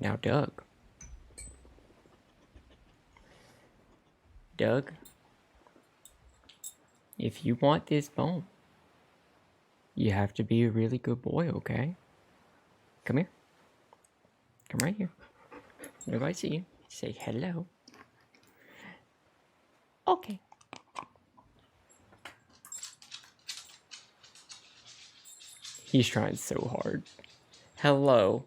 Now, Doug, if you want this bone, you have to be a really good boy, okay? Come here. Come right here. Nobody see you. Say hello. Okay. He's trying so hard. Hello.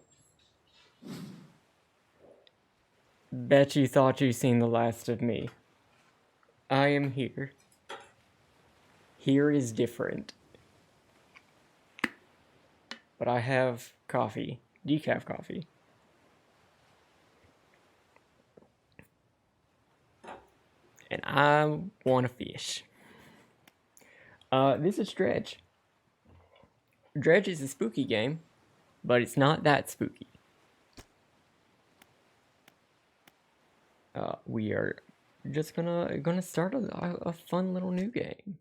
Bet you thought you seen the last of me. I am here. Here is different. But I have coffee. Decaf coffee. And I want a fish. This is Dredge. Dredge is a spooky game, but it's not that spooky. We are just gonna start a fun little new game.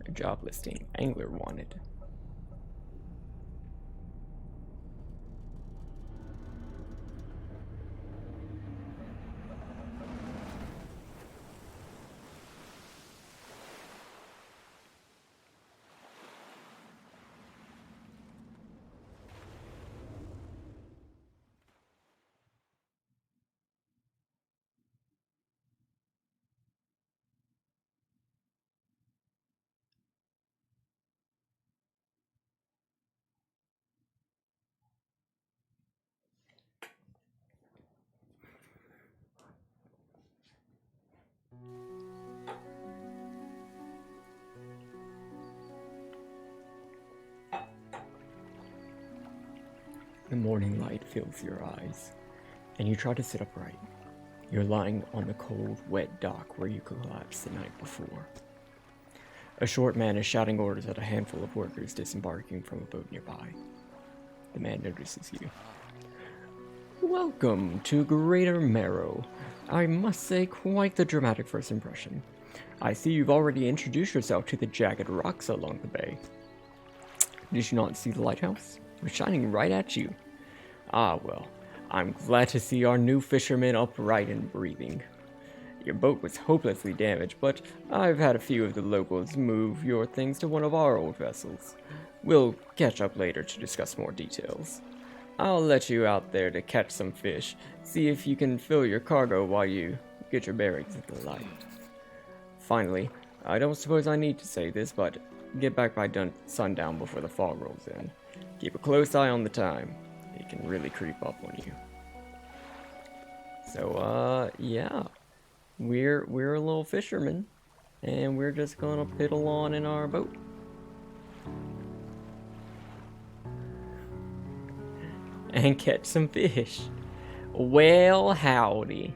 A job listing. Angler wanted. The morning light fills your eyes, and you try to sit upright. You're lying on the cold, wet dock where you collapsed the night before. A short man is shouting orders at a handful of workers disembarking from a boat nearby. The man notices you. Welcome to Greater Marrow. I must say, quite the dramatic first impression. I see you've already introduced yourself to the jagged rocks along the bay. Did you not see the lighthouse? It was shining right at you. Ah, well, I'm glad to see our new fisherman upright and breathing. Your boat was hopelessly damaged, but I've had a few of the locals move your things to one of our old vessels. We'll catch up later to discuss more details. I'll let you out there to catch some fish, see if you can fill your cargo while you get your bearings at the light. Finally, I don't suppose I need to say this, but get back by sundown before the fog rolls in. Keep a close eye on the time. It can really creep up on you. So, yeah. We're a little fisherman, and we're just gonna piddle on in our boat. And catch some fish. Well, howdy.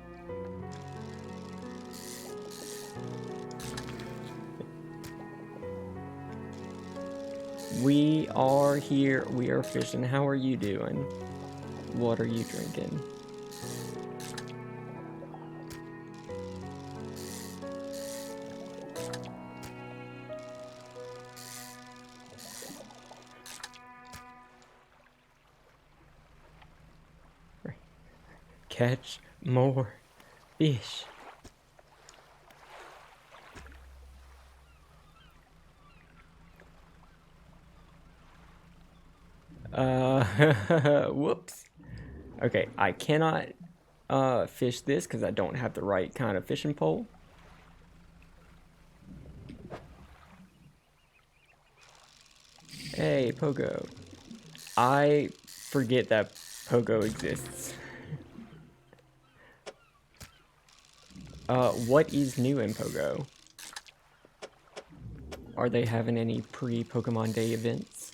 We are here. We are fishing. How are you doing? What are you drinking? Catch more fish. Whoops. Okay, I cannot fish this because I don't have the right kind of fishing pole. Hey, Pogo. I forget that Pogo exists. What is new in Pogo? Are they having any pre-Pokemon Day events?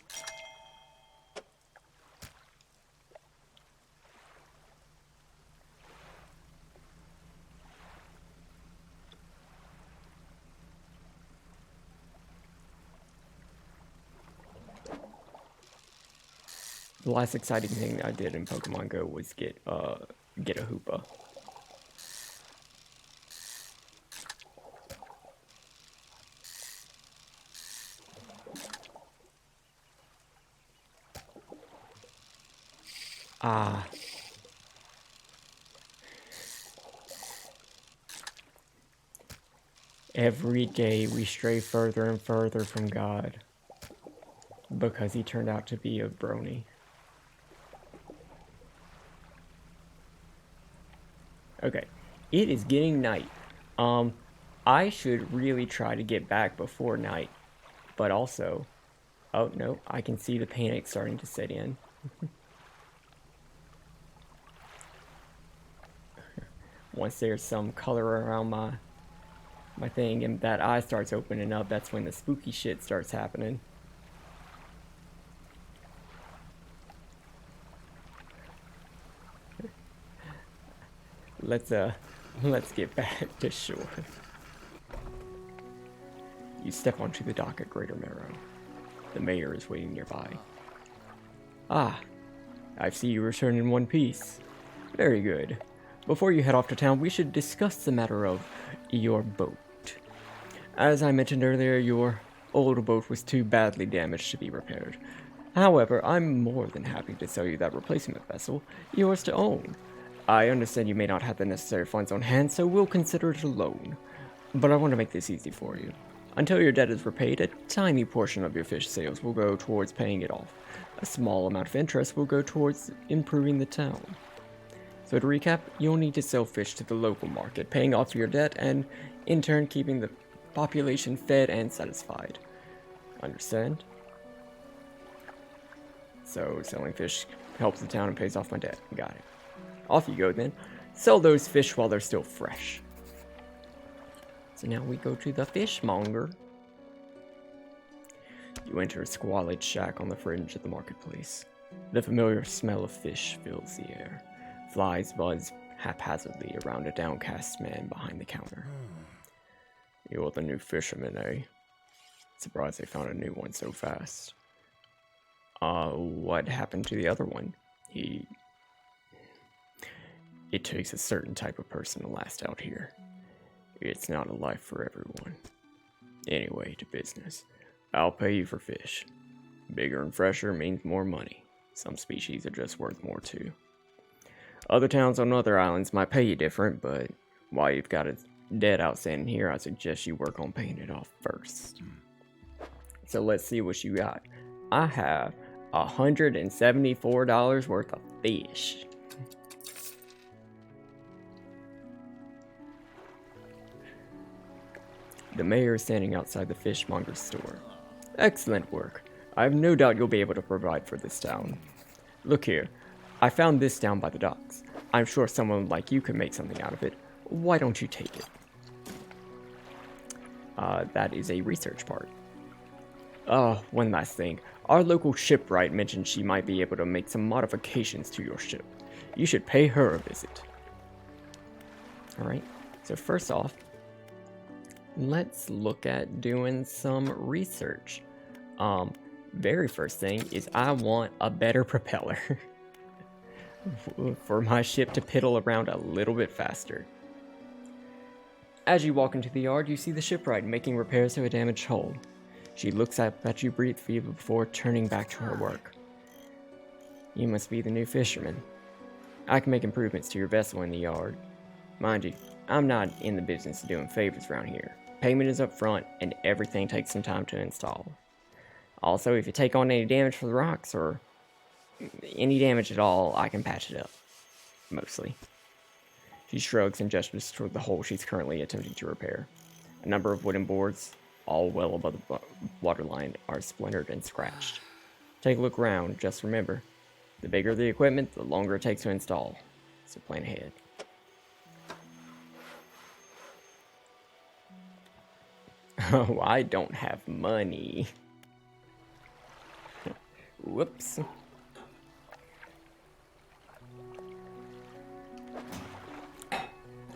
The last exciting thing I did in Pokemon Go was get a Hoopa. Ah. Every day we stray further and further from God. Because he turned out to be a brony. Okay. It is getting night. I should really try to get back before night. But also... Oh, no. I can see the panic starting to set in. Once there's some color around my thing and that eye starts opening up, that's when the spooky shit starts happening. Let's get back to shore. You step onto the dock at Greater Marrow. The mayor is waiting nearby. Ah, I see you return in one piece. Very good. Before you head off to town, we should discuss the matter of your boat. As I mentioned earlier, your old boat was too badly damaged to be repaired. However, I'm more than happy to sell you that replacement vessel, yours to own. I understand you may not have the necessary funds on hand, so we'll consider it a loan. But I want to make this easy for you. Until your debt is repaid, a tiny portion of your fish sales will go towards paying it off. A small amount of interest will go towards improving the town. So to recap, you'll need to sell fish to the local market, paying off your debt, and in turn keeping the population fed and satisfied. Understand? So selling fish helps the town and pays off my debt. Got it. Off you go then. Sell those fish while they're still fresh. So now we go to the fishmonger. You enter a squalid shack on the fringe of the marketplace. The familiar smell of fish fills the air. Flies buzz haphazardly around a downcast man behind the counter. You're the new fisherman, eh? Surprised they found a new one so fast. What happened to the other one? It takes a certain type of person to last out here. It's not a life for everyone. Anyway, to business. I'll pay you for fish. Bigger and fresher means more money. Some species are just worth more too. Other towns on other islands might pay you different, but while you've got a debt outstanding here, I suggest you work on paying it off first. So let's see what you got. I have $174 worth of fish. The mayor is standing outside the fishmonger's store. Excellent work. I have no doubt you'll be able to provide for this town. Look here, I found this down by the docks. I'm sure someone like you could make something out of it. Why don't you take it? That is a research part. Oh, one last thing. Our local shipwright mentioned she might be able to make some modifications to your ship. You should pay her a visit. Alright, so first off, let's look at doing some research. Very first thing is I want a better propeller for my ship to piddle around a little bit faster. As you walk into the yard, you see the shipwright making repairs to a damaged hull. She looks up at you briefly before turning back to her work. You must be the new fisherman. I can make improvements to your vessel in the yard. Mind you, I'm not in the business of doing favors around here. Payment is up front, and everything takes some time to install. Also, if you take on any damage for the rocks, or any damage at all, I can patch it up. Mostly. She shrugs and gestures toward the hole she's currently attempting to repair. A number of wooden boards, all well above the waterline, are splintered and scratched. Take a look around, just remember, the bigger the equipment, the longer it takes to install. So plan ahead. Oh, I don't have money. Whoops.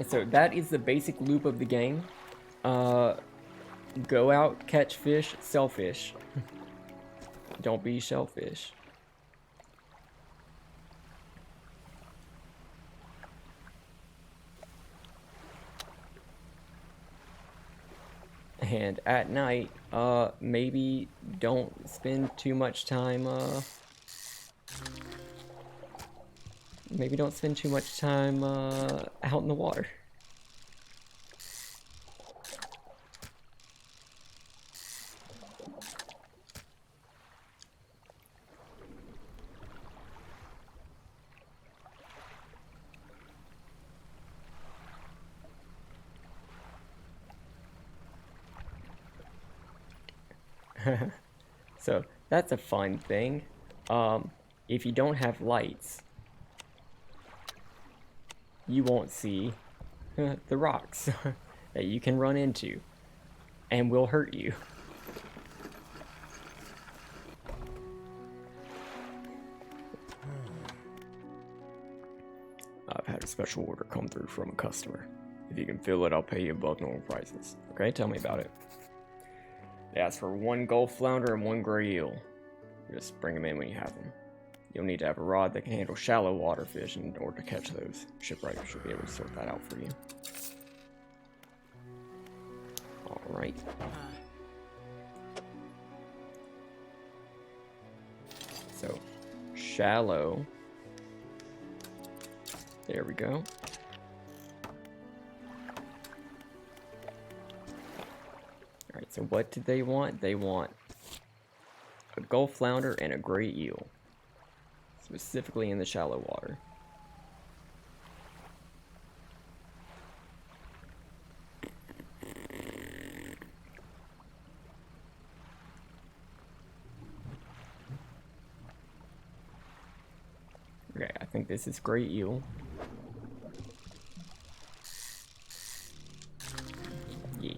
So that is the basic loop of the game. Go out, catch fish, sell fish. Don't be shellfish. And at night, maybe don't spend too much time, maybe don't spend too much time out in the water. So that's a fun thing. If you don't have lights, you won't see the rocks that you can run into and will hurt you. I've had a special order come through from a customer. If you can fill it, I'll pay you above normal prices. Okay, tell me about it. They ask for 1 Gulf flounder and 1 gray eel. Just bring them in when you have them. You'll need to have a rod that can handle shallow water fish in order to catch those. Shipwright should be able to sort that out for you. Alright. So, shallow. There we go. Alright, so what did they want? They want a Gulf flounder and a gray eel. Specifically in the shallow water. Okay, I think this is gray eel. Yeah.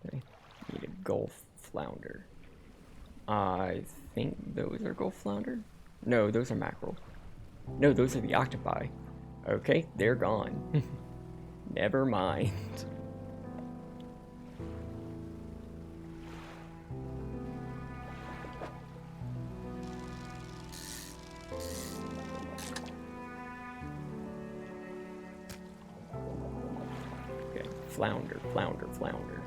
Okay, need a Gulf flounder. I think those are Gulf flounder? No, those are mackerel. No, those are the octopi. Okay, they're gone. Never mind. Okay, flounder, flounder, flounder.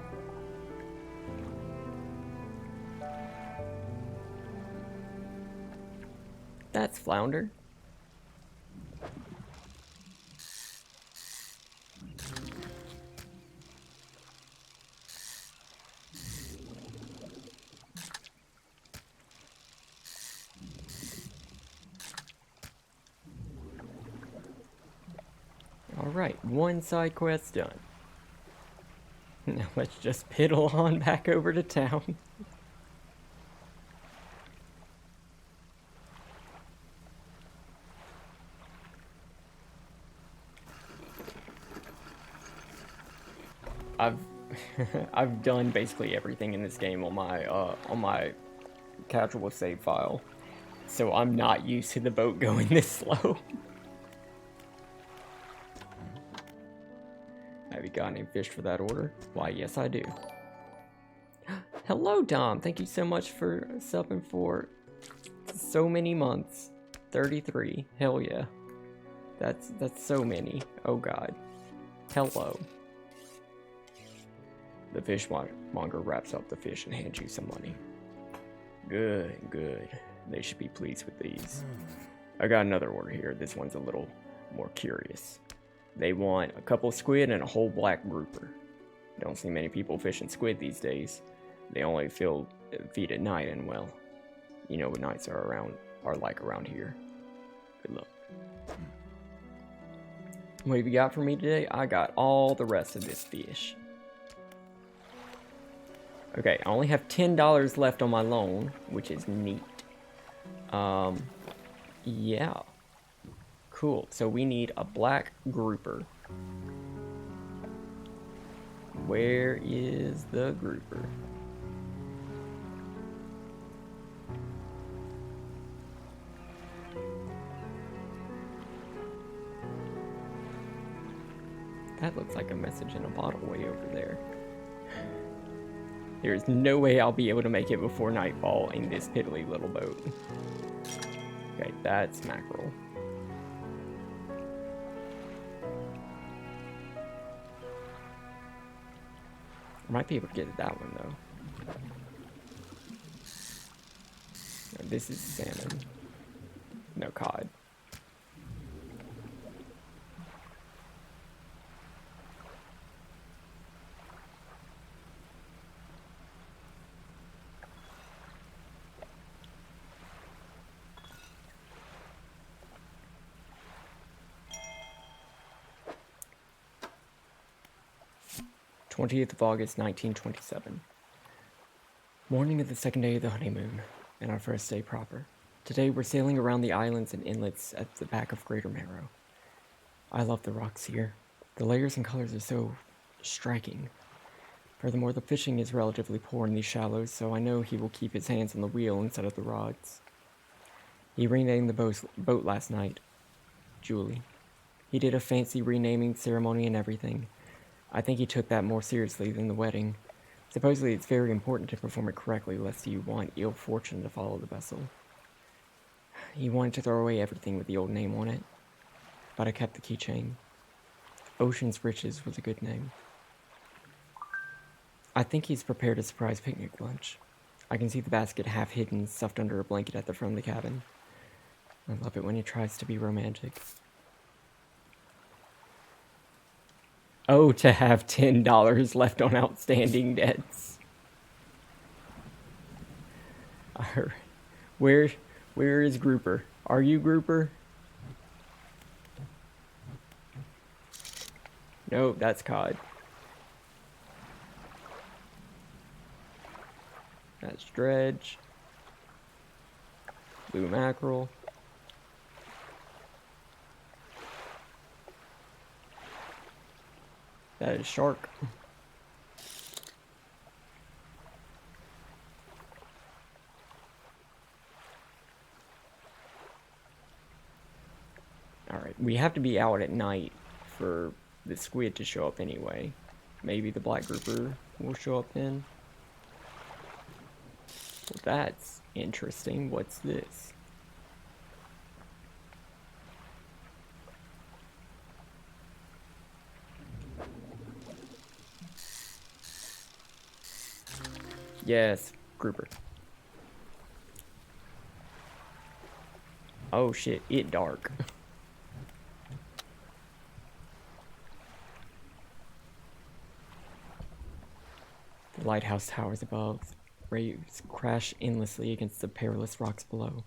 That's flounder. Alright, 1 side quest done. Now let's just piddle on back over to town. I've done basically everything in this game on my casual save file, so I'm not used to the boat going this slow. Have you got any fish for that order? Why, yes I do. Hello Dom, thank you so much for subbing for so many months. 33, hell yeah. That's so many, oh god. Hello. The fishmonger wraps up the fish and hands you some money. Good, good. They should be pleased with these. I got another order here. This one's a little more curious. They want a couple squid and a whole black grouper. Don't see many people fishing squid these days. They only feed at night, and well, you know what nights are like around here. Good luck. What have you got for me today? I got all the rest of this fish. Okay, I only have $10 left on my loan, which is neat. Yeah. Cool. So we need a black grouper. Where is the grouper? That looks like a message in a bottle way over there. There's no way I'll be able to make it before nightfall in this piddly little boat. Okay, that's mackerel. I might be able to get that one though. This is salmon. No, cod. "20th of August, 1927. Morning of the second day of the honeymoon, and our first day proper. Today we're sailing around the islands and inlets at the back of Greater Marrow. I love the rocks here. The layers and colors are so striking. Furthermore, the fishing is relatively poor in these shallows, so I know he will keep his hands on the wheel instead of the rods. He renamed the boat last night. Julie. He did a fancy renaming ceremony and everything. I think he took that more seriously than the wedding. Supposedly it's very important to perform it correctly, lest you want ill fortune to follow the vessel. He wanted to throw away everything with the old name on it, but I kept the keychain. Ocean's Riches was a good name. I think he's prepared a surprise picnic lunch. I can see the basket half hidden, stuffed under a blanket at the front of the cabin. I love it when he tries to be romantic. Oh, to have $10 left on outstanding debts. Where is Grouper? Are you Grouper? No, that's cod. That's dredge. Blue mackerel. That is shark. Alright, we have to be out at night for the squid to show up anyway. Maybe the black grouper will show up then. Well, that's interesting. What's this? Yes, grouper. Oh shit, it dark. The lighthouse towers above. Waves crash endlessly against the perilous rocks below.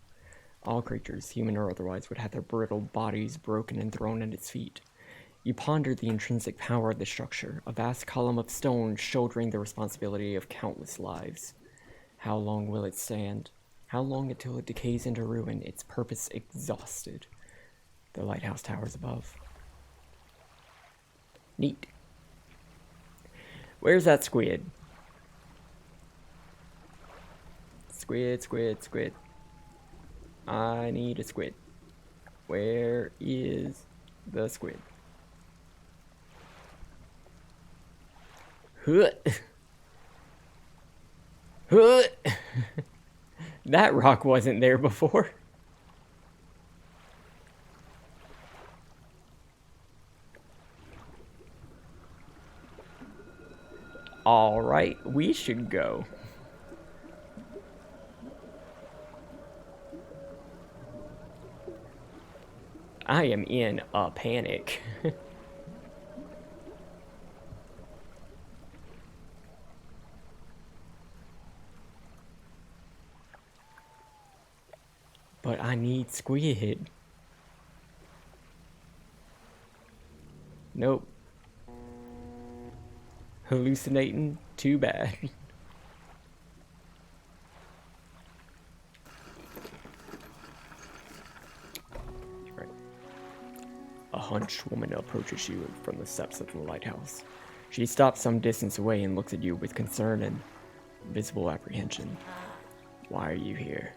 All creatures, human or otherwise, would have their brittle bodies broken and thrown at its feet. You pondered the intrinsic power of the structure, a vast column of stone shouldering the responsibility of countless lives. How long will it stand? How long until it decays into ruin, its purpose exhausted? The lighthouse towers above. Neat. Where's that squid? Squid, squid, squid. I need a squid. Where is the squid? That rock wasn't there before. Alright, we should go. I am in a panic. But I need squid. Nope. Hallucinating? Too bad. Right. A hunched woman approaches you from the steps of the lighthouse. She stops some distance away and looks at you with concern and visible apprehension. Why are you here?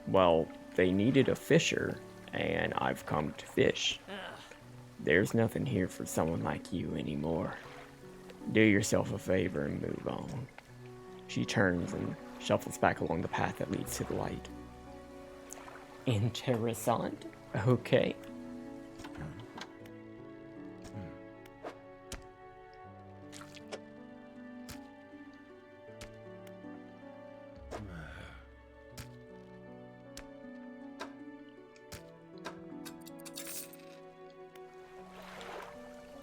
Well, they needed a fisher, and I've come to fish. There's nothing here for someone like you anymore. Do yourself a favor and move on. She turns and shuffles back along the path that leads to the light. Interessant. Okay.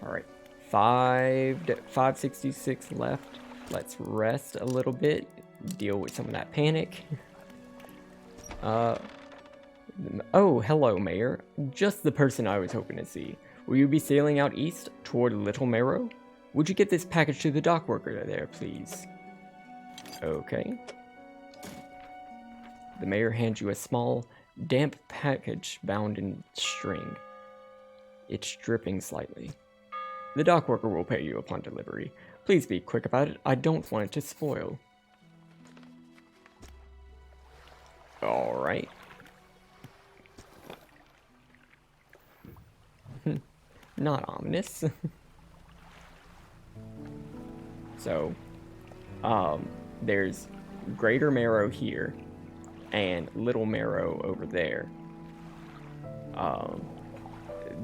Alright. 566 left. Let's rest a little bit. Deal with some of that panic. Oh, hello, Mayor. Just the person I was hoping to see. Will you be sailing out east toward Little Marrow? Would you get this package to the dock worker there, please? Okay. The mayor hands you a small, damp package bound in string. It's dripping slightly. The dock worker will pay you upon delivery. Please be quick about it. I don't want it to spoil. Alright. Not ominous. So, there's Greater Marrow here, and Little Marrow over there.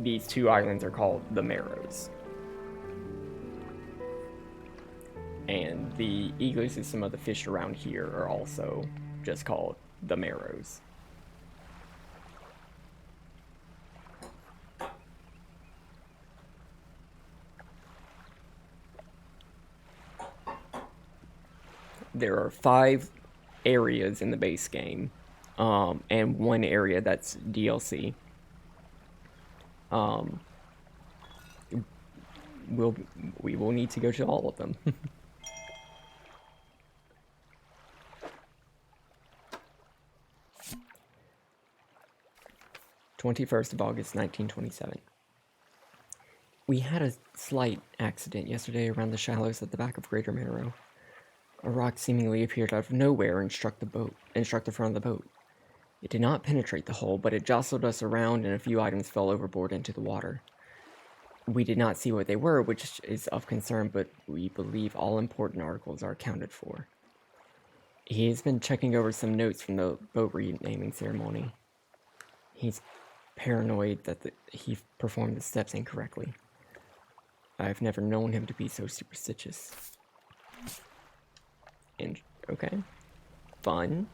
These two islands are called the Marrows. And the ecosystem of the fish around here are also just called the Marrows. There are 5 areas in the base game, and 1 area that's DLC. We will need to go to all of them. 21st of August, 1927. We had a slight accident yesterday around the shallows at the back of Greater Marrow. A rock seemingly appeared out of nowhere and struck the front of the boat. It did not penetrate the hull, but it jostled us around and a few items fell overboard into the water. We did not see what they were, which is of concern, but we believe all important articles are accounted for. He has been checking over some notes from the boat renaming ceremony. He's paranoid that he performed the steps incorrectly. I've never known him to be so superstitious. And okay, fun.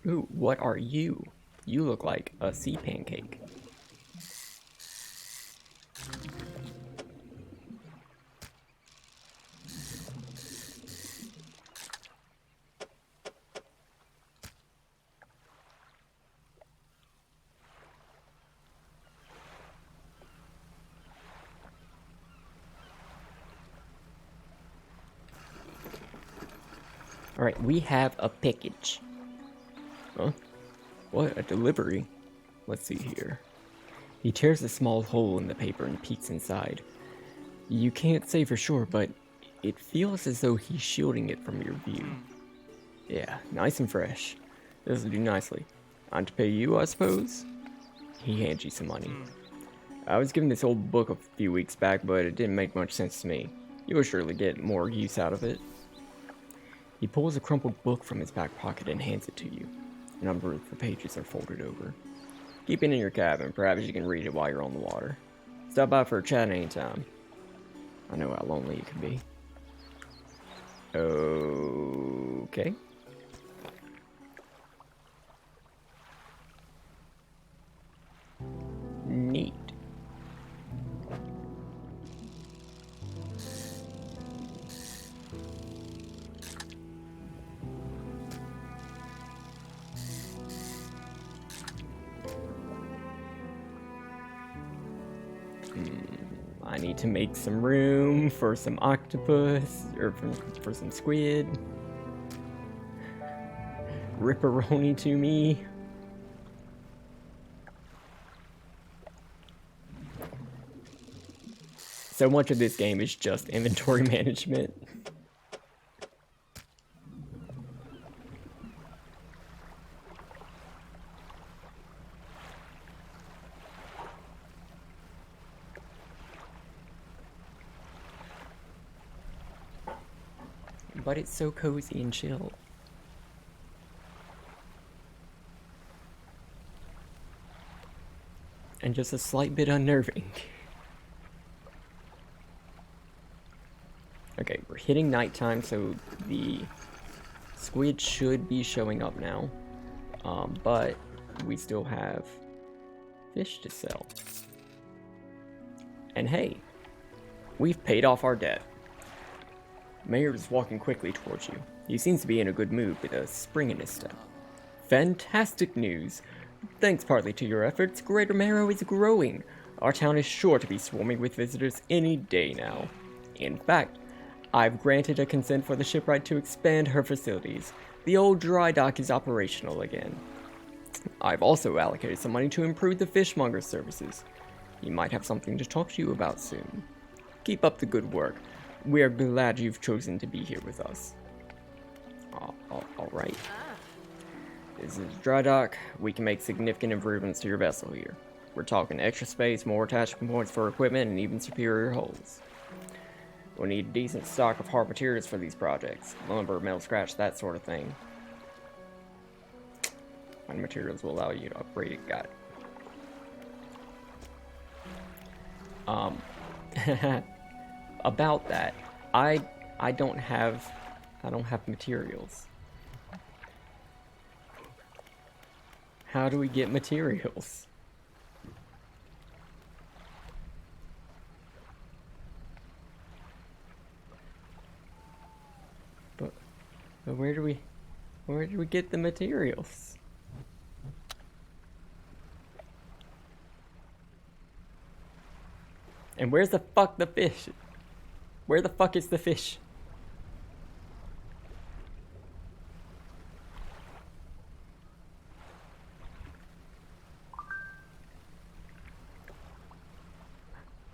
Ooh, what are you? You look like a sea pancake. Alright, we have a package. Huh? What? A delivery? Let's see here. He tears a small hole in the paper and peeks inside. You can't say for sure, but it feels as though he's shielding it from your view. Yeah, nice and fresh. This will do nicely. I'm to pay you, I suppose? He hands you some money. I was given this old book a few weeks back, but it didn't make much sense to me. You will surely get more use out of it. He pulls a crumpled book from his back pocket and hands it to you. A number of the pages are folded over. Keep it in your cabin. Perhaps you can read it while you're on the water. Stop by for a chat anytime. I know how lonely you can be. Okay. Neat. I need to make some room for some octopus, or for some squid. Ripperoni to me. So much of this game is just inventory management. But it's so cozy and chill. And just a slight bit unnerving. Okay, we're hitting nighttime, so the Squid should be showing up now, but we still have fish to sell. And hey, we've paid off our debt. Mayor is walking quickly towards you. He seems to be in a good mood with a spring in his step. Fantastic news! Thanks partly to your efforts, Greater Marrow is growing. Our town is sure to be swarming with visitors any day now. In fact, I've granted a consent for the shipwright to expand her facilities. The old dry dock is operational again. I've also allocated some money to improve the fishmonger's services. He might have something to talk to you about soon. Keep up the good work. We are glad you've chosen to be here with us. Alright. This is dry dock. We can make significant improvements to your vessel here. We're talking extra space, more attachment points for equipment, and even superior hulls. We'll need a decent stock of hard materials for these projects. Lumber, metal scratch, that sort of thing. And materials will allow you to upgrade it. Got it. About that, I don't have materials. How do we get materials? But where do we get the materials? And where's the fuck the fish? Where the fuck is the fish?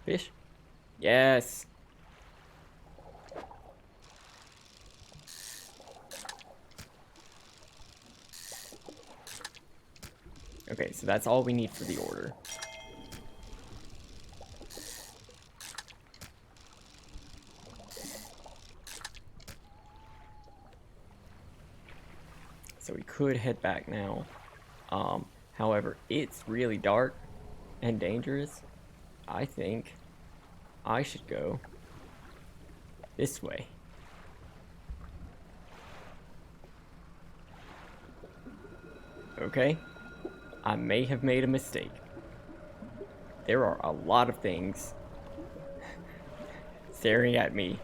Fish? Yes. Okay, so that's all we need for the order. So we could head back now. However, it's really dark and dangerous. I think I should go this way. Okay? I may have made a mistake. There are a lot of things staring at me.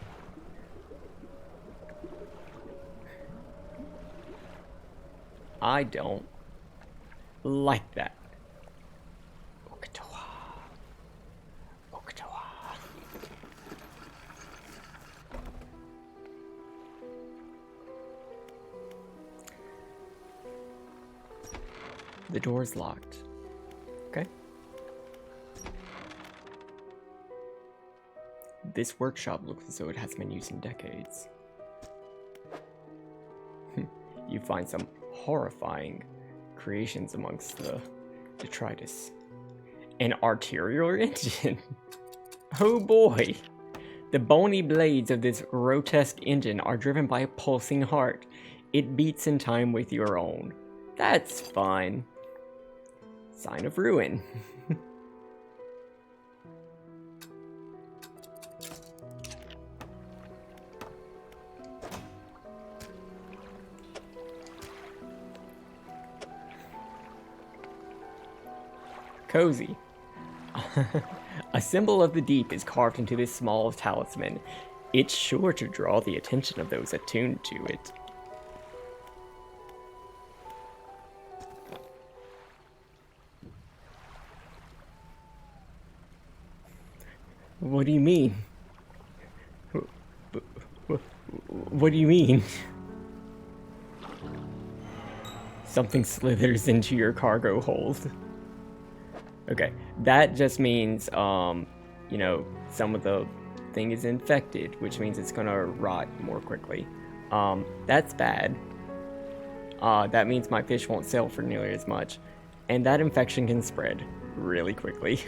I don't like that. The door's locked. Okay. This workshop looks as though it has been used in decades. You find some horrifying creations amongst the detritus. An arterial engine? Oh boy! The bony blades of this grotesque engine are driven by a pulsing heart. It beats in time with your own. That's fine. Sign of ruin. Cozy. A symbol of the deep is carved into this small talisman. It's sure to draw the attention of those attuned to it. What do you mean? What do you mean? Something slithers into your cargo hold. Okay, that just means, you know, some of the thing is infected, which means it's gonna rot more quickly. That's bad. That means my fish won't sell for nearly as much. And that infection can spread really quickly.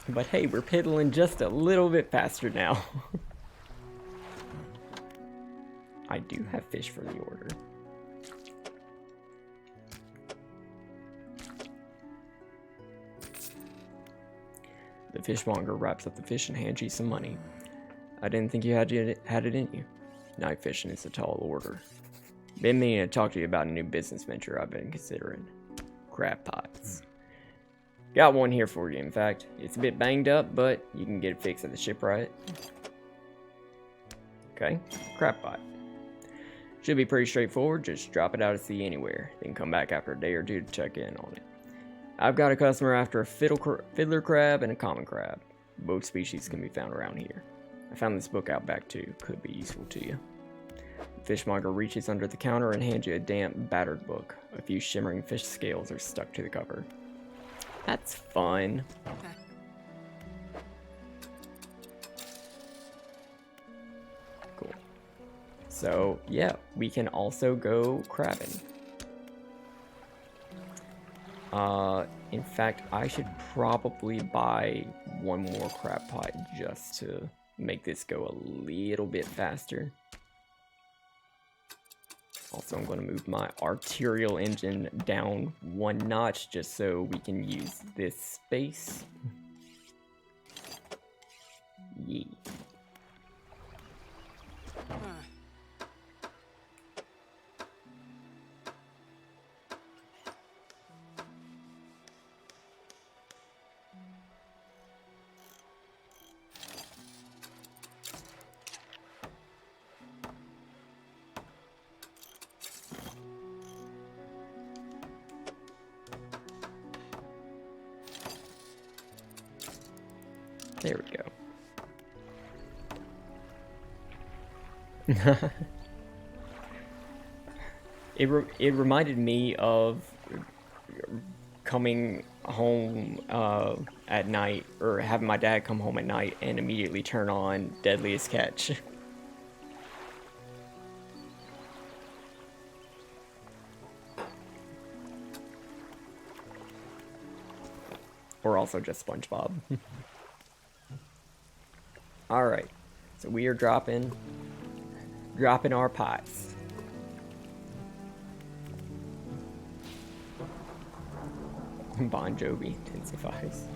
But hey, we're piddling just a little bit faster now. I do have fish for the order. fishmonger wraps up the fish and hands you some money. I didn't think you had it in you. Night fishing is a tall order. Been meaning to talk to you about a new business venture I've been considering. Crab pots. Got one here for you, in fact. It's a bit banged up, but you can get it fixed at the shipwright. Okay, crab pot. Should be pretty straightforward, just drop it out at sea anywhere, then come back after a day or two to check in on it. I've got a customer after a fiddler crab and a common crab. Both species can be found around here. I found this book out back too, could be useful to you. The fishmonger reaches under the counter and hands you a damp, battered book. A few shimmering fish scales are stuck to the cover. That's fun. Cool. So, yeah, we can also go crabbing. In fact, I should probably buy one more crab pot just to make this go a little bit faster. Also, I'm going to move my arterial engine down one notch just so we can use this space. Yeah. There we go. It reminded me of coming home at night, or having my dad come home at night and immediately turn on Deadliest Catch. Or also just SpongeBob. Alright, so we are dropping our pots. Bon Jovi intensifies.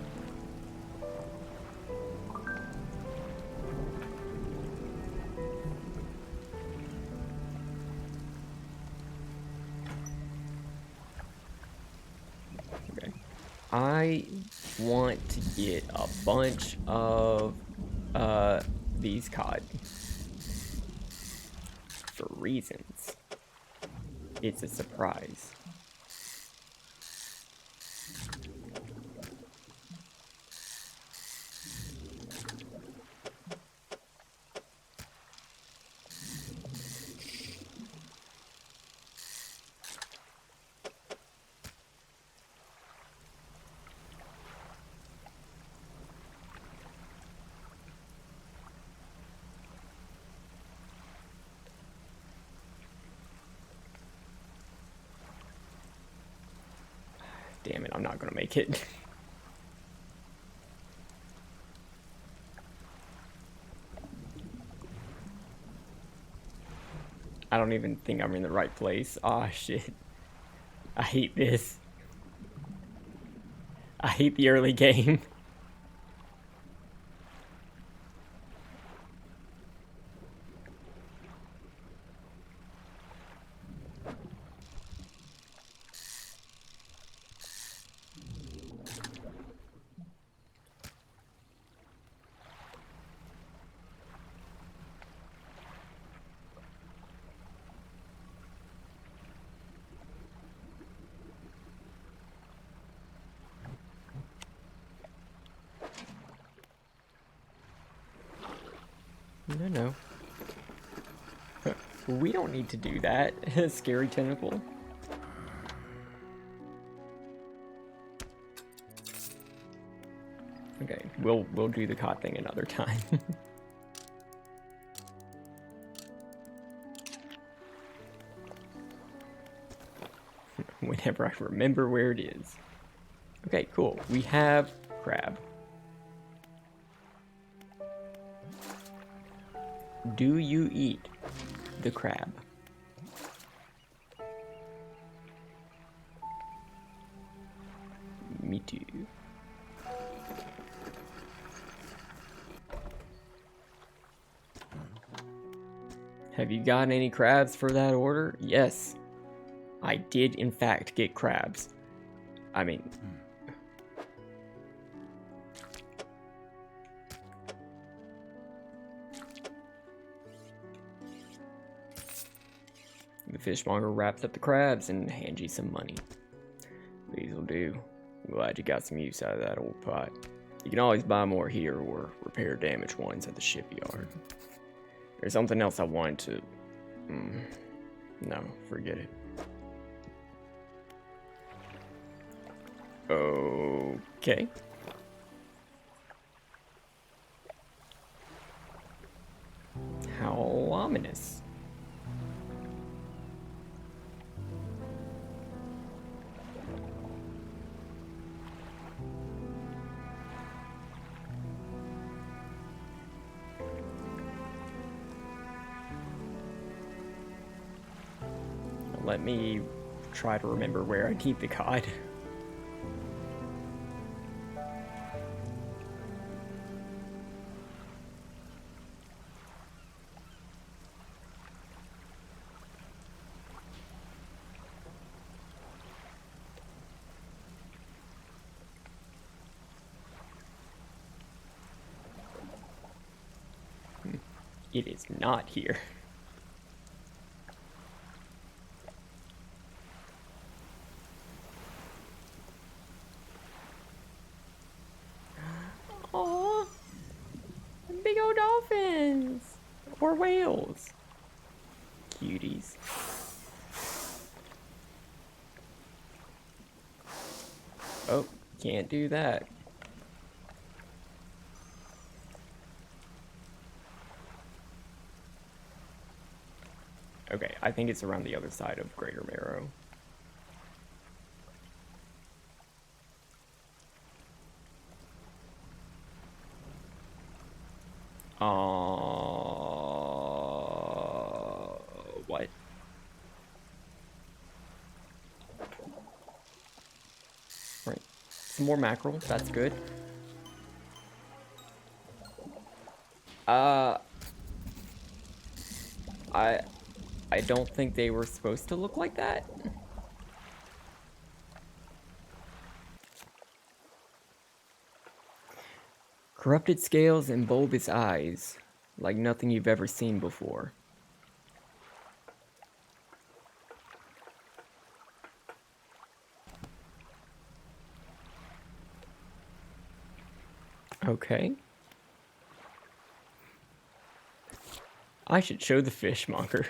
Okay. I want to get a bunch of these cod for reasons. It's a surprise. Damn it, I'm not gonna make it. I don't even think I'm in the right place. Aw, shit. I hate this. I hate the early game. No. We don't need to do that. Scary tentacle. Okay, we'll do the cod thing another time. Whenever I remember where it is. Okay, cool. We have crab. Do you eat the crab? Me too. Have you gotten any crabs for that order? Yes. I did, in fact, get crabs. I mean... The fishmonger wraps up the crabs and hands you some money. These'll do. I'm glad you got some use out of that old pot. You can always buy more here or repair damaged ones at the shipyard. There's something else I wanted to... No, forget it. Okay. How ominous. Let me try to remember where I keep the cod. It is not here. Aw, big old dolphins or whales. Cuties. Oh, can't do that. Okay, I think it's around the other side of Greater Marrow. What? Right, some more mackerel, that's good. I don't think they were supposed to look like that. Corrupted scales and bulbous eyes, like nothing you've ever seen before. Okay. I should show the fishmonger.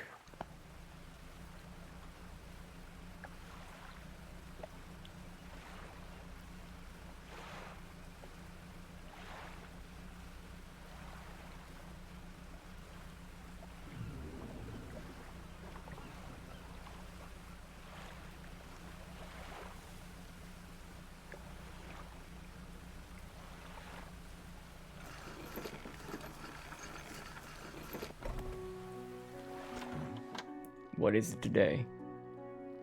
What is it today?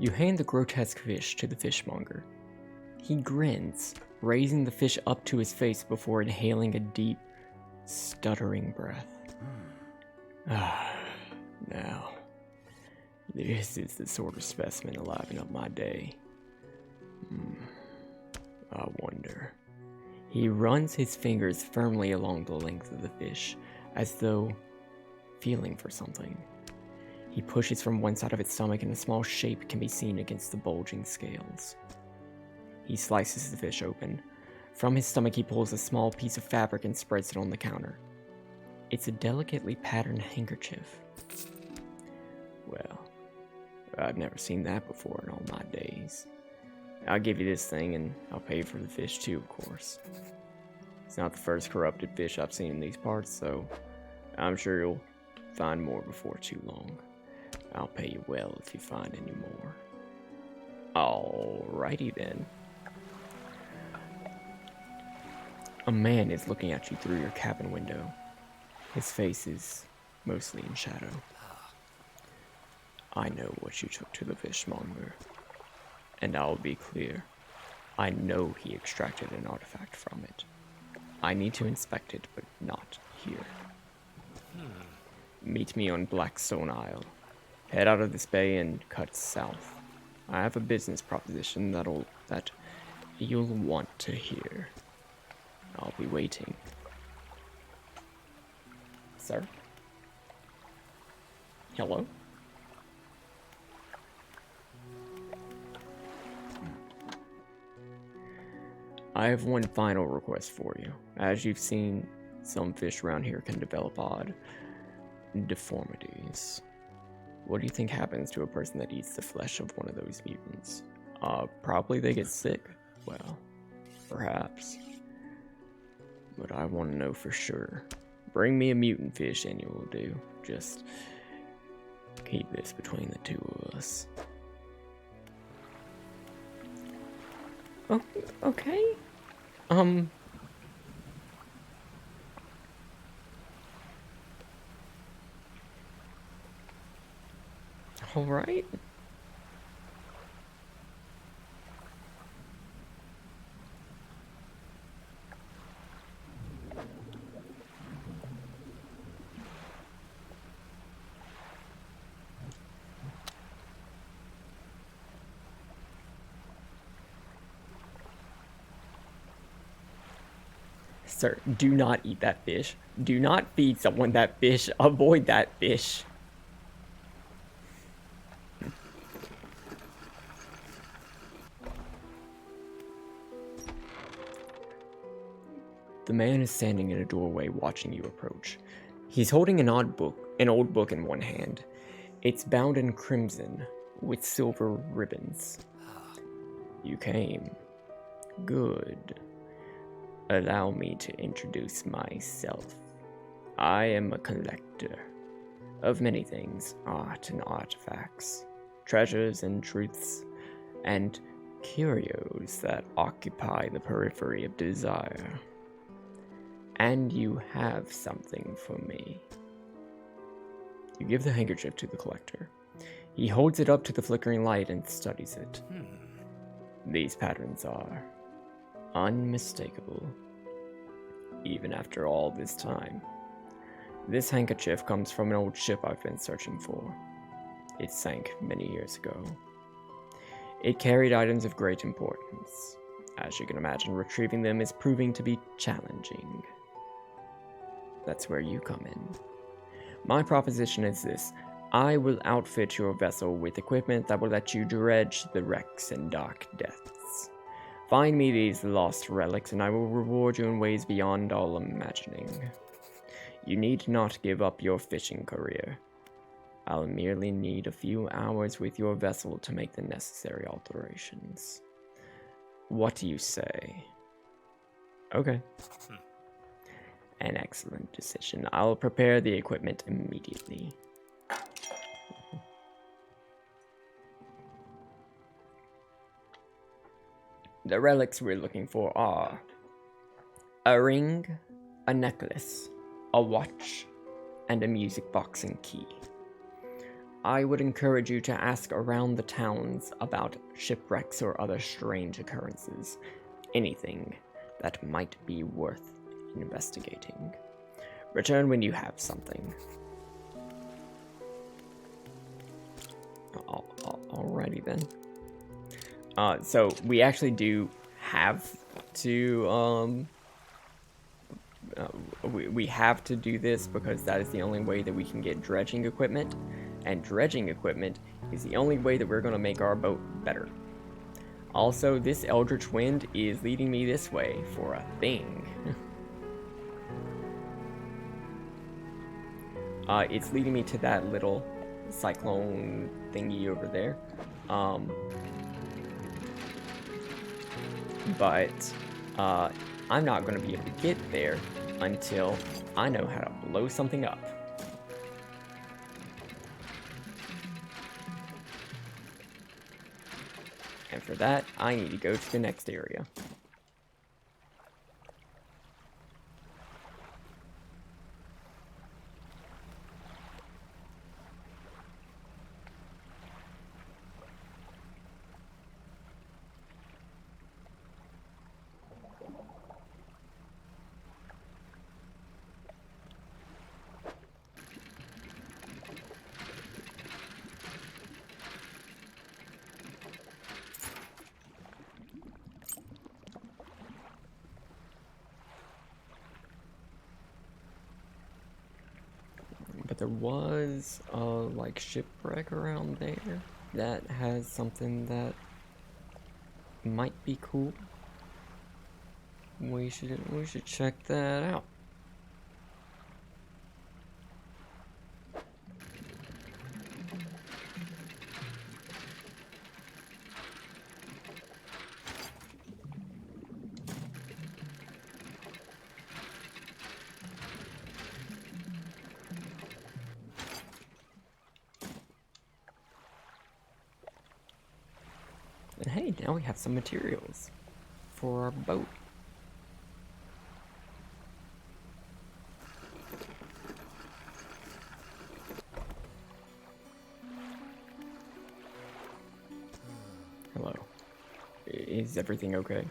You hand the grotesque fish to the fishmonger. He grins, raising the fish up to his face before inhaling a deep, stuttering breath. Now, this is the sort of specimen to liven up my day. I wonder. He runs his fingers firmly along the length of the fish, as though feeling for something. He pushes from one side of its stomach and a small shape can be seen against the bulging scales. He slices the fish open. From his stomach he pulls a small piece of fabric and spreads it on the counter. It's a delicately patterned handkerchief. Well, I've never seen that before in all my days. I'll give you this thing and I'll pay for the fish too, of course. It's not the first corrupted fish I've seen in these parts, so I'm sure you'll find more before too long. I'll pay you well if you find any more. Alrighty then. A man is looking at you through your cabin window. His face is mostly in shadow. I know what you took to the fishmonger. And I'll be clear. I know he extracted an artifact from it. I need to inspect it, but not here. Meet me on Blackstone Isle. Head out of this bay and cut south. I have a business proposition that you'll want to hear. I'll be waiting. Sir? Hello? I have one final request for you. As you've seen, some fish around here can develop odd deformities. What do you think happens to a person that eats the flesh of one of those mutants? Probably they get sick. Well, perhaps. But I want to know for sure. Bring me a mutant fish and you will do. Just keep this between the two of us. Oh, okay. All right. Sir, do not eat that fish. Do not feed someone that fish. Avoid that fish. The man is standing in a doorway watching you approach. He's holding an old book in one hand. It's bound in crimson with silver ribbons. You came. Good. Allow me to introduce myself. I am a collector of many things, art and artifacts, treasures and truths, and curios that occupy the periphery of desire. And you have something for me. You give the handkerchief to the collector. He holds it up to the flickering light and studies it. These patterns are unmistakable, even after all this time. This handkerchief comes from an old ship I've been searching for. It sank many years ago. It carried items of great importance. As you can imagine, retrieving them is proving to be challenging. That's where you come in. My proposition is this. I will outfit your vessel with equipment that will let you dredge the wrecks and dark depths. Find me these lost relics and I will reward you in ways beyond all imagining. You need not give up your fishing career. I'll merely need a few hours with your vessel to make the necessary alterations. What do you say? Okay. An excellent decision. I'll prepare the equipment immediately. The relics we're looking for are a ring, a necklace, a watch, and a music box and key. I would encourage you to ask around the towns about shipwrecks or other strange occurrences. Anything that might be worth investigating. Return when you have something. Alrighty then. So we actually do have to we have to do this because that is the only way that we can get dredging equipment, and dredging equipment is the only way that we're going to make our boat better. Also, this Eldritch wind is leading me this way for a thing. It's leading me to that little cyclone thingy over there. But I'm not going to be able to get there until I know how to blow something up. And for that, I need to go to the next area. But there was a like shipwreck around there that has something that might be cool. We should check that out. And hey, now we have some materials for our boat. Hello. Is everything okay?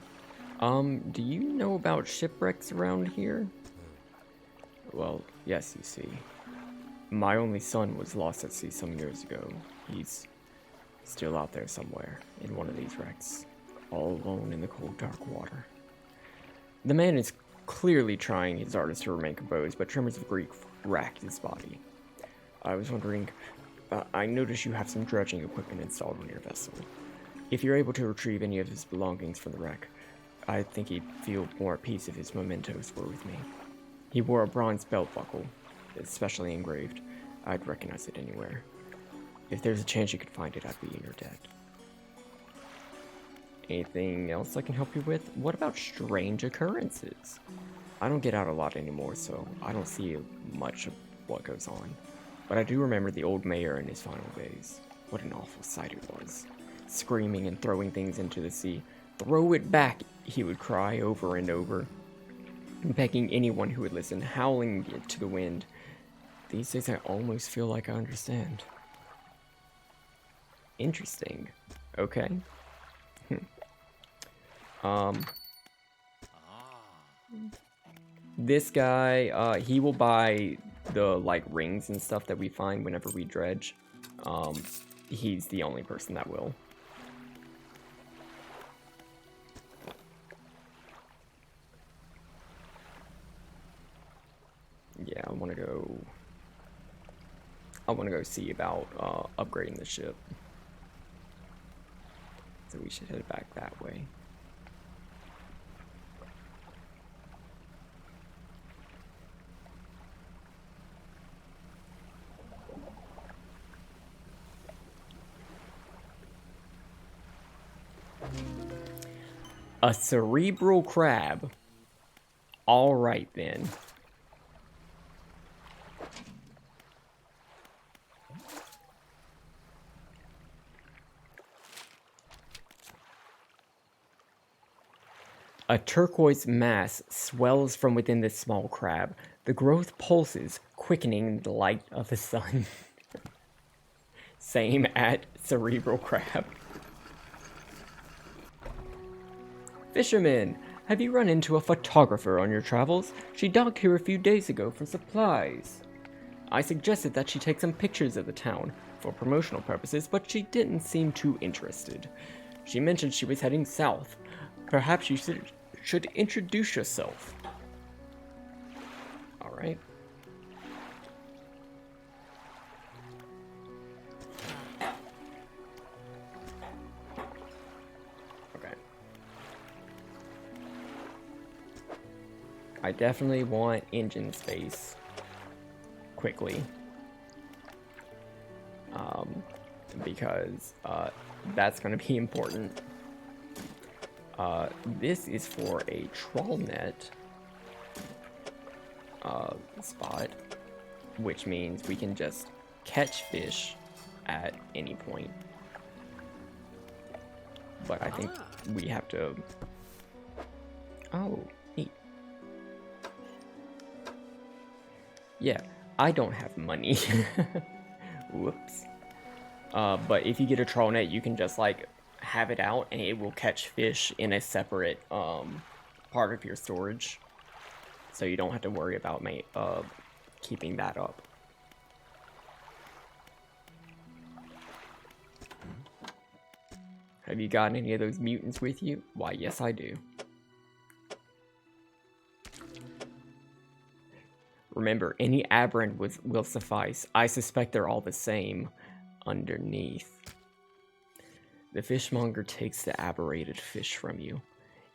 Do you know about shipwrecks around here? Well, yes, you see. My only son was lost at sea some years ago. He's still out there somewhere, in one of these wrecks, all alone in the cold, dark water. The man is clearly trying his hardest to remain composed, but tremors of grief racked his body. I was wondering, I noticed you have some dredging equipment installed on your vessel. If you're able to retrieve any of his belongings from the wreck, I think he'd feel more at peace if his mementos were with me. He wore a bronze belt buckle, especially engraved. I'd recognize it anywhere. If there's a chance you could find it, I'd be in your debt. Anything else I can help you with? What about strange occurrences? I don't get out a lot anymore, so I don't see much of what goes on. But I do remember the old mayor in his final days. What an awful sight it was. Screaming and throwing things into the sea. Throw it back, he would cry over and over, begging anyone who would listen, howling it to the wind. These days I almost feel like I understand. Interesting. Okay. This guy, he will buy the, like, rings and stuff that we find whenever we dredge. He's the only person that will. Yeah, I want to go see about upgrading the ship. So we should head back that way. A cerebral crab. All right then. A turquoise mass swells from within this small crab. The growth pulses, quickening the light of the sun. Same at cerebral crab. Fisherman, have you run into a photographer on your travels? She docked here a few days ago for supplies. I suggested that she take some pictures of the town for promotional purposes, but she didn't seem too interested. She mentioned she was heading south. Perhaps you should introduce yourself. Alright. Okay. I definitely want engine space quickly. Because that's going to be important. This is for a trawl net spot, which means we can just catch fish at any point. But I think we have to... Oh, neat. Yeah, I don't have money. Whoops. But if you get a trawl net, you can just, like, have it out and it will catch fish in a separate part of your storage, so you don't have to worry about keeping that up. Have you gotten any of those mutants with you? Why, yes I do. Remember, any aberrant will suffice. I suspect they're all the same underneath. The fishmonger takes the aberrated fish from you.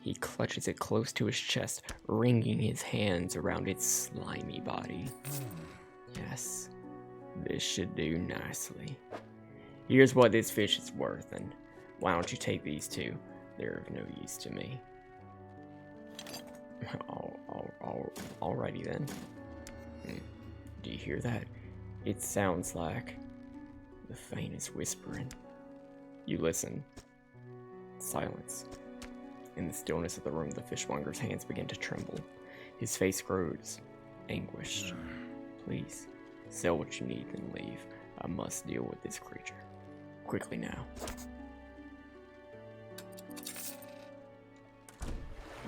He clutches it close to his chest, wringing his hands around its slimy body. Yes, this should do nicely. Here's what this fish is worth, and why don't you take these two? They're of no use to me. Alrighty then. Do you hear that? It sounds like the faintest whispering. You listen. Silence. In the stillness of the room, the fishmonger's hands begin to tremble. His face grows anguished. Please, sell what you need, then leave. I must deal with this creature. Quickly now.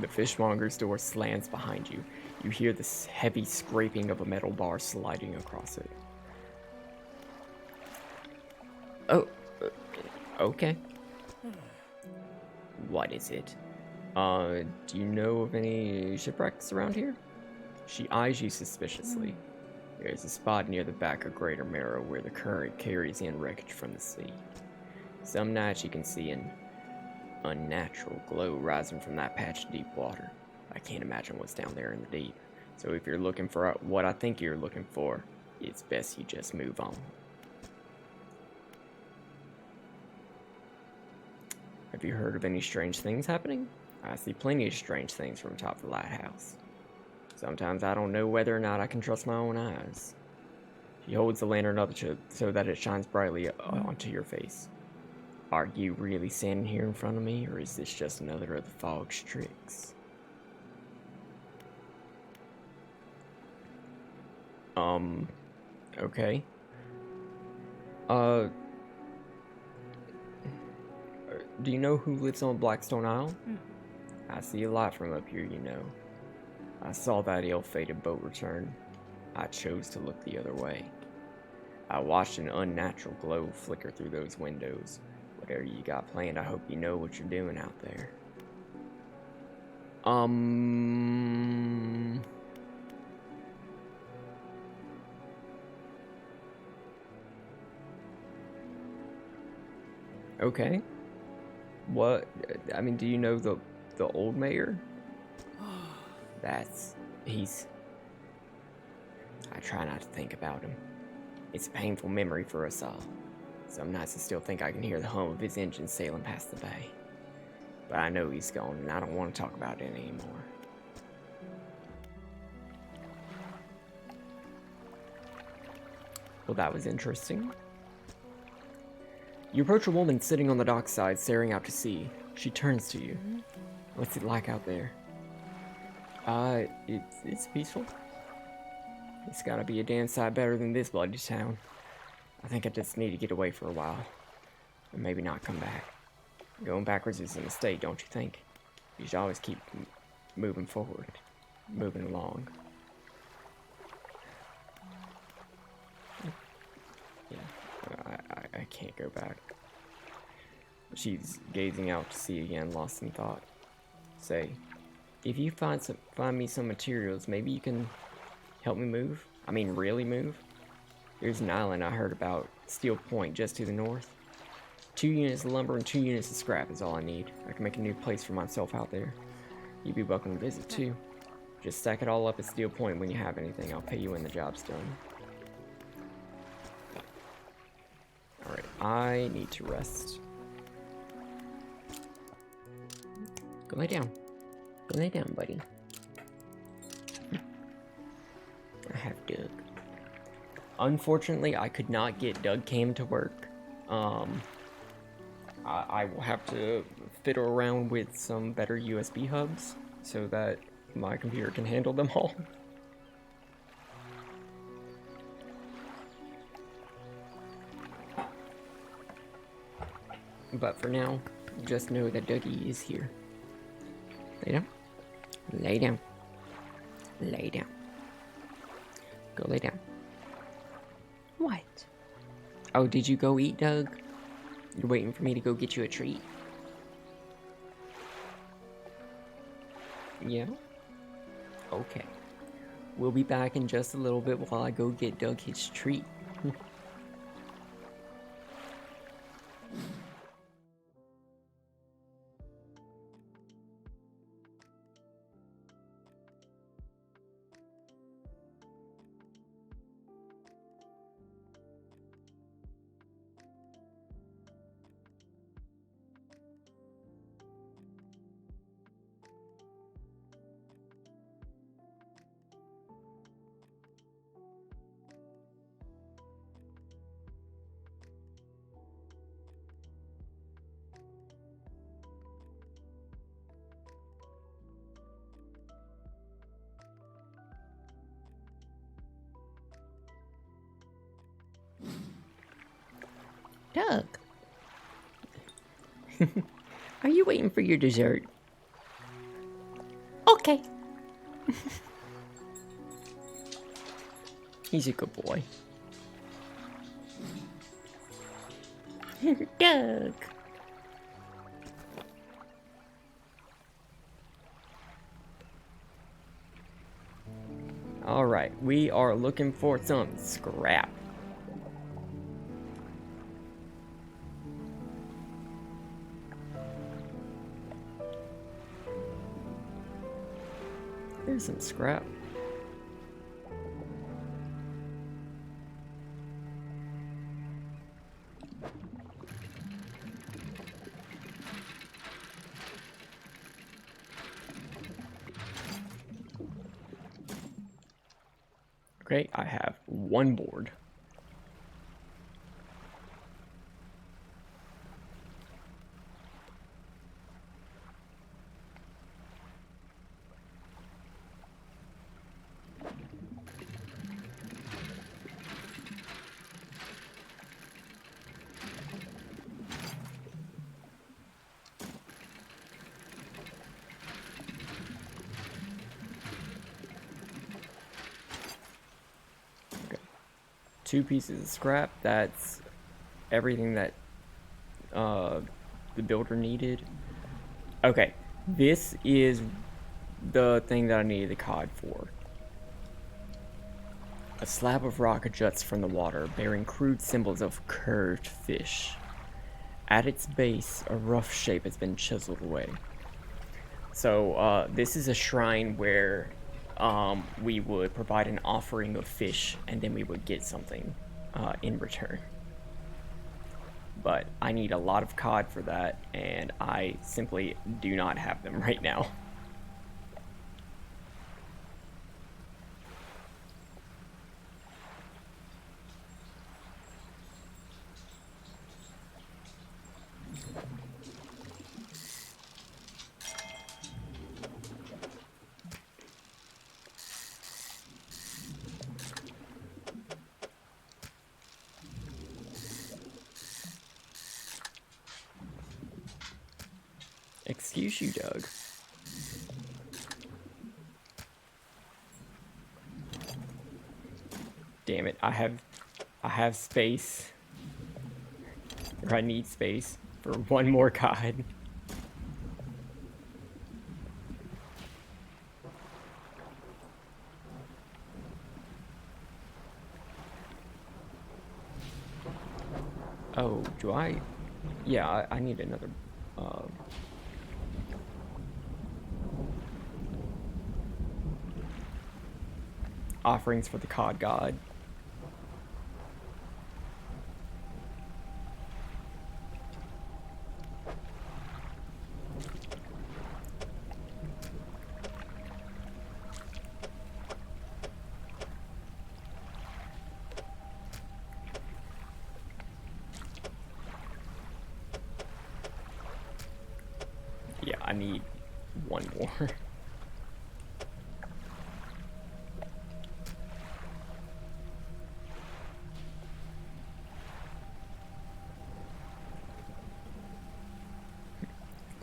The fishmonger's door slams behind you. You hear the heavy scraping of a metal bar sliding across it. Oh, okay. What is it? Do you know of any shipwrecks around here? She eyes you suspiciously. There's a spot near the back of Greater Marrow where the current carries in wreckage from the sea. Some nights you can see an unnatural glow rising from that patch of deep water. I can't imagine what's down there in the deep. So if you're looking for what I think you're looking for, it's best you just move on. Have you heard of any strange things happening? I see plenty of strange things from atop the lighthouse. Sometimes I don't know whether or not I can trust my own eyes. She holds the lantern up so that it shines brightly onto your face. Are you really standing here in front of me, or is this just another of the fog's tricks? Okay. Do you know who lives on Blackstone Isle? I see a lot from up here, you know. I saw that ill-fated boat return. I chose to look the other way. I watched an unnatural glow flicker through those windows. Whatever you got planned, I hope you know what you're doing out there. Okay. What? I mean, do you know the old mayor? I try not to think about him. It's a painful memory for us all. Some nights I still think I can hear the hum of his engine sailing past the bay. But I know he's gone, and I don't want to talk about it anymore. Well, that was interesting. You approach a woman sitting on the dockside, staring out to sea. She turns to you. What's it like out there? It's peaceful. It's gotta be a damn sight better than this bloody town. I think I just need to get away for a while. And maybe not come back. Going backwards is a mistake, don't you think? You should always keep moving forward. Moving along. Yeah, I can't go back. She's gazing out to sea again, lost in thought. Say, if you find me some materials, maybe you can help me move? I mean, really move? There's an island I heard about, Steel Point, just to the north. 2 units of lumber and 2 units of scrap is all I need. I can make a new place for myself out there. You'd be welcome to visit, too. Just stack it all up at Steel Point when you have anything. I'll pay you when the job's done. Alright, I need to rest. Go lay down. Go lay down, buddy. I have Doug. Unfortunately, I could not get Doug Cam to work. I will have to fiddle around with some better USB hubs so that my computer can handle them all. But for now, just know that Dougie is here. Lay down. Lay down. Lay down. Go lay down. What? Oh, did you go eat, Doug? You're waiting for me to go get you a treat? Yeah? Okay. We'll be back in just a little bit while I go get Doug his treat. Doug, are you waiting for your dessert? Okay. He's a good boy. Doug. Alright, we are looking for some scrap. There's some scrap. Okay, I have one board. Two pieces of scrap. That's everything that the builder needed. Okay, this is the thing that I needed the cod for. A slab of rock juts from the water, bearing crude symbols of curved fish. At its base, a rough shape has been chiseled away. So this is a shrine where we would provide an offering of fish, and then we would get something in return. But I need a lot of cod for that, and I simply do not have them right now. Excuse you, Doug. Damn it, I have space. Or I need space for one more cod. Oh, do I? Yeah, I need another offerings for the cod god. Yeah, I need one more.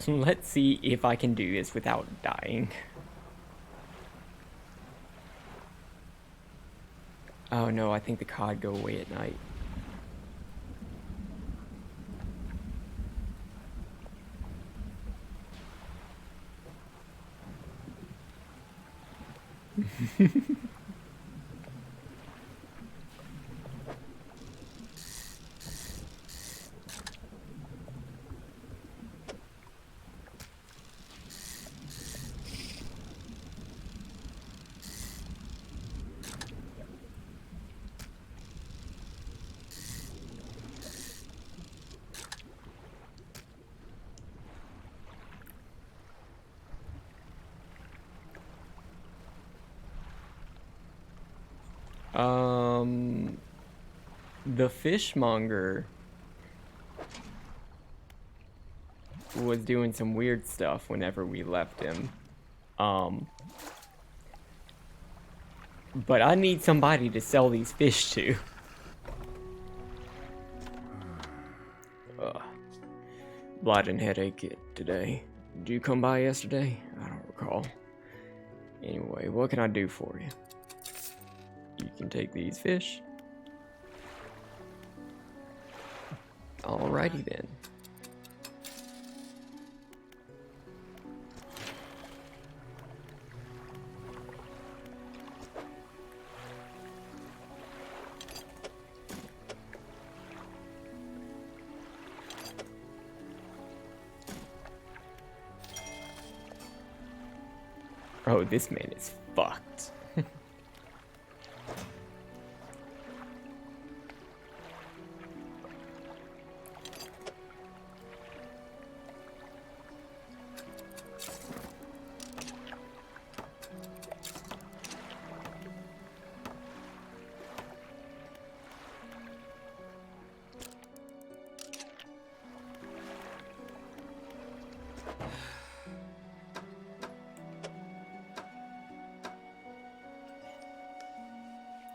Let's see if I can do this without dying. Oh no, I think the cod go away at night. The fishmonger was doing some weird stuff whenever we left him. But I need somebody to sell these fish to. Blood and headache today. Did you come by yesterday? I don't recall. Anyway, what can I do for you? You can take these fish. Alrighty then. Oh, this man is fucked.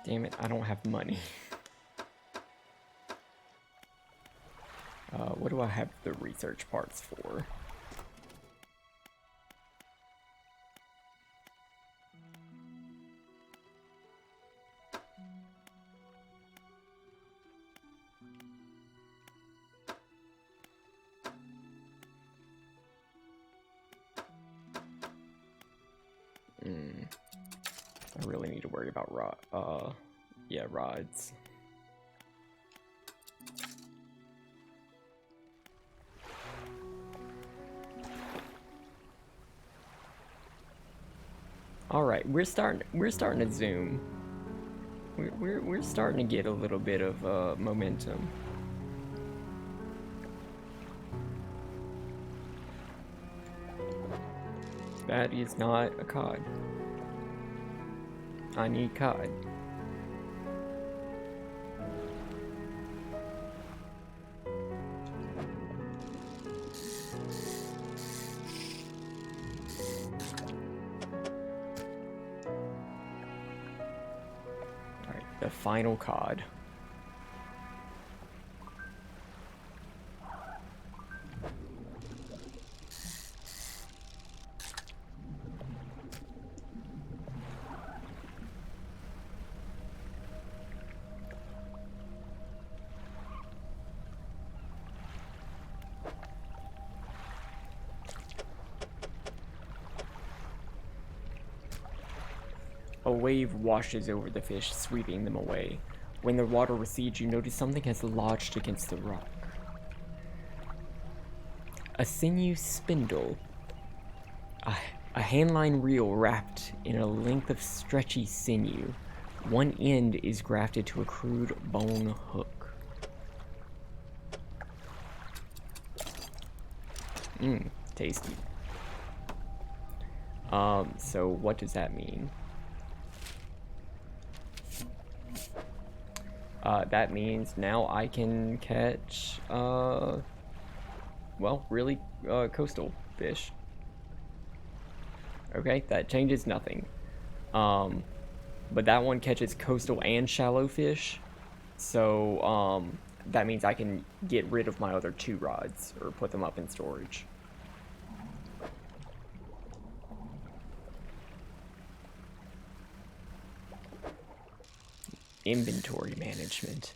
Damn it, I don't have money. What do I have the research parts for? I really need to worry about rods. All right, we're starting to zoom. We're starting to get a little bit of momentum. That is not a cod. I need cod. Alright, the final cod. A wave washes over the fish, sweeping them away. When the water recedes, you notice something has lodged against the rock. A sinew spindle. A handline reel wrapped in a length of stretchy sinew. One end is grafted to a crude bone hook. Tasty. So what does that mean? That means now I can catch, well, really, coastal fish. Okay, that changes nothing. But that one catches coastal and shallow fish. So, that means I can get rid of my other 2 rods, or put them up in storage. Inventory management.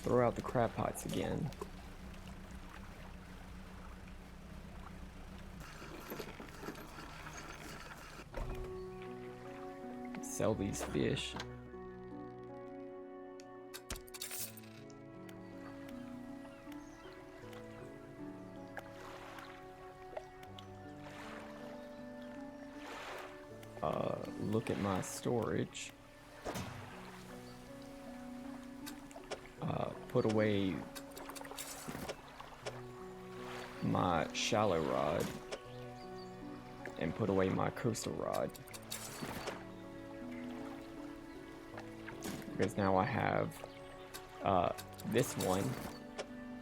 throw out the crab pots again. Sell these fish. Look at my storage. Put away my shallow rod and put away my coastal rod. Because now I have this one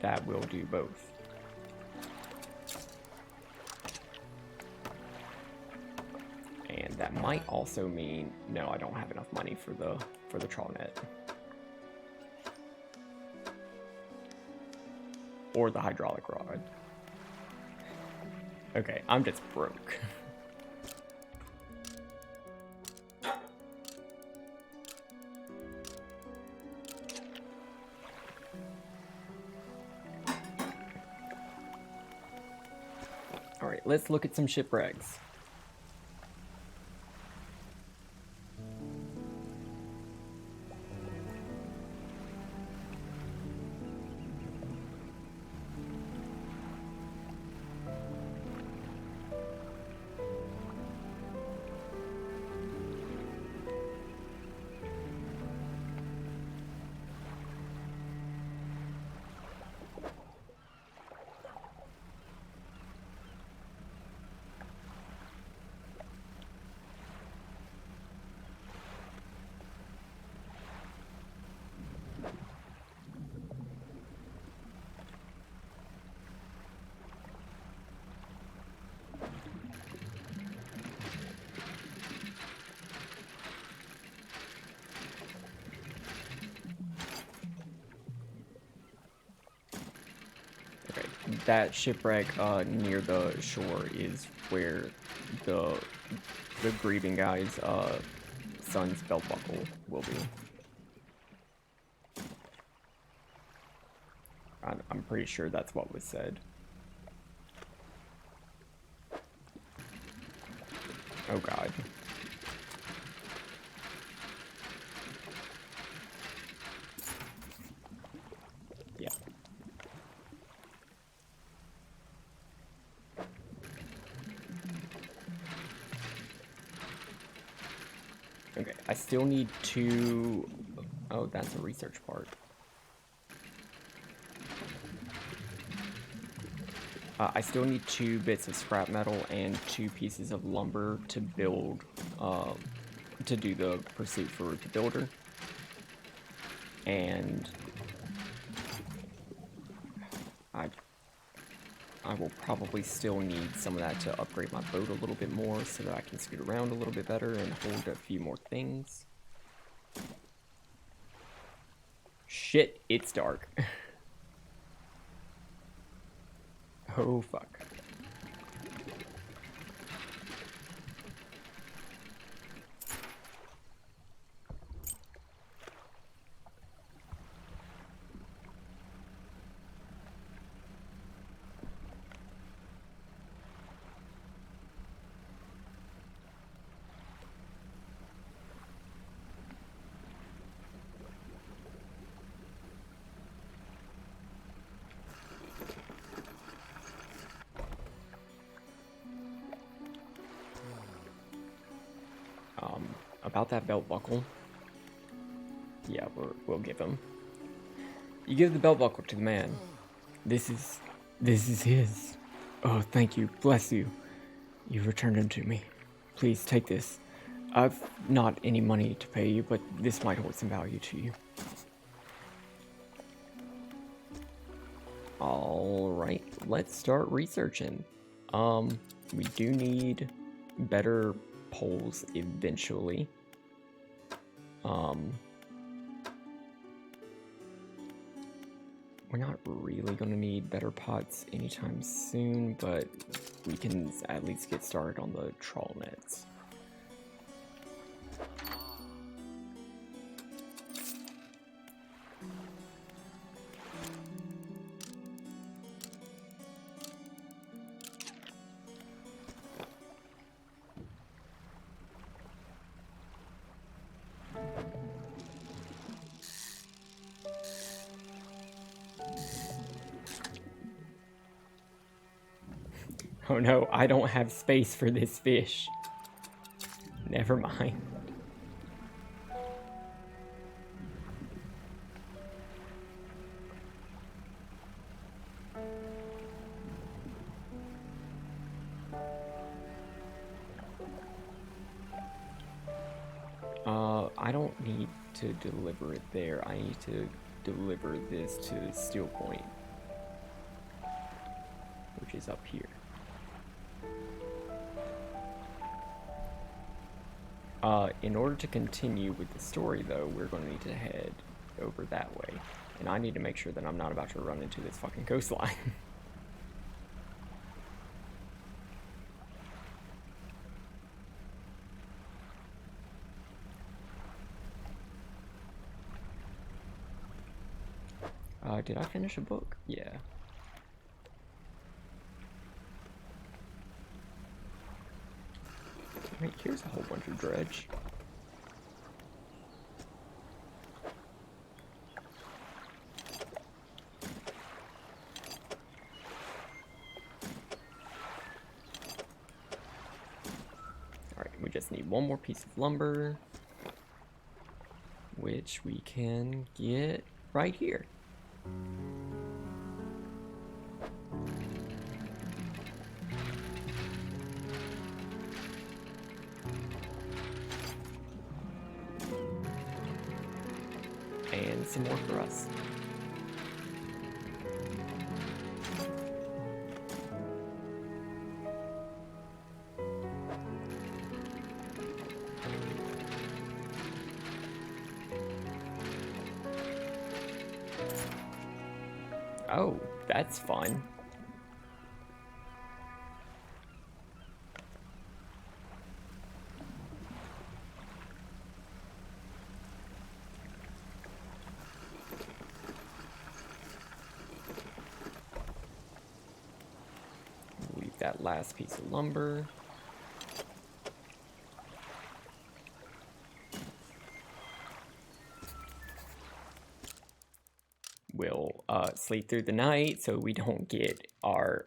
that will do both. And that might also mean, no, I don't have enough money for the trawl net. Or the hydraulic rod. Okay, I'm just broke. Alright, let's look at some shipwrecks. That shipwreck near the shore is where the grieving guy's son's belt buckle will be. I'm pretty sure that's what was said. Oh god. Yeah. Okay, I still need to... Oh, that's a research part. I still need 2 bits of scrap metal and 2 pieces of lumber to build, to do the pursuit for the builder. And I will probably still need some of that to upgrade my boat a little bit more so that I can scoot around a little bit better and hold a few more things. Shit, it's dark. Oh fuck. About that belt buckle. Yeah, we'll give him. You give the belt buckle to the man. This is his. Oh, thank you. Bless you. You've returned him to me. Please take this. I've not any money to pay you, but this might hold some value to you. Alright, let's start researching. We do need better poles eventually. We're not really going to need better pots anytime soon, but we can at least get started on the trawl nets. Oh no, I don't have space for this fish. Never mind. I don't need to deliver it there. I need to deliver this to Steel Point, which is up here. In order to continue with the story, though, we're going to need to head over that way. And I need to make sure that I'm not about to run into this fucking coastline. Did I finish a book? Yeah. Wait, here's a whole bunch of dredge. Alright, we just need one more piece of lumber, which we can get right here. And some more for us. Oh, that's fun. Leave that last piece of lumber. We'll sleep through the night so we don't get our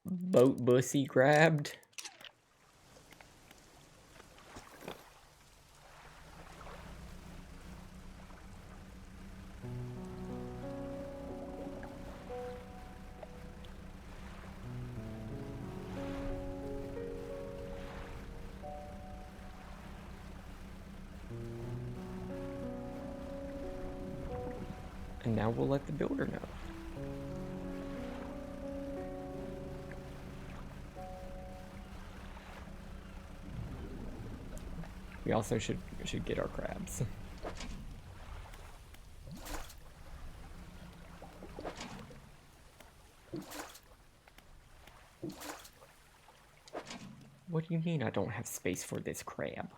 boat bussy grabbed. And now we'll let the builder know. We also should get our crabs. What do you mean I don't have space for this crab?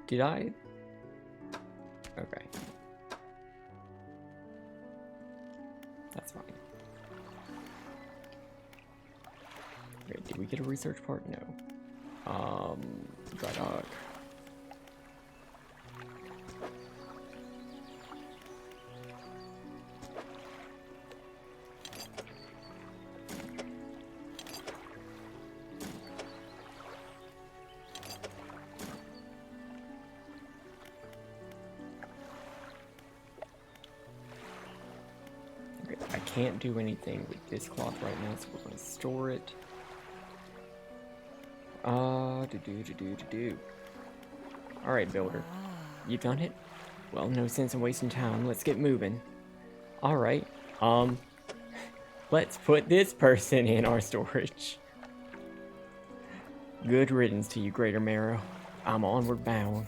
Did I? Okay. That's fine. Wait, did we get a research part? No. Dry dock. I can't do anything with this cloth right now, so we're going to store it. Alright, builder. You done it? Well, no sense in wasting time. Let's get moving. Alright, let's put this person in our storage. Good riddance to you, Greater Marrow. I'm onward bound.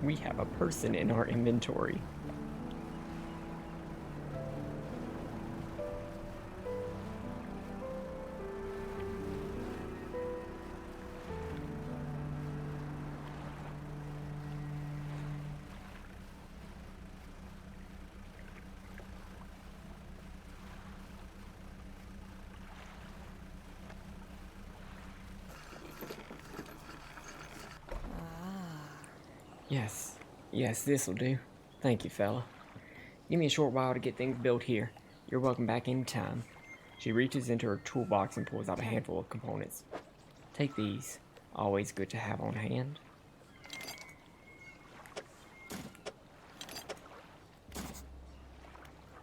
We have a person in our inventory. Yes. Yes, this'll do. Thank you, fella. Give me a short while to get things built here. You're welcome back anytime. She reaches into her toolbox and pulls out a handful of components. Take these. Always good to have on hand.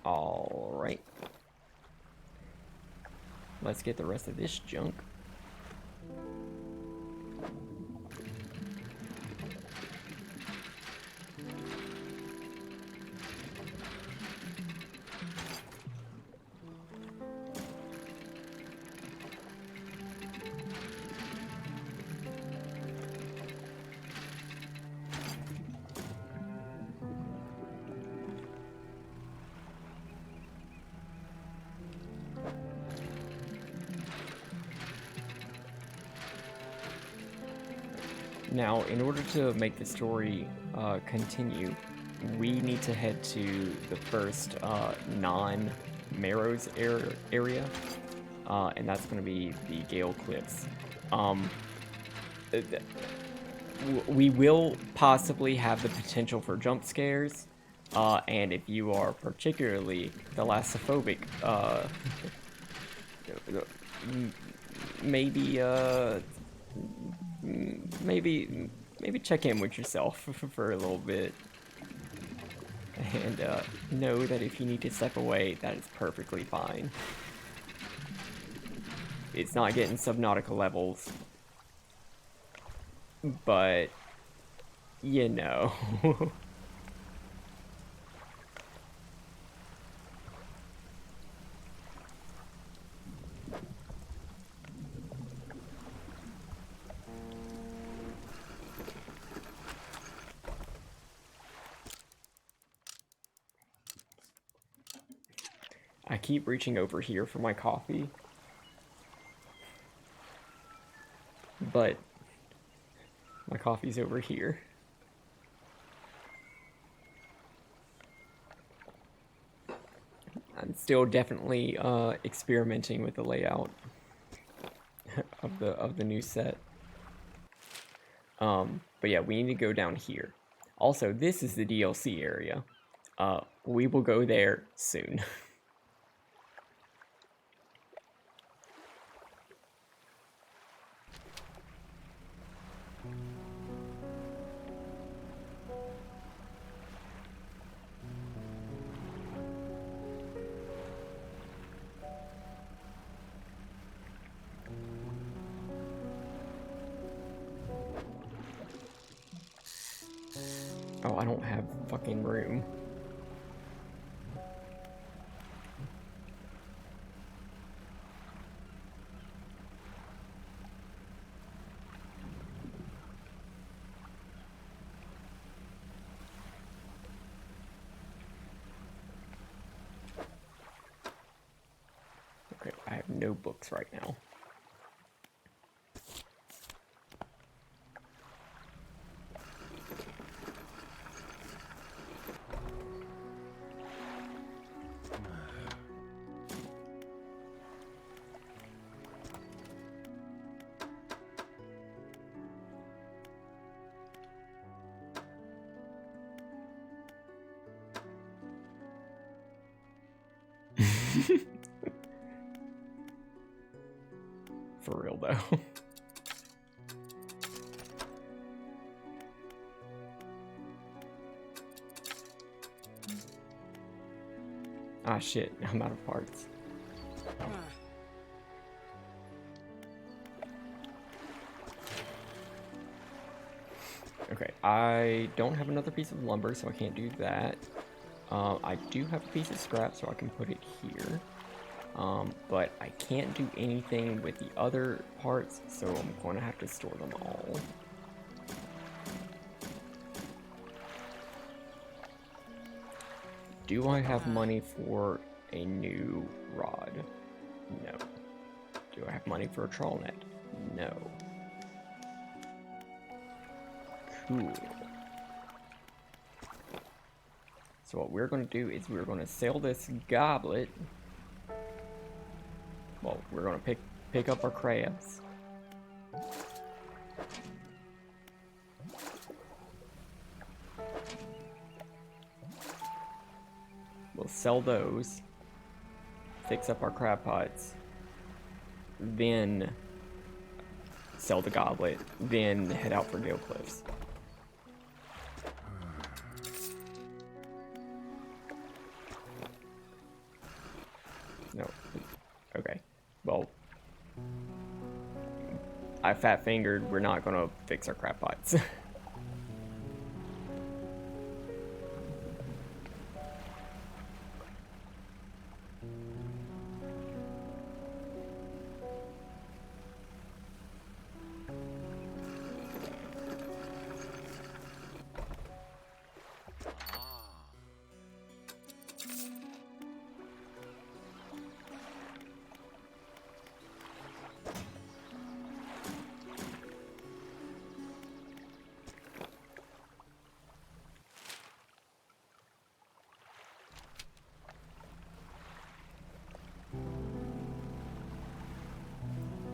Alright. Let's get the rest of this junk. Now, in order to make the story continue, we need to head to the first non-Marrows area, and that's going to be the Gale Cliffs. We will possibly have the potential for jump scares, and if you are particularly thalassophobic, maybe maybe check in with yourself for a little bit, and know that if you need to step away, that is perfectly fine. It's not getting Subnautica levels, but you know. I keep reaching over here for my coffee, but my coffee's over here. I'm still definitely experimenting with the layout of the new set. But yeah, we need to go down here. Also, this is the DLC area. We will go there soon. Oh, I don't have fucking room. Okay, I have no books right now. For real though. Ah shit, I'm out of parts. Okay, I don't have another piece of lumber, so I can't do that. I do have a piece of scrap, so I can put it here. But I can't do anything with the other parts, so I'm going to have to store them all. Do I have money for a new rod? No. Do I have money for a trawl net? No. Cool. So what we're going to do is we're going to sell this goblet. Well, we're going to pick up our crabs. We'll sell those. Fix up our crab pots. Then sell the goblet. Then head out for Gale Cliffs. No. Okay. Well, I fat fingered. We're not gonna fix our crab pots.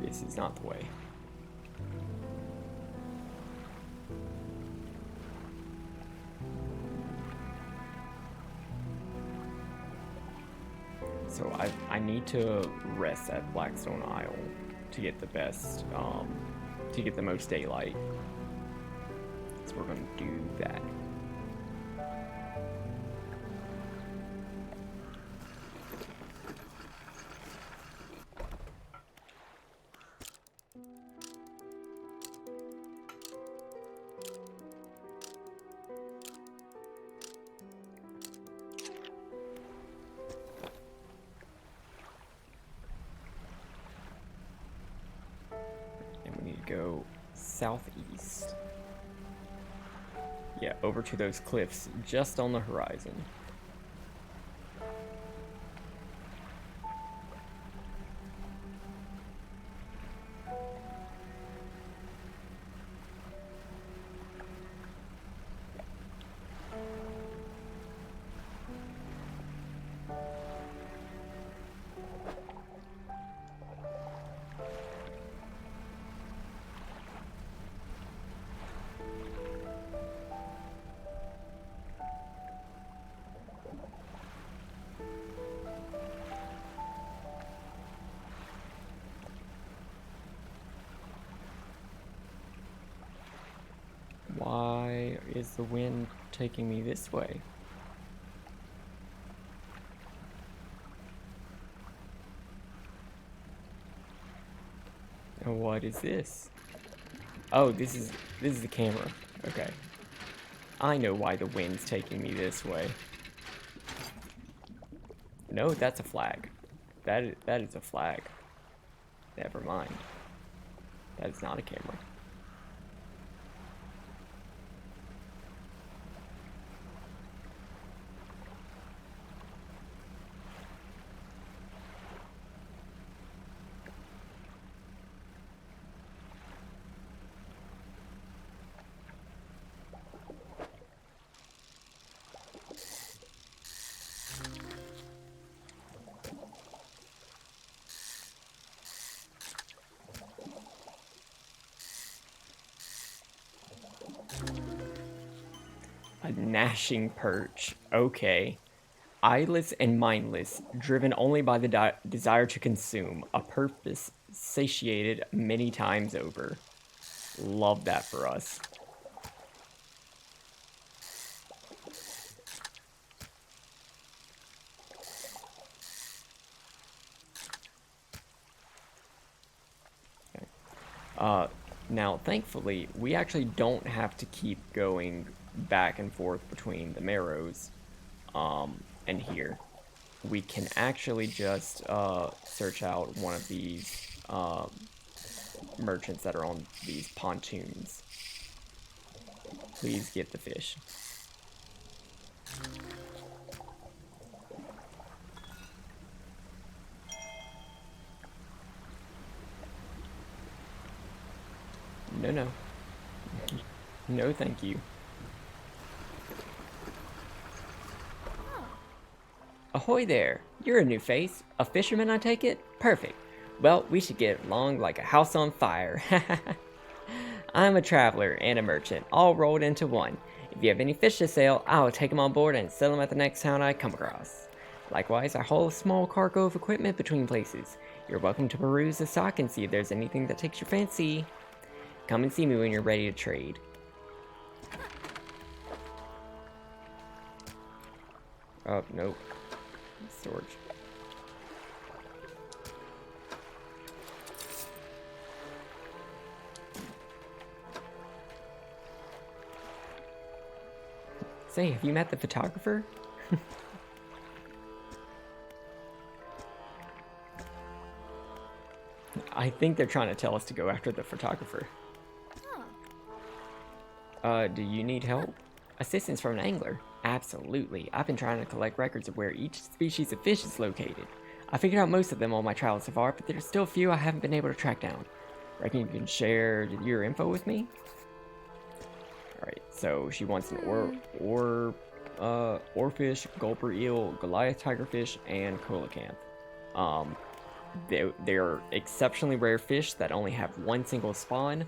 This is not the way. So I need to rest at Blackstone Isle to get the best, to get the most daylight. So we're gonna do that. Go southeast. Yeah, over to those cliffs just on the horizon. Why is the wind taking me this way? And what is this? Oh, this is the camera. Okay. I know why the wind's taking me this way. No, that's a flag. That is a flag. Never mind. That is not a camera. A gnashing perch. Okay. Eyeless and mindless, driven only by the desire to consume, a purpose satiated many times over. Love that for us. Okay. Now, thankfully, we actually don't have to keep going back and forth between the Marrows and here. We can actually just search out one of these merchants that are on these pontoons. Please get the fish. No. No, thank you. Ahoy there! You're a new face. A fisherman, I take it? Perfect. Well, we should get along like a house on fire. I'm a traveler and a merchant, all rolled into one. If you have any fish to sell, I'll take them on board and sell them at the next town I come across. Likewise, I haul a small cargo of equipment between places. You're welcome to peruse the stock and see if there's anything that takes your fancy. Come and see me when you're ready to trade. Oh, nope. Storage. Say, have you met the photographer? I think they're trying to tell us to go after the photographer. Do you need help? Assistance from an angler? Absolutely. I've been trying to collect records of where each species of fish is located. I figured out most of them on my travels so far, but there's still a few I haven't been able to track down. Reckon you can share your info with me? Alright, so she wants an oarfish, gulper eel, Goliath tigerfish, and coelacanth. They're exceptionally rare fish that only have one single spawn.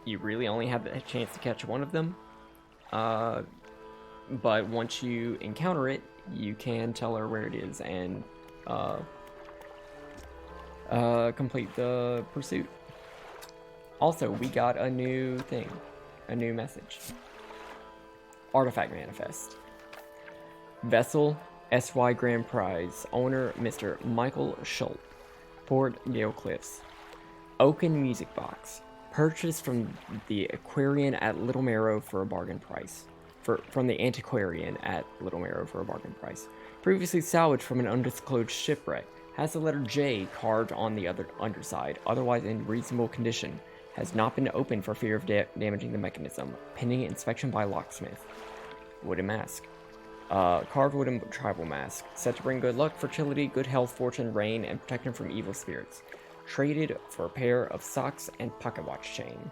You really only have the chance to catch one of them. But once you encounter it, you can tell her where it is and complete the pursuit. Also, we got a new thing, a new message. Artifact Manifest. Vessel, SY Grand Prize. Owner, Mr. Michael Schultz. Port, Gale Cliffs. Oaken Music Box. Purchased from the Aquarian at Little Marrow for a bargain price. From the Antiquarian at Little Marrow for a bargain price. Previously salvaged from an undisclosed shipwreck. Has the letter J carved on the underside. Otherwise in reasonable condition. Has not been opened for fear of damaging the mechanism. Pending inspection by locksmith. Wooden mask. Carved wooden tribal mask. Said to bring good luck, fertility, good health, fortune, rain, and protection from evil spirits. Traded for a pair of socks and pocket watch chain.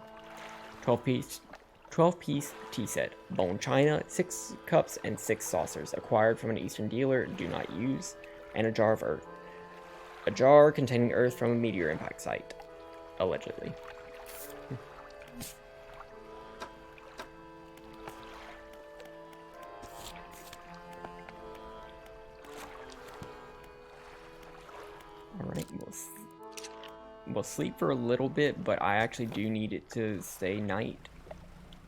12-piece tea set. Bone china, 6 cups, and 6 saucers. Acquired from an eastern dealer, do not use. And a jar of earth. A jar containing earth from a meteor impact site. Allegedly. Alright, we'll sleep for a little bit, but I actually do need it to stay night.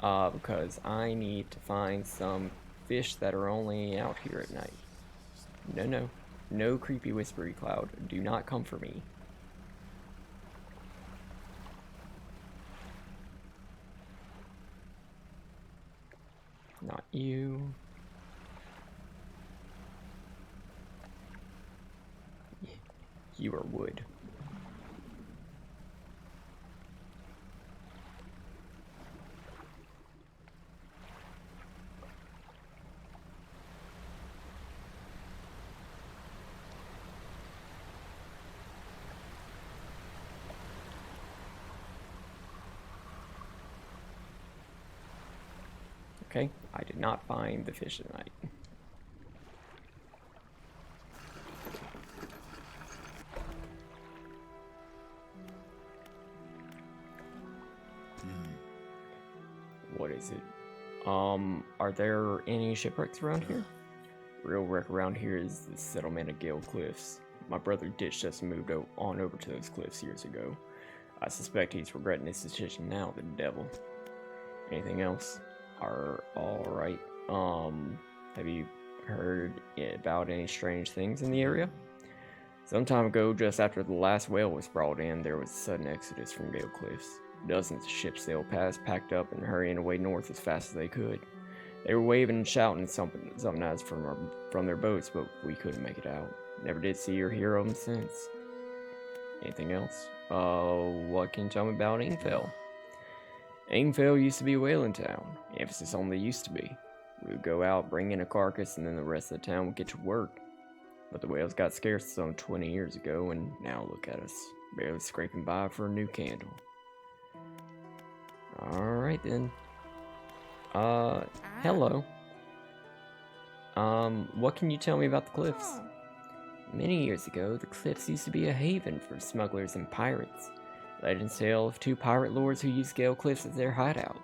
Because I need to find some fish that are only out here at night. No. No creepy whispery cloud. Do not come for me. Not you. You are wood. Okay, I did not find the fish tonight. What is it? Are there any shipwrecks around here? Real wreck around here is the settlement of Gale Cliffs. My brother Ditch just moved on over to those cliffs years ago. I suspect he's regretting his decision now, the devil. Anything else? Alright. Have you heard about any strange things in the area? Some time ago, just after the last whale was brought in, there was a sudden exodus from Gale Cliffs. Dozens of ships sailed past, packed up, and hurrying away north as fast as they could. They were waving and shouting something else from their boats, but we couldn't make it out. Never did see or hear of them since. Anything else? What can you tell me about Ingfell? Ingfell used to be a whaling town. Emphasis on the used to be. We would go out, bring in a carcass, and then the rest of the town would get to work. But the whales got scarce some 20 years ago, and now look at us, barely scraping by for a new candle. Alright then. Hello. What can you tell me about the cliffs? Many years ago, the cliffs used to be a haven for smugglers and pirates. Legends tell of 2 pirate lords who used Gale Cliffs as their hideout.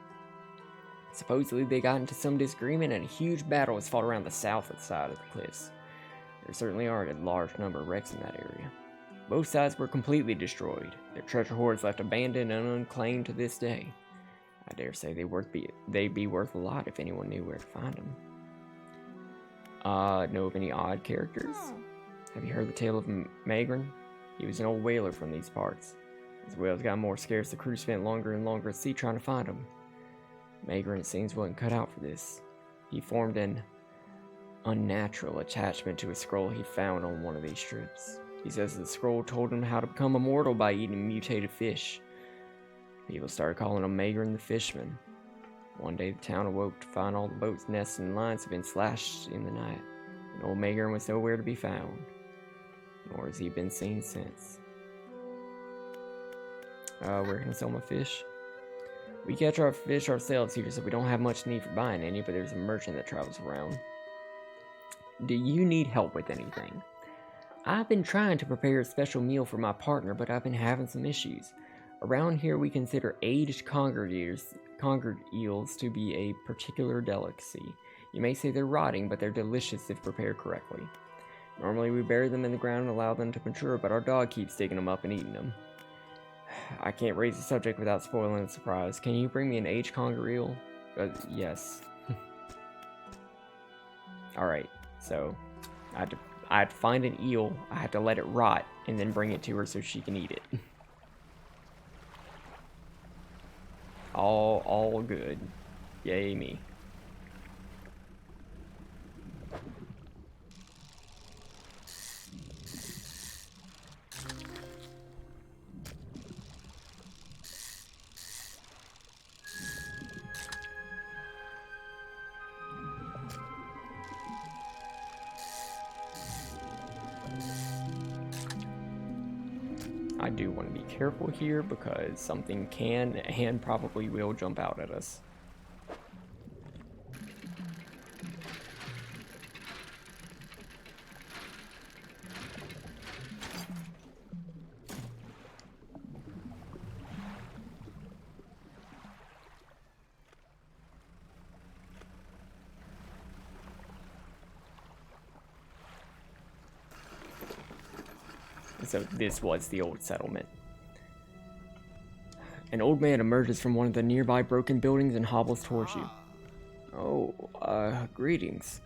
Supposedly they got into some disagreement and a huge battle was fought around the south side of the cliffs. There certainly are a large number of wrecks in that area. Both sides were completely destroyed. Their treasure hoards left abandoned and unclaimed to this day. I dare say they'd be worth a lot if anyone knew where to find them. Know of any odd characters? Have you heard the tale of Magrin? He was an old whaler from these parts. As whales got more scarce, the crew spent longer and longer at sea trying to find him. Magrin, it seems, wasn't cut out for this. He formed an unnatural attachment to a scroll he found on one of these ships. He says the scroll told him how to become immortal by eating mutated fish. People started calling him Magrin the Fishman. One day the town awoke to find all the boats, nests, and lines had been slashed in the night, and old Magrin was nowhere to be found, nor has he been seen since. Where can I sell my fish? We catch our fish ourselves here, so we don't have much need for buying any, but there's a merchant that travels around. Do you need help with anything? I've been trying to prepare a special meal for my partner, but I've been having some issues. Around here we consider aged conger eels to be a particular delicacy. You may say they're rotting, but they're delicious if prepared correctly. Normally we bury them in the ground and allow them to mature, but our dog keeps digging them up and eating them. I can't raise the subject without spoiling the surprise. Can you bring me an aged conger eel? Yes. Alright, so I had to find an eel, I had to let it rot, and then bring it to her so she can eat it. All good. Yay me. I do want to be careful here because something can and probably will jump out at us. So this was the old settlement. An old man emerges from one of the nearby broken buildings and hobbles towards you. Oh, greetings.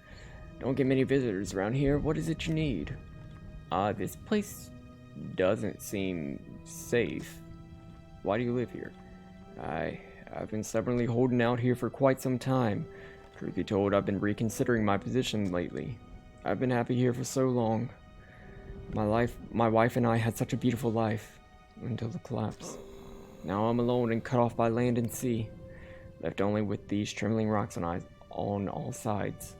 Don't get many visitors around here. What is it you need? This place doesn't seem safe. Why do you live here? I've been stubbornly holding out here for quite some time. Truth be told, I've been reconsidering my position lately. I've been happy here for so long. My wife and I had such a beautiful life until the collapse. Now I'm alone and cut off by land and sea, left only with these trembling rocks on all sides.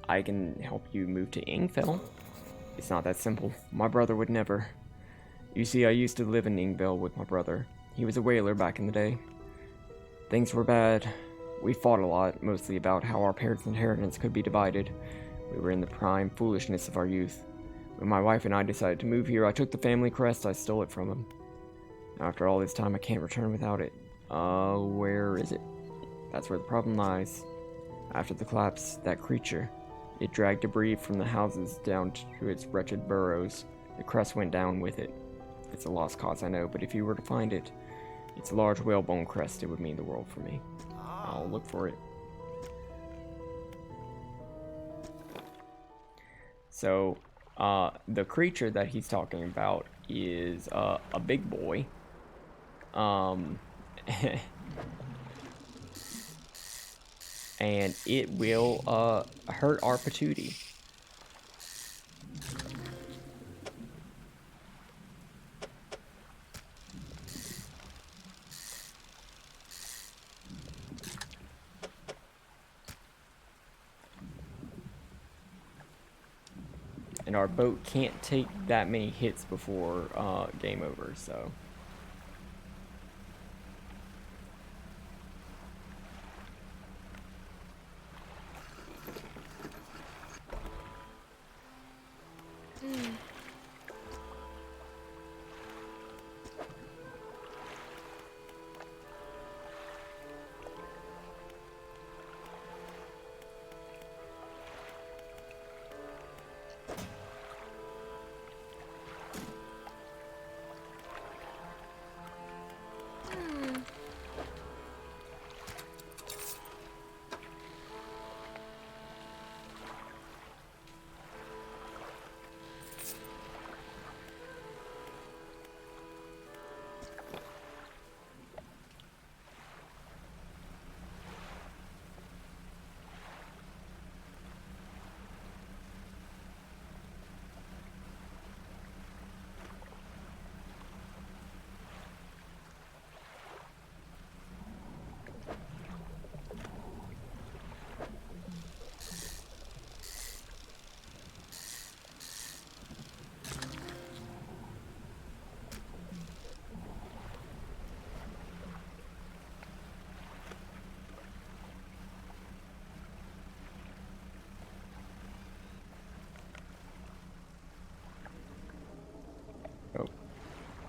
I can help you move to Ingfell. It's not that simple. My brother would never. You see, I used to live in Ingfell with my brother. He was a whaler back in the day. Things were bad. We fought a lot, mostly about how our parents' inheritance could be divided. We were in the prime foolishness of our youth. When my wife and I decided to move here, I took the family crest. I stole it from him. After all this time, I can't return without it. Where is it? That's where the problem lies. After the collapse, that creature, it dragged debris from the houses down to its wretched burrows. The crest went down with it. It's a lost cause, I know, but if you were to find it, it's a large whalebone crest. It would mean the world for me. I'll look for it. So, the creature that he's talking about is a big boy. And it will hurt our patootie. And our boat can't take that many hits before game over, so.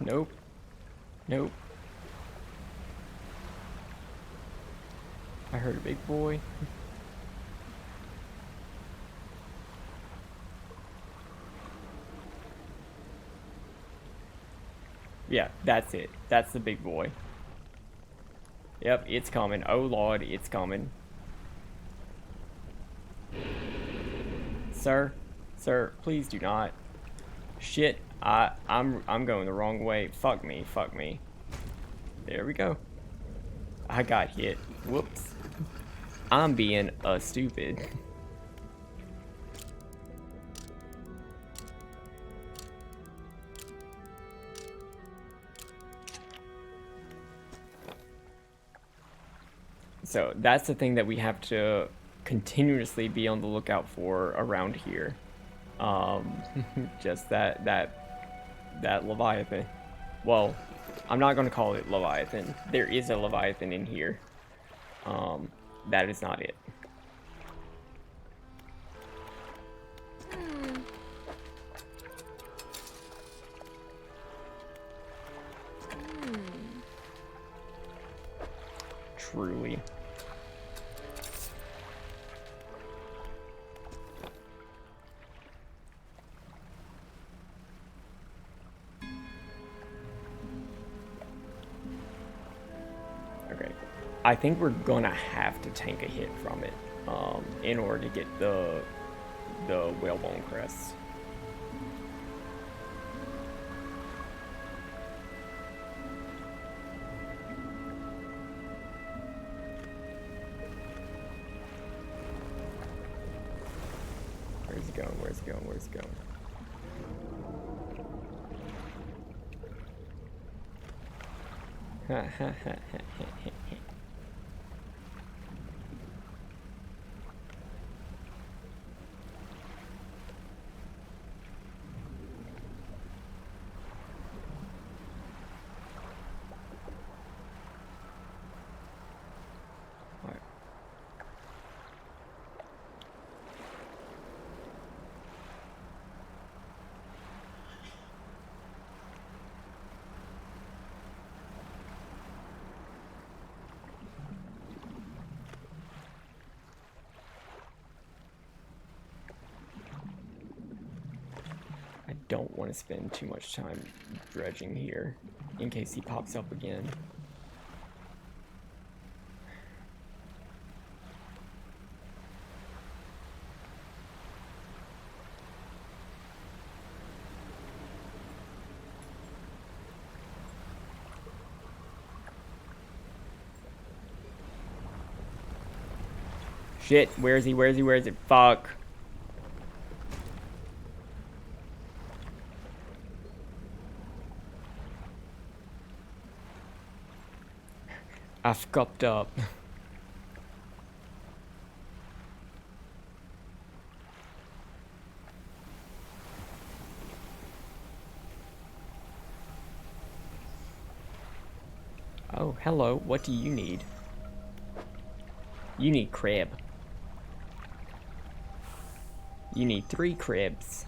Nope. Nope. I heard a big boy. Yeah, that's it. That's the big boy. Yep, it's coming. Oh lord, it's coming. Sir, sir, please do not. Shit, I'm going the wrong way. Fuck me, fuck me. There we go. I got hit. Whoops. I'm being stupid. So that's the thing that we have to continuously be on the lookout for around here. Just that Leviathan. Well, I'm not gonna call it Leviathan. There is a Leviathan in here. That is not it. Truly. Okay. I think we're gonna have to tank a hit from it in order to get the whalebone crest. Where's it going? Where's it going? Where's it going? Ha ha ha ha ha ha. Don't want to spend too much time dredging here in case he pops up again. Shit, where is he? Where is he? Where is it? Fuck. I fucked up. Oh, hello. What do you need? You need crab. You need 3 crabs.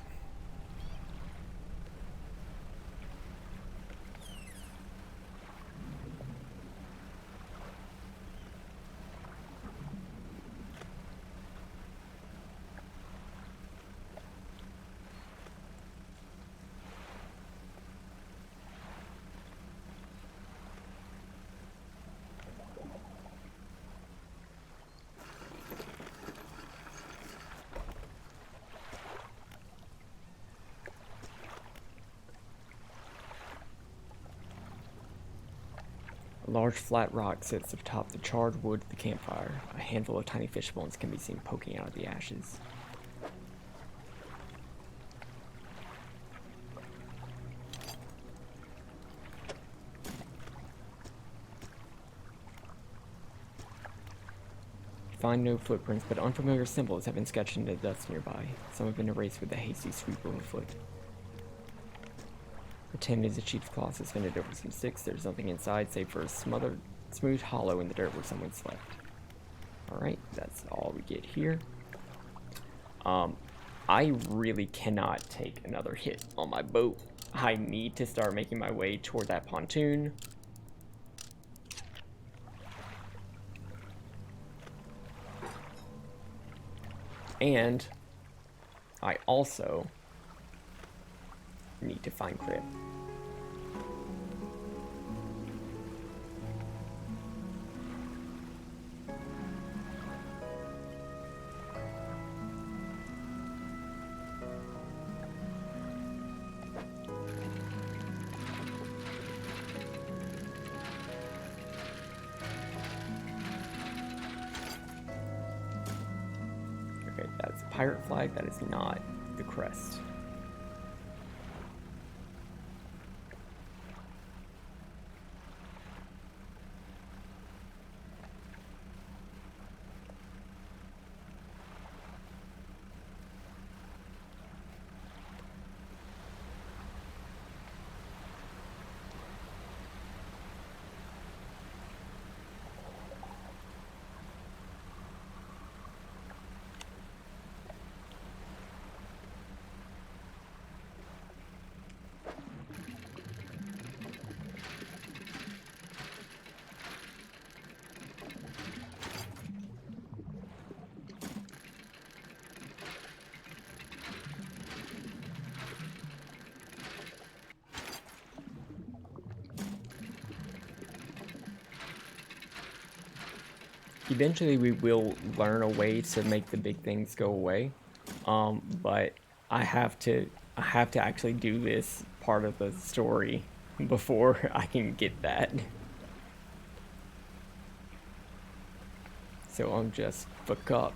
A large flat rock sits atop the charred wood of the campfire. A handful of tiny fish bones can be seen poking out of the ashes. Find no footprints, but unfamiliar symbols have been sketched into the dust nearby. Some have been erased with a hasty sweep of a foot. The tin is a sheet of cloth suspended over some sticks. There's nothing inside save for a smooth hollow in the dirt where someone slept. Alright, that's all we get here. I really cannot take another hit on my boat. I need to start making my way toward that pontoon. And I also need to find Crib. Okay, that's a pirate flag. That is not the crest. Eventually we will learn a way to make the big things go away, but I have to actually do this part of the story before I can get that. So I'm just fucked up.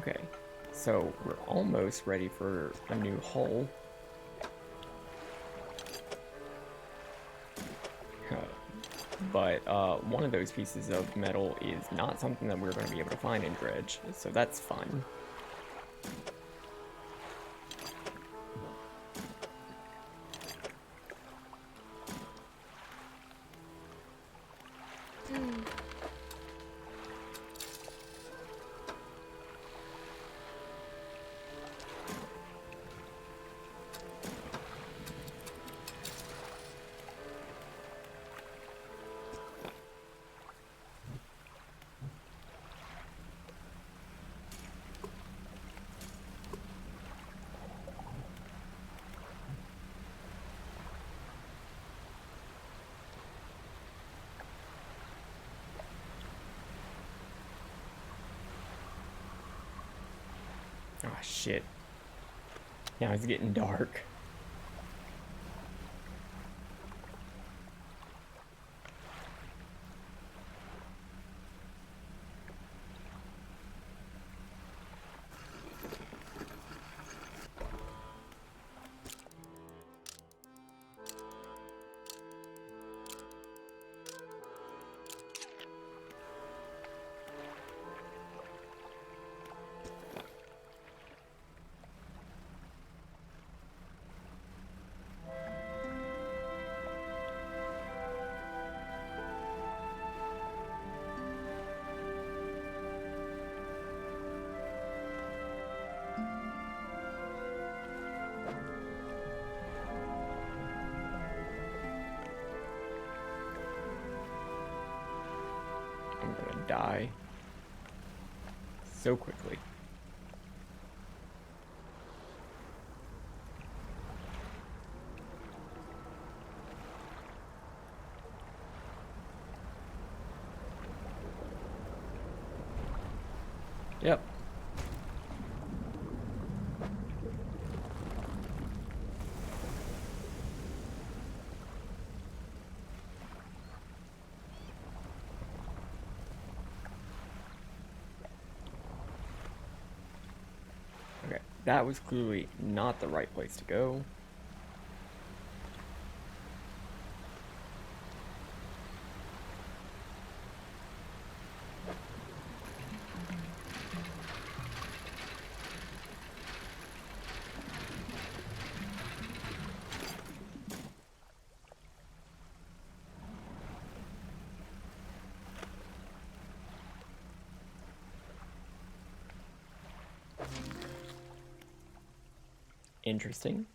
Okay, so we're almost ready for a new hull. But one of those pieces of metal is not something that we're going to be able to find in Dredge, so that's fun. Oh shit. Now it's getting dark. I'm gonna die so quickly. Yep. That was clearly not the right place to go. Interesting.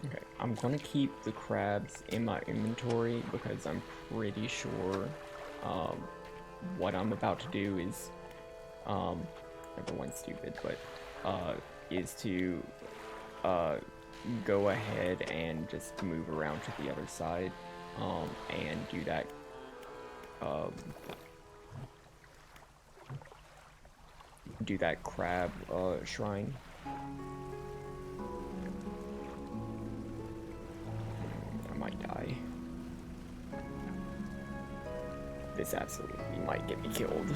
Okay, I'm gonna keep the crabs in my inventory because I'm pretty sure what I'm about to do is, number one, stupid, but is to go ahead and just move around to the other side and do that. Do that crab shrine. I might die. This absolutely might get me killed.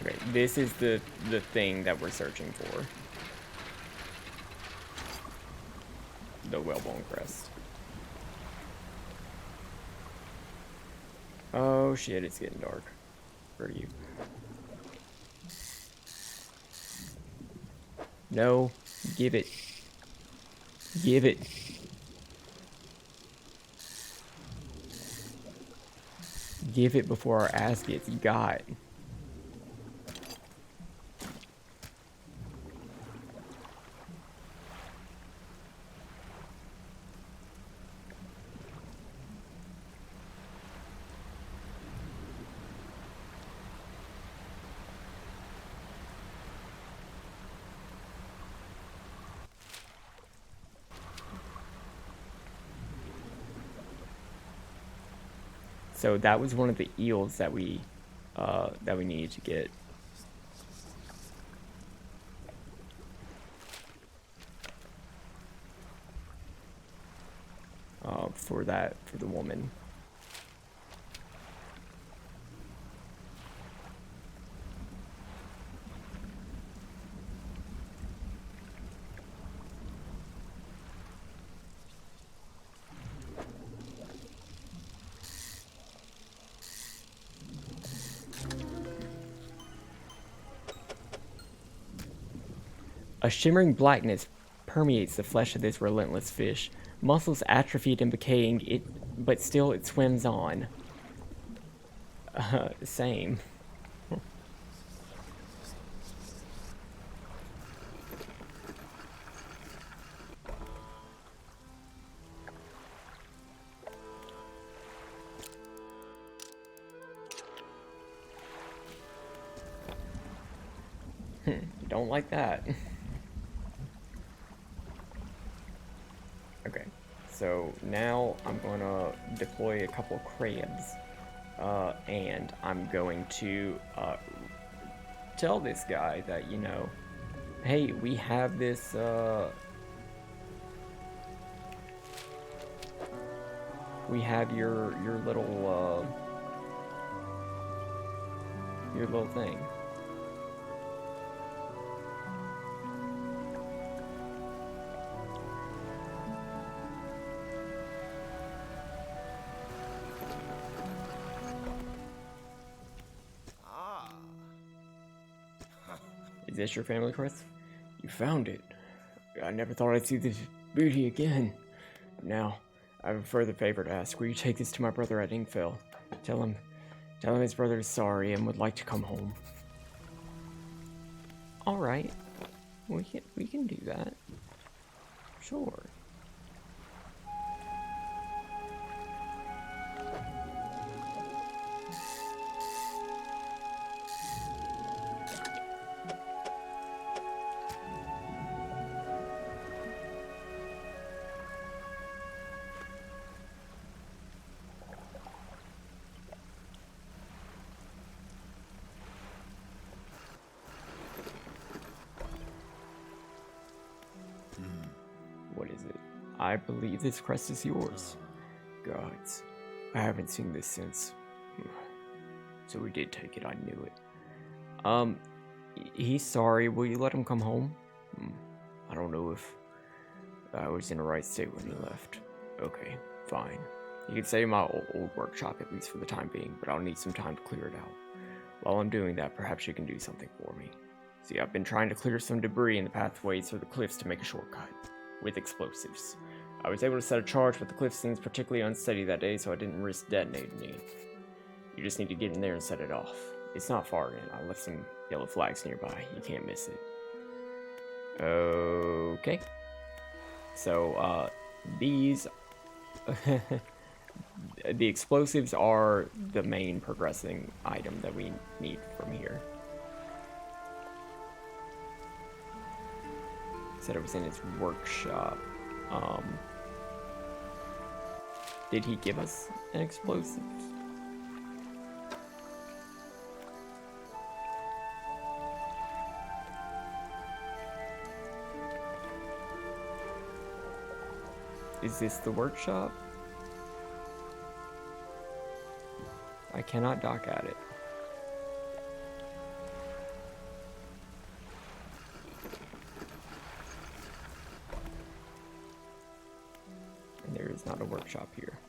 Okay, this is the thing that we're searching for. The whalebone crest. Oh shit, it's getting dark. Where are you? No, give it. Give it. Give it before our ass gets got. So that was one of the eels that we needed to get. For the woman. A shimmering blackness permeates the flesh of this relentless fish. Muscles atrophied and decaying, but still it swims on. Same. Don't like that. Okay, so now I'm gonna deploy a couple of crabs, and I'm going to tell this guy that, you know, hey, we have this we have your little thing. Is this your family crest? You found it. I never thought I'd see this beauty again. But now, I have a further favor to ask. Will you take this to my brother at Inkfell? Tell him his brother is sorry and would like to come home. All right, we can do that. Sure. What is it? I believe this crest is yours. Gods, I haven't seen this since. So we did take it, I knew it. He's sorry, will you let him come home? I don't know if I was in the right state when he left. Okay, fine. You can stay in my old workshop, at least for the time being, but I'll need some time to clear it out. While I'm doing that, perhaps you can do something for me. See, I've been trying to clear some debris in the pathways through the cliffs to make a shortcut. With explosives. I was able to set a charge, but the cliff seems particularly unsteady that day, so I didn't risk detonating it. You just need to get in there and set it off. It's not far in. I left some yellow flags nearby. You can't miss it. Okay. So, these... the explosives are the main progressing item that we need from here. Said it was in his workshop. Did he give us an explosive? Is this the workshop? I cannot dock at it. There is not a workshop here.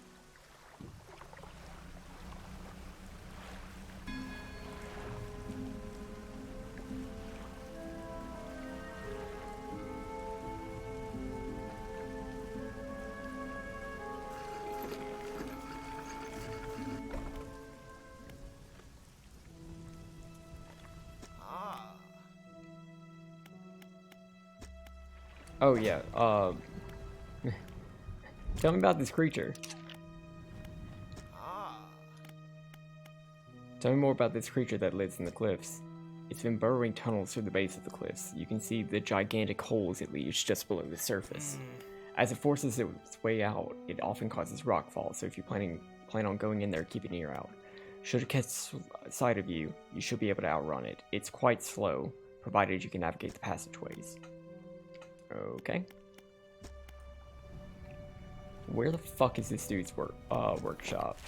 Oh yeah, tell me about this creature. Tell me more about this creature that lives in the cliffs. It's been burrowing tunnels through the base of the cliffs. You can see the gigantic holes it leaves just below the surface. As it forces its way out, it often causes rockfall, so if you plan on going in there, keep an ear out. Should it catch sight of you, you should be able to outrun it. It's quite slow, provided you can navigate the passageways. Okay. Where the fuck is this dude's workshop?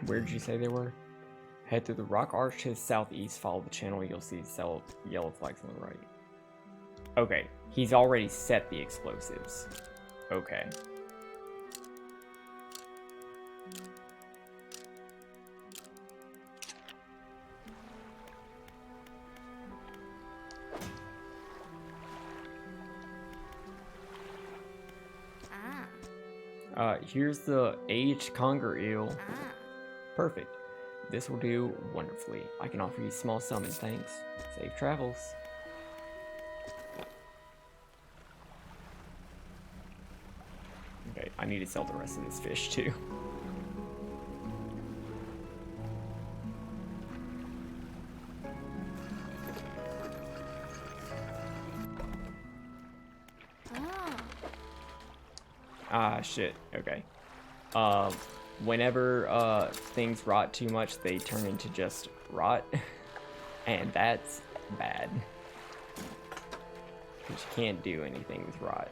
Where did you say they were? Head through the rock arch to the southeast, follow the channel, you'll see yellow flags on the right. Okay, he's already set the explosives. Okay. Here's the aged conger eel. Perfect. This will do wonderfully. I can offer you small sum in thanks. Safe travels. Okay, I need to sell the rest of this fish too. Ah, shit. Okay. Whenever things rot too much, they turn into just rot. And that's bad. Because you can't do anything with rot.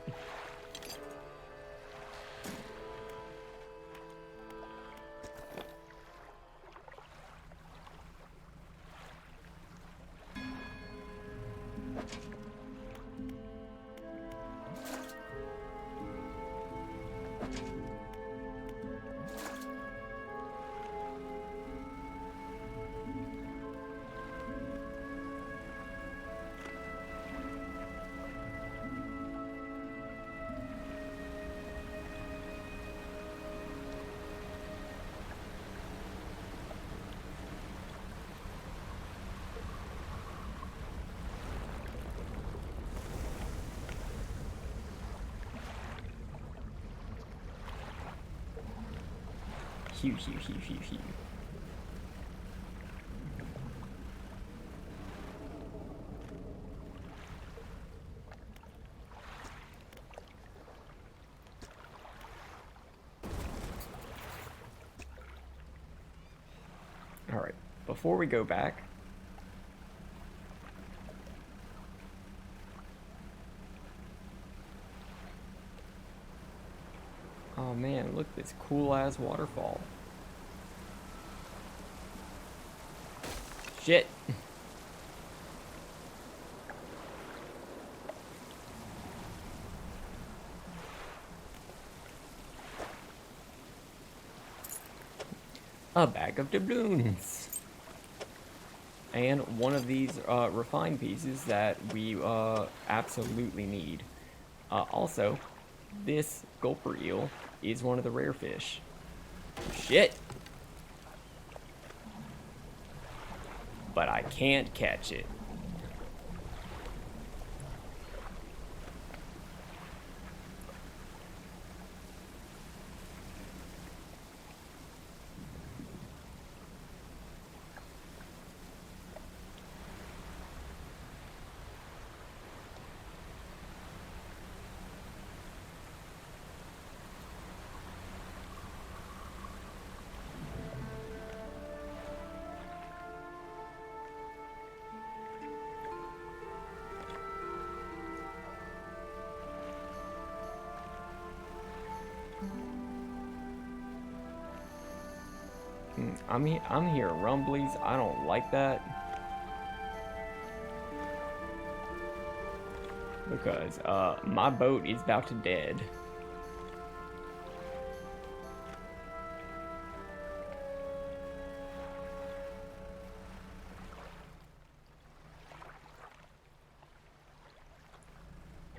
Hew. Alright, before we go back, oh man, look at this cool ass waterfall. Shit. A bag of doubloons. And one of these refined pieces that we absolutely need. Also, this gulper eel is one of the rare fish. Shit! But I can't catch it. I'm hearing rumblies. I don't like that. Because my boat is about to dead.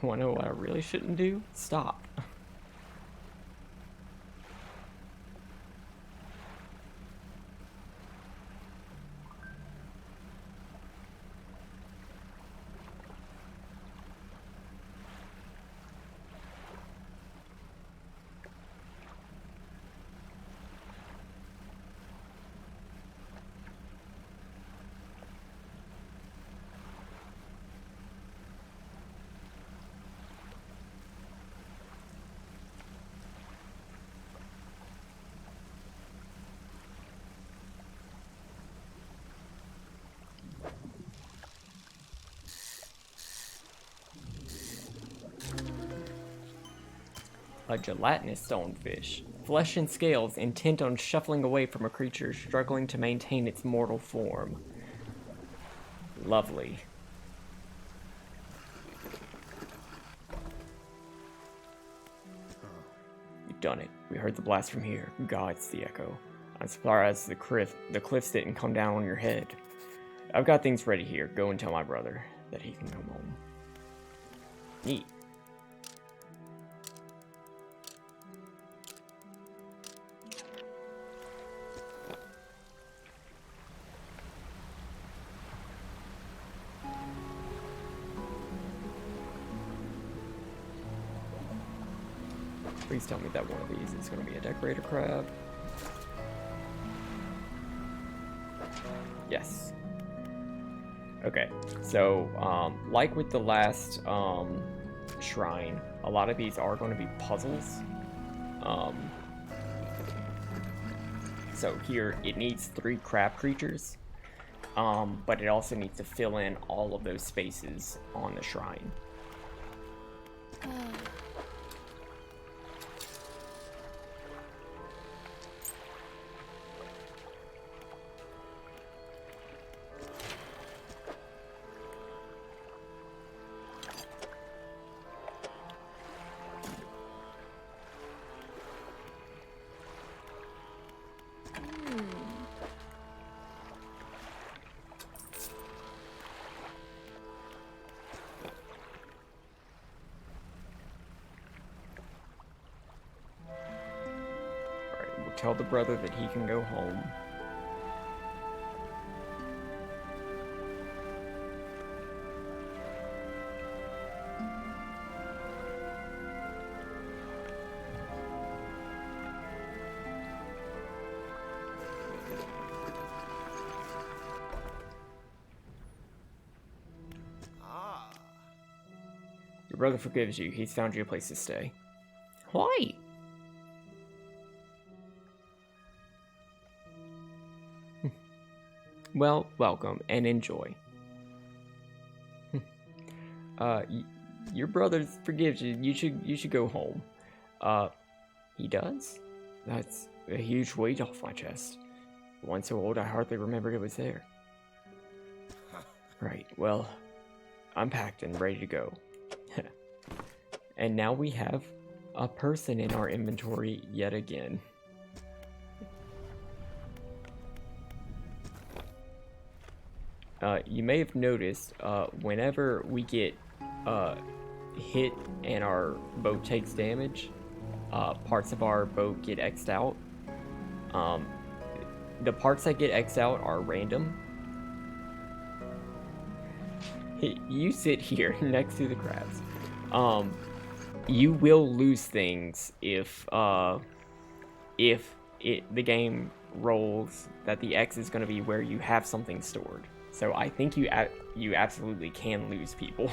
You wanna know what I really shouldn't do? Stop. A gelatinous stonefish. Flesh and scales intent on shuffling away from a creature struggling to maintain its mortal form. Lovely. You've done it. We heard the blast from here. God, it's the echo. I'm surprised the cliffs didn't come down on your head. I've got things ready here. Go and tell my brother that he can come home. Neat. Please tell me that one of these is going to be a decorator crab. Yes. Okay, so like with the last shrine, a lot of these are going to be puzzles. So here it needs 3 crab creatures, but it also needs to fill in all of those spaces on the shrine. Tell the brother that he can go home. Your brother forgives you. He's found you a place to stay. Why? Well, welcome and enjoy. Your brother forgives you. You should go home. He does? That's a huge weight off my chest. Once so old, I hardly remembered it was there. Right. Well, I'm packed and ready to go. And now we have a person in our inventory yet again. You may have noticed, whenever we get hit and our boat takes damage, parts of our boat get X'd out. The parts that get X'd out are random. You sit here next to the crabs. You will lose things if the game rolls that the X is going to be where you have something stored. So I think you absolutely can lose people.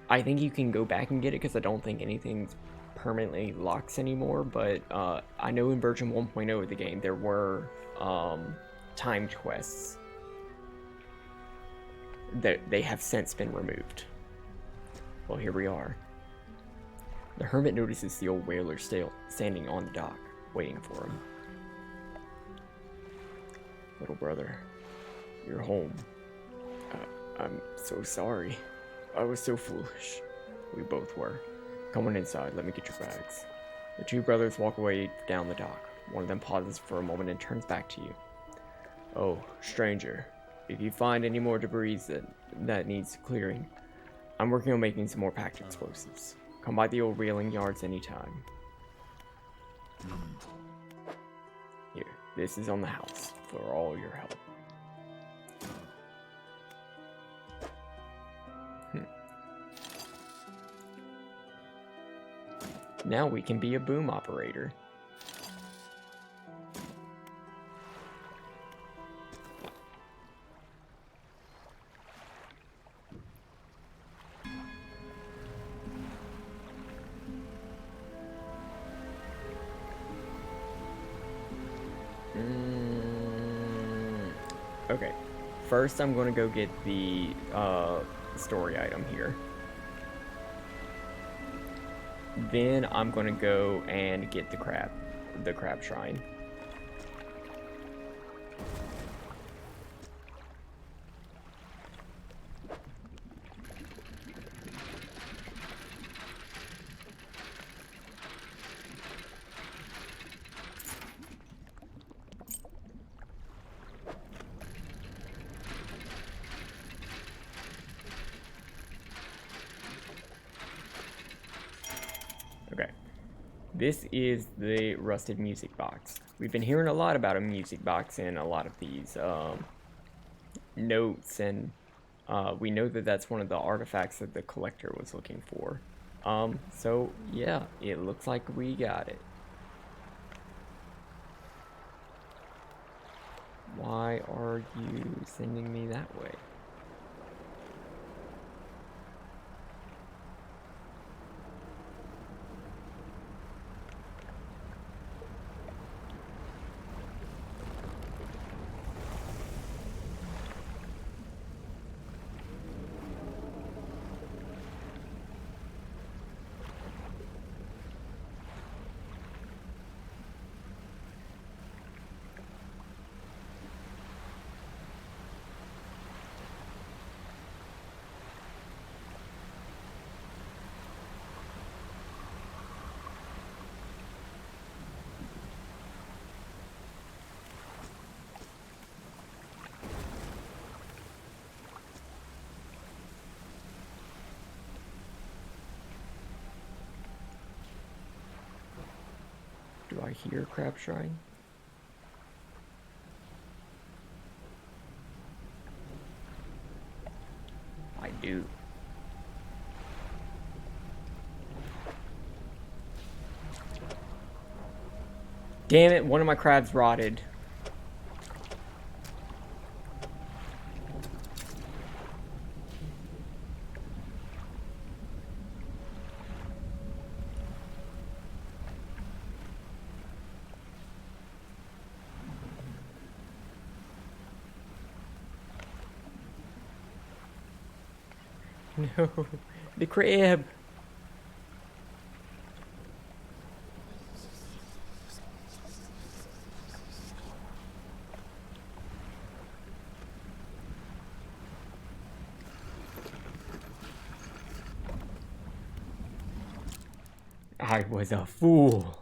I think you can go back and get it because I don't think anything's permanently locks anymore. But I know in version 1.0 of the game there were timed quests that they have since been removed. Well, here we are. The hermit notices the old whaler still standing on the dock, waiting for him. Little brother, you're home. I'm so sorry. I was so foolish. We both were. Come on inside, let me get your bags. The 2 brothers walk away down the dock. One of them pauses for a moment and turns back to you. Oh, stranger, if you find any more debris that needs clearing, I'm working on making some more packed explosives. Come by the old railing yards anytime. Here, this is on the house for all your help. Now we can be a boom operator. Okay, first I'm going to go get the story item here. Then I'm going to go and get the crab shrine. Okay, this is the rusted music box. We've been hearing a lot about a music box in a lot of these notes and We know that that's one of the artifacts that the collector was looking for. So yeah, it looks like we got it. Why are you sending me that way? Do I hear Crab Shrine? I do. Damn it, one of my crabs rotted. No, the crab. I was a fool.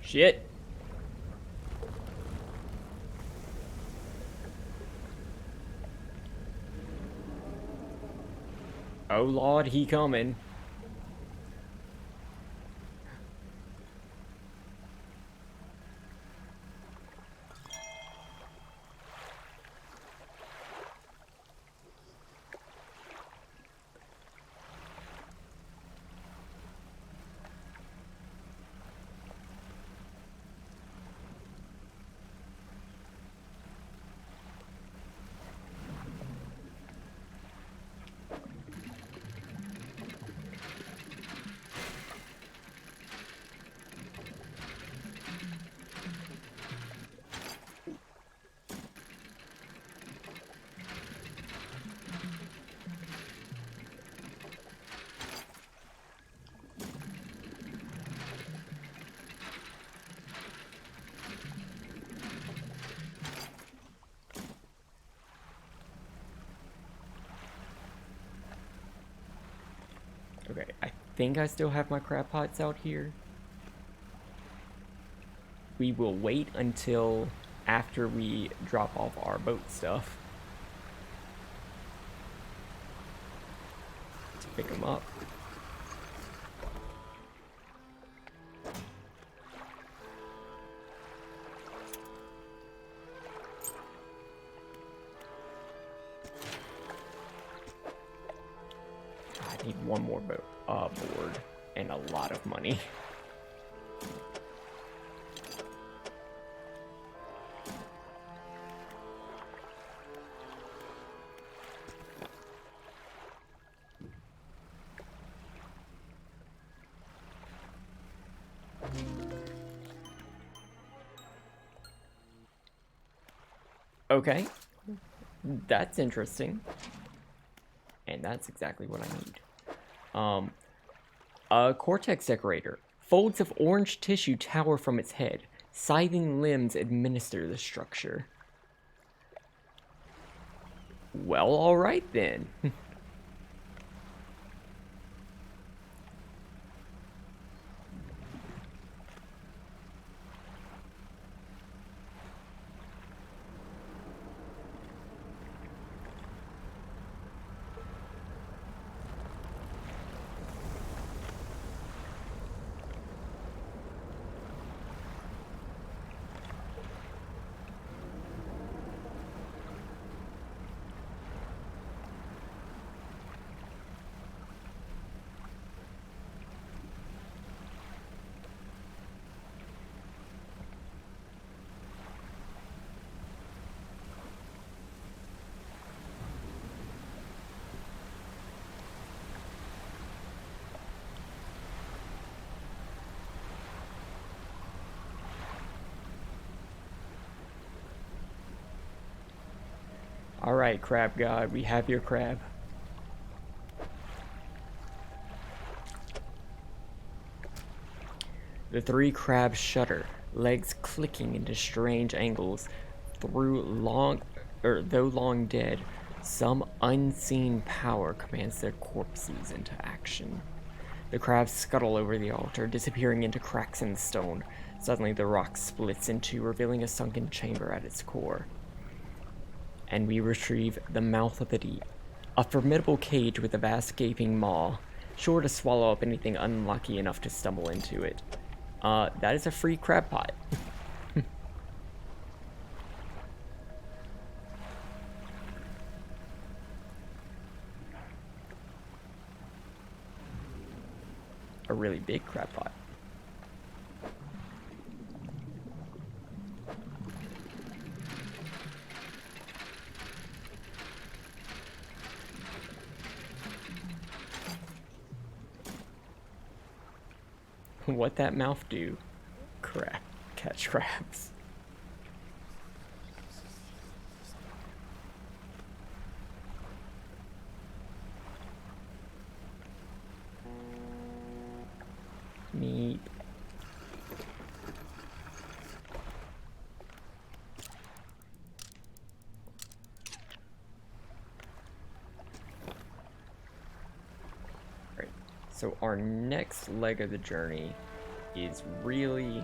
Shit. Oh Lord, he coming. Okay, I think I still have my crab pots out here. We will wait until after we drop off our boat stuff to pick them up. I need one more board and a lot of money. Okay, that's interesting. And that's exactly what I need. A cortex decorator. Folds of orange tissue tower from its head. Scything limbs administer the structure. Well, alright then. Alright, crab god, we have your crab. The three crabs shudder, legs clicking into strange angles. Though long dead, some unseen power commands their corpses into action. The crabs scuttle over the altar, disappearing into cracks in the stone. Suddenly the rock splits in two, revealing a sunken chamber at its core. And we retrieve the mouth of the deep, a formidable cage with a vast gaping maw, sure to swallow up anything unlucky enough to stumble into it. That is a free crab pot. A really big crab pot. What that mouth do? Crab. Catch crabs. Neat. Right. So our next leg of the journey is really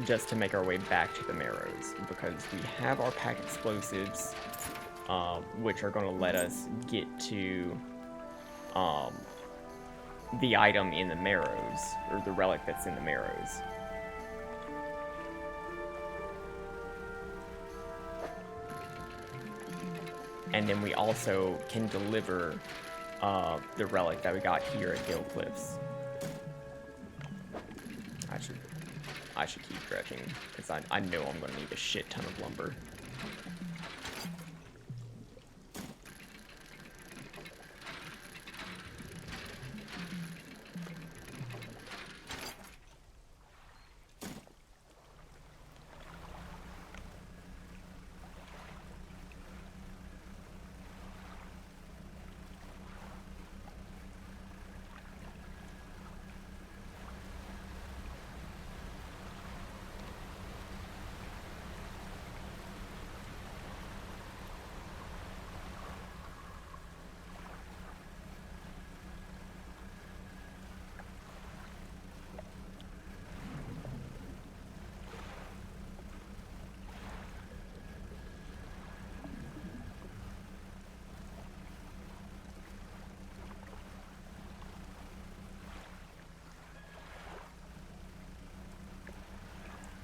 just to make our way back to the Marrows, because we have our pack explosives, which are going to let us get to the item in the Marrows, or the relic that's in the Marrows. And then we also can deliver the relic that we got here at Hill Cliffs. I should keep dredging, because I know I'm going to need a shit ton of lumber.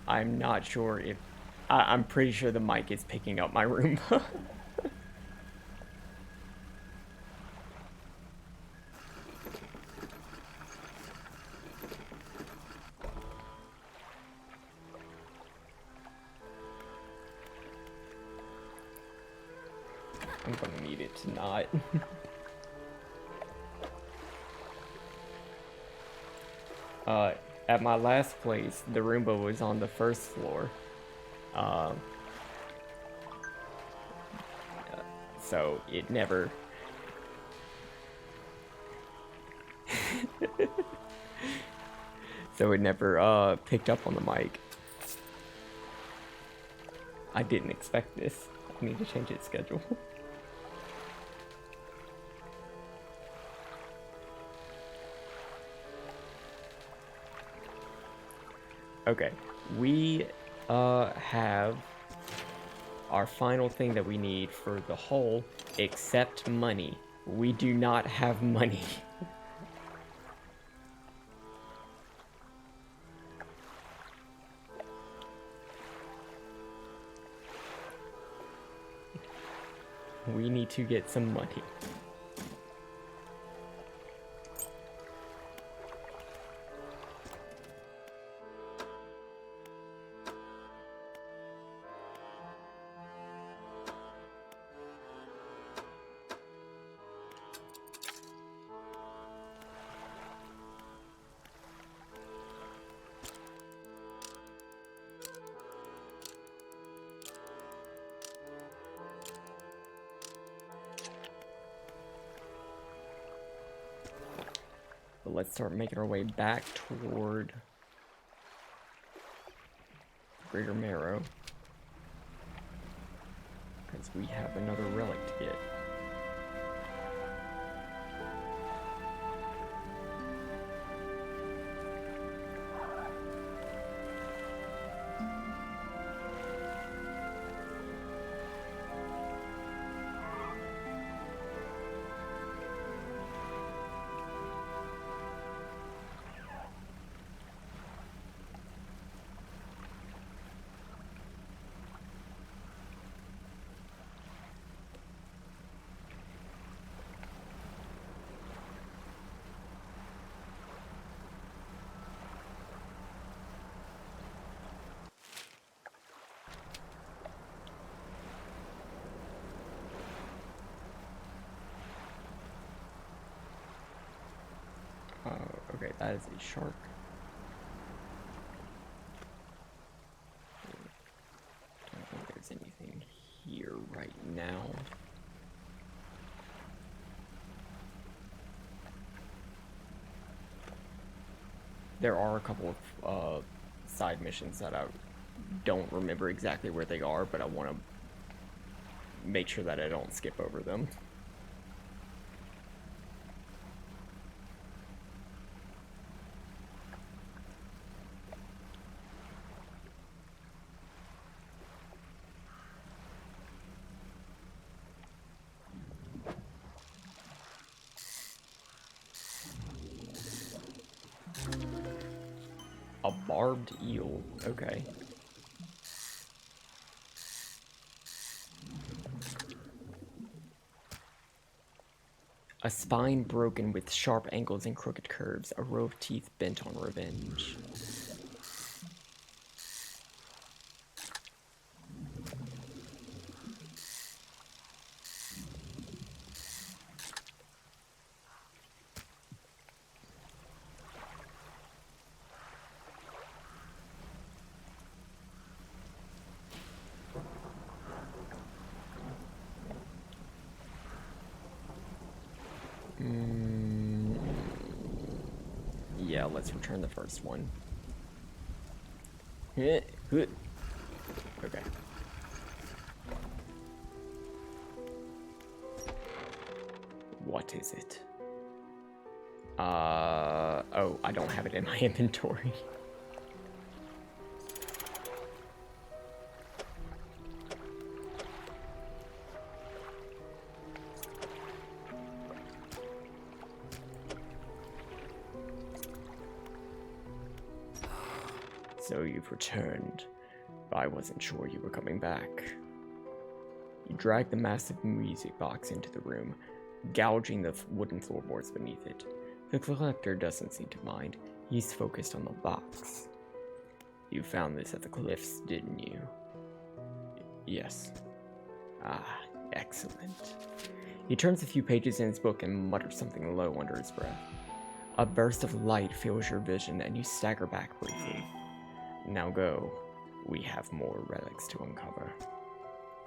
I'm not sure if... I'm pretty sure the mic is picking up my Roomba. I'm gonna need it to not. At my last place, the Roomba was on the first floor. So it never... so it never picked up on the mic. I didn't expect this. I need to change its schedule. Okay, we have our final thing that we need for the hole, except money. We do not have money. We need to get some money. But let's start making our way back toward Greater Marrow, because we have another relic to get. Okay, that is a shark. Don't think there's anything here right now. There are a couple of side missions that I don't remember exactly where they are, but I want to make sure that I don't skip over them. A barbed eel, okay. A spine broken with sharp angles and crooked curves, a row of teeth bent on revenge. Yeah, let's return the first one. Okay. What is it? Oh, I don't have it in my inventory. So you've returned, but I wasn't sure you were coming back. You dragged the massive music box into the room, gouging the wooden floorboards beneath it. The collector doesn't seem to mind. He's focused on the box. You found this at the cliffs, didn't you? Yes. Ah, excellent. He turns a few pages in his book and mutters something low under his breath. A burst of light fills your vision and you stagger back briefly. Now go. We have more relics to uncover.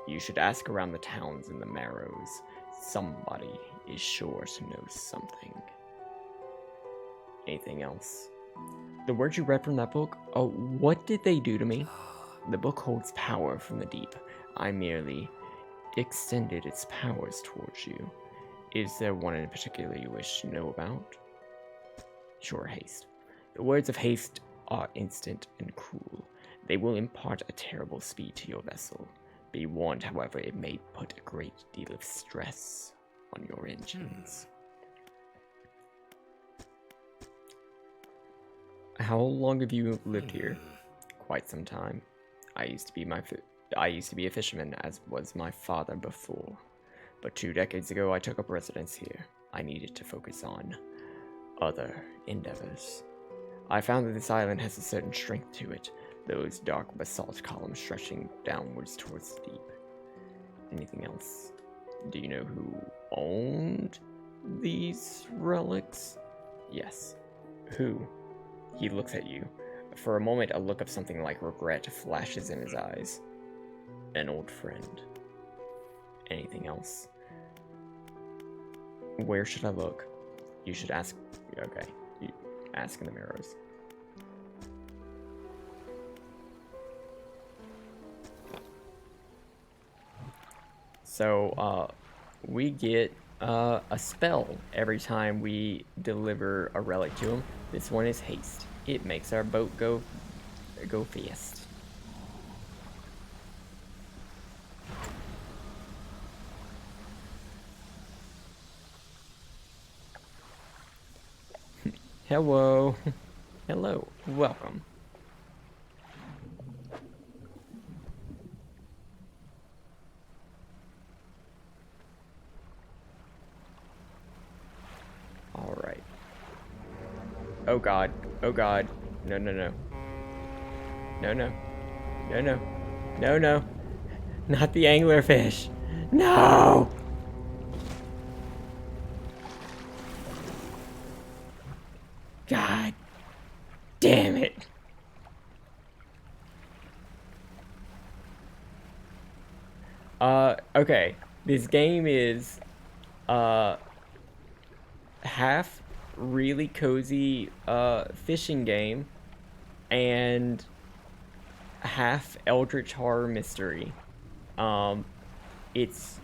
You should ask around the towns in the Marrows. Somebody is sure to know something. Anything else? The words you read from that book? Oh, what did they do to me? The book holds power from the deep. I merely extended its powers towards you. Is there one in particular you wish to know about? Sure, haste. The words of haste are instant and cruel. They will impart a terrible speed to your vessel. Be warned, however, it may put a great deal of stress on your engines. How long have you lived here? Quite some time. I used to be a fisherman, as was my father before. But 2 decades ago, I took up residence here. I needed to focus on other endeavors. I found that this island has a certain strength to it, those dark basalt columns stretching downwards towards the deep. Anything else? Do you know who owned these relics? Yes. Who? He looks at you. For a moment, a look of something like regret flashes in his eyes. An old friend. Anything else? Where should I look? You should ask... Okay. You ask in the mirrors. So, we get a spell every time we deliver a relic to him. This one is haste. It makes our boat go fast. Hello. Hello. Welcome. All right. Oh god. Oh god. No, no, no. No, no. No, no. No, no. Not the anglerfish. No! God damn it. Okay. This game is, half really cozy, fishing game, and half Eldritch horror mystery. It's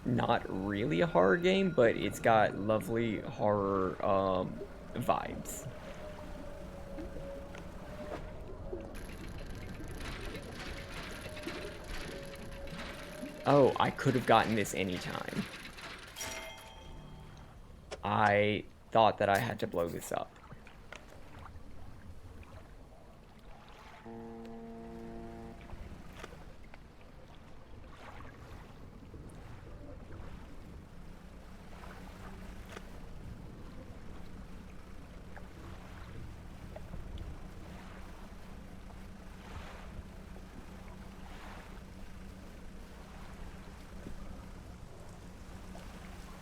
not really a horror game, but it's got lovely horror, vibes. Oh, I could have gotten this anytime. I thought that I had to blow this up.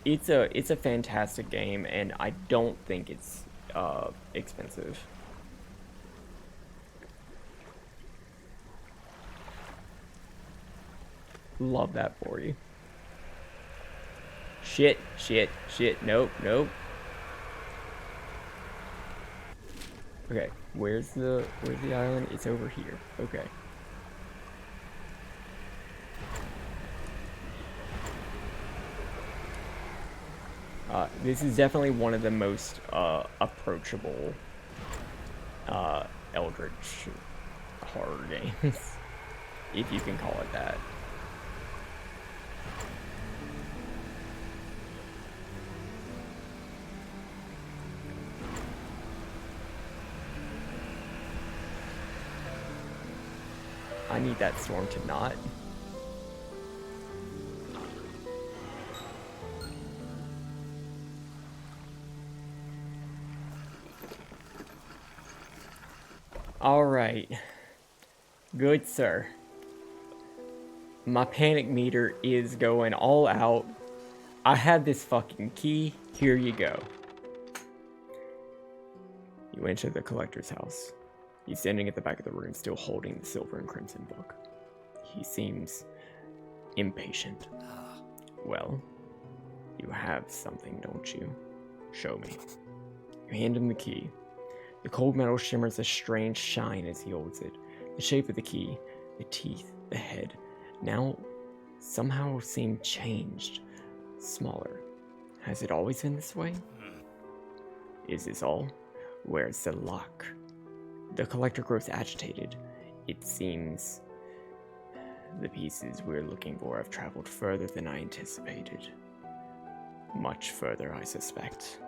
It's a fantastic game, and I don't think it's expensive. Love that for you. Shit, shit, shit. Nope, nope. Okay, where's the island? It's over here. Okay. This is definitely one of the most approachable Eldritch horror games, if you can call it that. I need that storm to not. Alright. Good sir. My panic meter is going all out. I have this fucking key. Here you go. You enter the collector's house. He's standing at the back of the room, still holding the silver and crimson book. He seems impatient. Well, you have something, don't you? Show me. You hand him the key. The cold metal shimmers a strange shine as he holds it. The shape of the key, the teeth, the head, now somehow seem changed, smaller. Has it always been this way? Is this all? Where's the lock? The collector grows agitated. It seems the pieces we're looking for have traveled further than I anticipated. Much further, I suspect.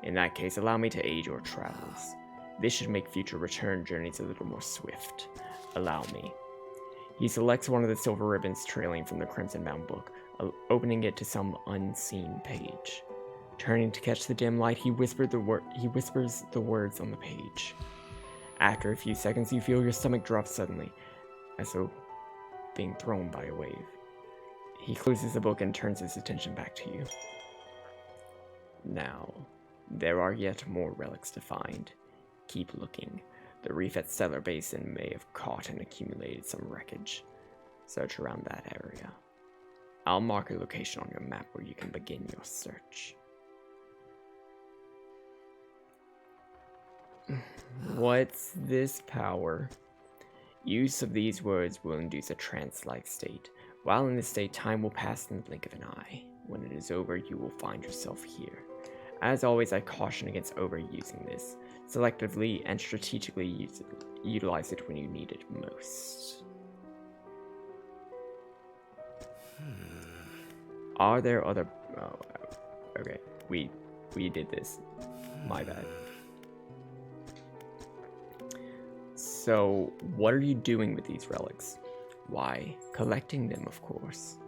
In that case, allow me to aid your travels. This should make future return journeys a little more swift. Allow me. He selects one of the silver ribbons trailing from the crimson-bound book, opening it to some unseen page. Turning to catch the dim light, he whispers the words on the page. After a few seconds, you feel your stomach drop suddenly, as though being thrown by a wave. He closes the book and turns his attention back to you. Now, there are yet more relics to find. Keep looking. The reef at Stellar Basin may have caught and accumulated some wreckage. Search around that area. I'll mark a location on your map where you can begin your search. What's this power? Use of these words will induce a trance-like state. While in this state, time will pass in the blink of an eye. When it is over, you will find yourself here. As always, I caution against overusing this. Selectively and strategically utilize it when you need it most. Are there other... Oh, okay. We did this. My bad. So, what are you doing with these relics? Why, collecting them, of course.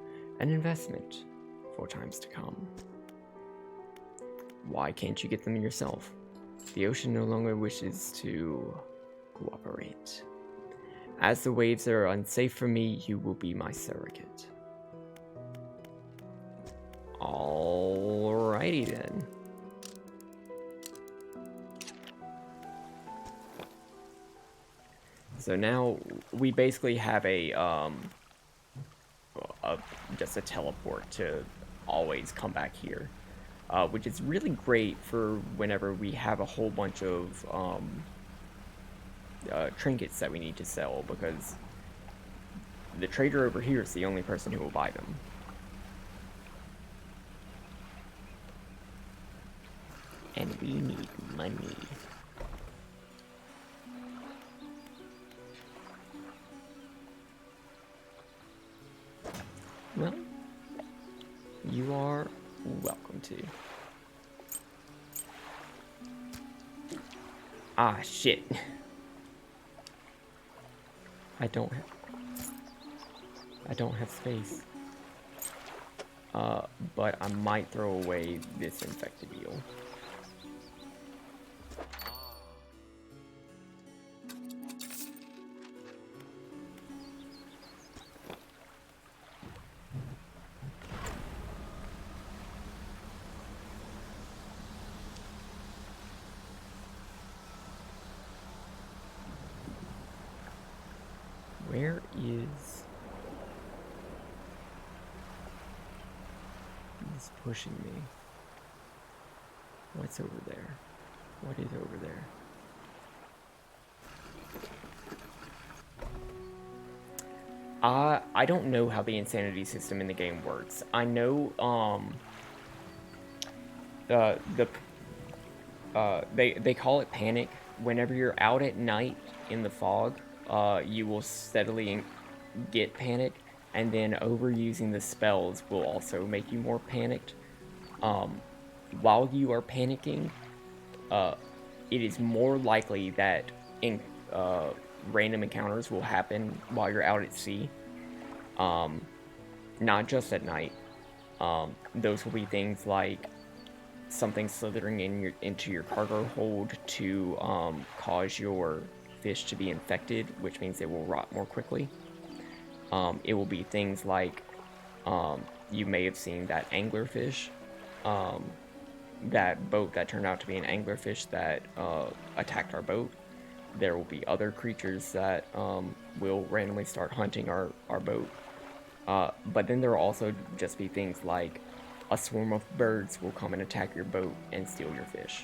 An investment for times to come. Why can't you get them yourself? The ocean no longer wishes to cooperate. As the waves are unsafe for me, you will be my surrogate. Alrighty then. So now we basically have just a teleport to always come back here, which is really great for whenever we have a whole bunch of trinkets that we need to sell, because the trader over here is the only person who will buy them. And we need money. Well, you are welcome to. Ah, shit. I don't have space. But I might throw away this infected eel. Where is... He's pushing me. What's over there? What is over there? I don't know how the insanity system in the game works. I know, they call it panic. Whenever you're out at night in the fog, you will steadily get panic, and then overusing the spells will also make you more panicked. While you are panicking, it is more likely that random encounters will happen while you're out at sea. Not just at night. Those will be things like something slithering into your cargo hold to cause your fish to be infected, which means they will rot more quickly. It will be things like you may have seen that anglerfish, that boat that turned out to be an anglerfish that attacked our boat. There will be other creatures that will randomly start hunting our boat. But then there will also just be things like a swarm of birds will come and attack your boat and steal your fish.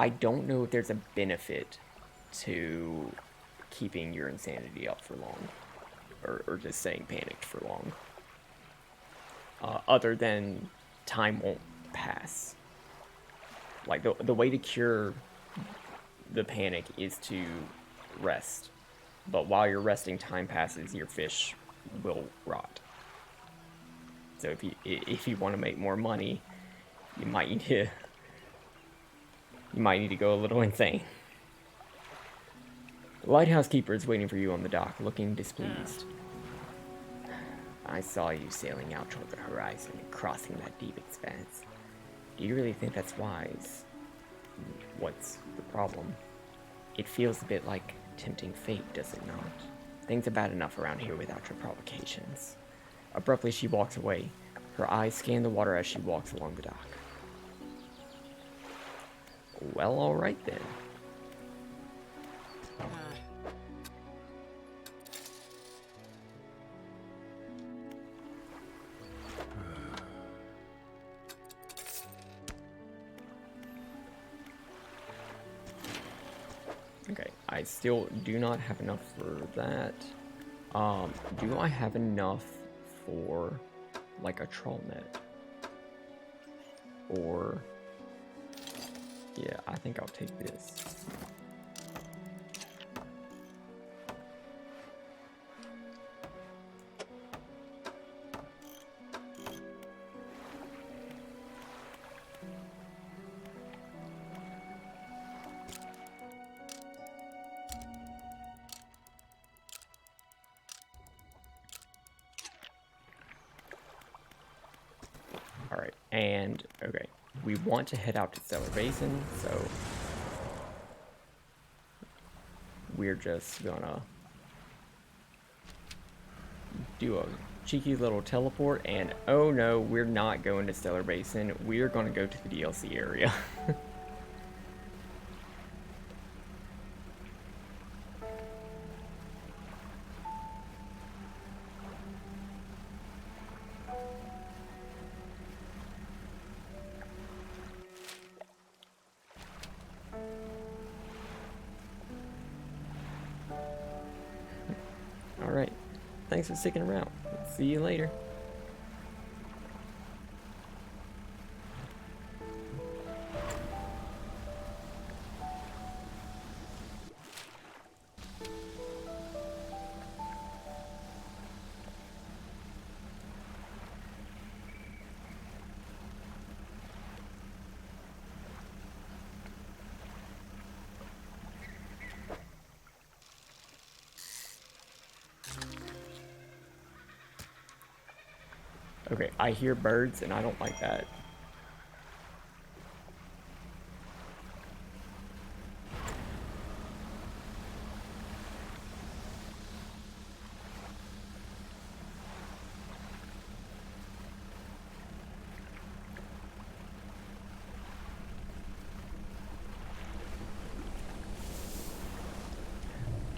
I don't know if there's a benefit to keeping your insanity up for long, or just staying panicked for long. Other than time won't pass. Like, the way to cure the panic is to rest. But while you're resting, time passes, your fish will rot. So if you want to make more money, you might need to go a little insane. The lighthouse keeper is waiting for you on the dock, looking displeased. I saw you sailing out toward the horizon and crossing that deep expanse. Do you really think that's wise? What's the problem? It feels a bit like tempting fate, does it not? Things are bad enough around here without your provocations. Abruptly, she walks away. Her eyes scan the water as she walks along the dock. Well, alright then. Okay, I still do not have enough for that. Do I have enough for, like, a trawl net? Or, yeah, I think I'll take this. Alright, and, okay, we want to head out to Stellar Basin, so we're just gonna do a cheeky little teleport, and oh no, we're not going to Stellar Basin, we're gonna go to the DLC area. Alright, thanks for sticking around. See you later. Okay, I hear birds and I don't like that.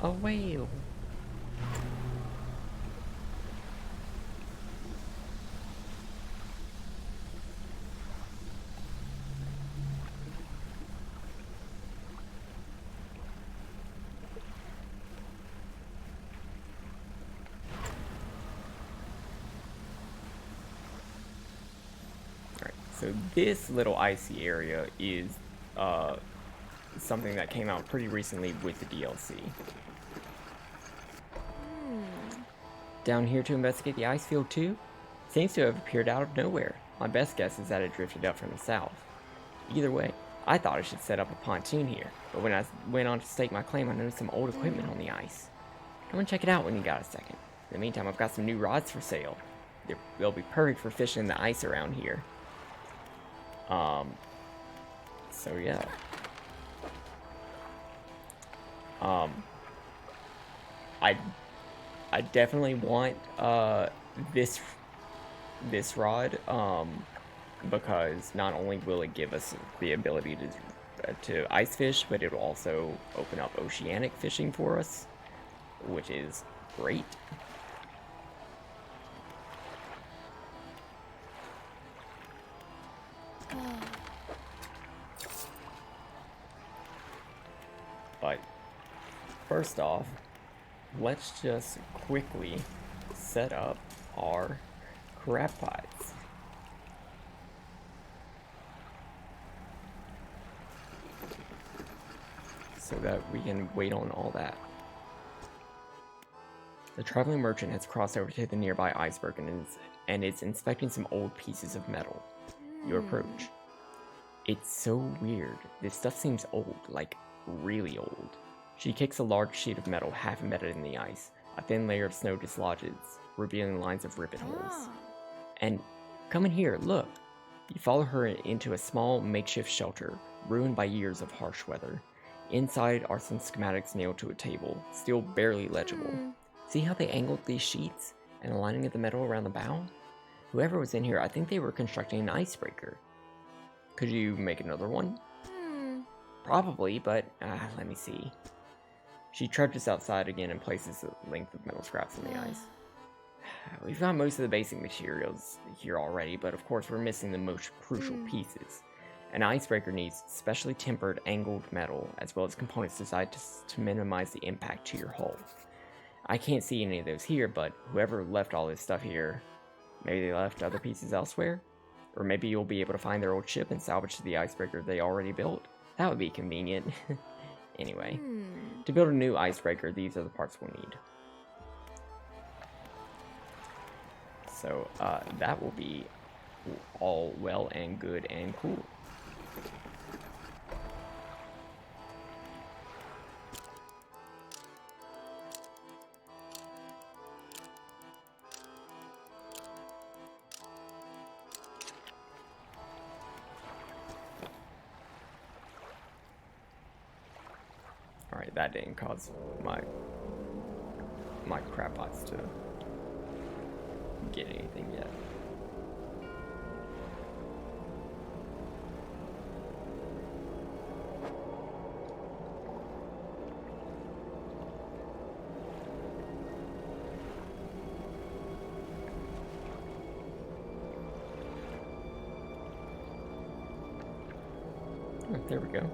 A whale. Alright, so this little icy area is something that came out pretty recently with the DLC. Down here to investigate the ice field too? Seems to have appeared out of nowhere. My best guess is that it drifted up from the south. Either way, I thought I should set up a pontoon here, but when I went on to stake my claim, I noticed some old equipment on the ice. Come and check it out when you got a second. In the meantime, I've got some new rods for sale. They'll be perfect for fishing in the ice around here. So yeah. I definitely want this rod, because not only will it give us the ability to ice fish, but it will also open up oceanic fishing for us, which is great. first off, let's just quickly set up our crab pots. So that we can wait on all that. The traveling merchant has crossed over to the nearby iceberg and is inspecting some old pieces of metal. You approach. It's so weird. This stuff seems old, like really old. She kicks a large sheet of metal half embedded in the ice. A thin layer of snow dislodges, revealing lines of rivet holes. And come in here, look. You follow her into a small makeshift shelter, ruined by years of harsh weather. Inside are some schematics nailed to a table, still barely legible. See how they angled these sheets and the lining of the metal around the bow? Whoever was in here, I think they were constructing an icebreaker. Could you make another one? Probably, but let me see. She trudges outside again and places a length of metal scraps on the ice. We've got most of the basic materials here already, but of course we're missing the most crucial pieces. An icebreaker needs specially tempered angled metal, as well as components designed to minimize the impact to your hull. I can't see any of those here, but whoever left all this stuff here, maybe they left other pieces elsewhere? Or maybe you'll be able to find their old ship and salvage the icebreaker they already built. That would be convenient. Anyway, to build a new icebreaker, these are the parts we'll need. So, that will be all well and good and cool. Alright, that didn't cause my crab pots to get anything yet. Oh, there we go.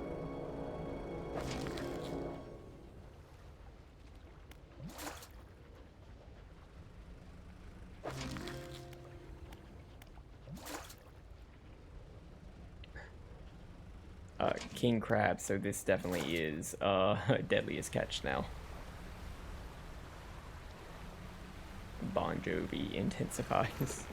King crab, so this definitely is deadliest catch now. Bon Jovi intensifies.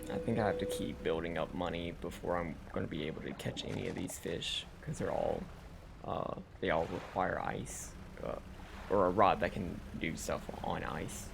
I think I have to keep building up money before I'm going to be able to catch any of these fish, because they're all, they all require ice, or a rod that can do stuff on ice.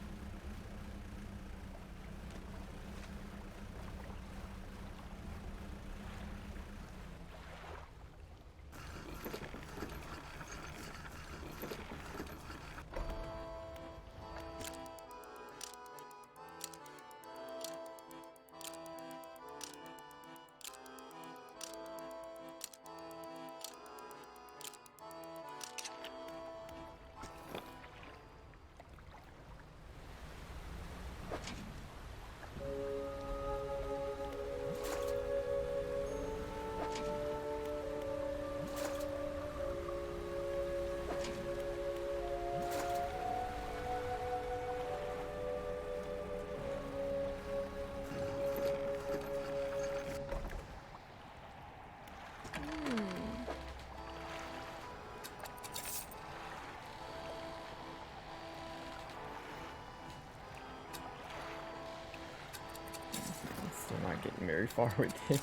Still not getting very far with this.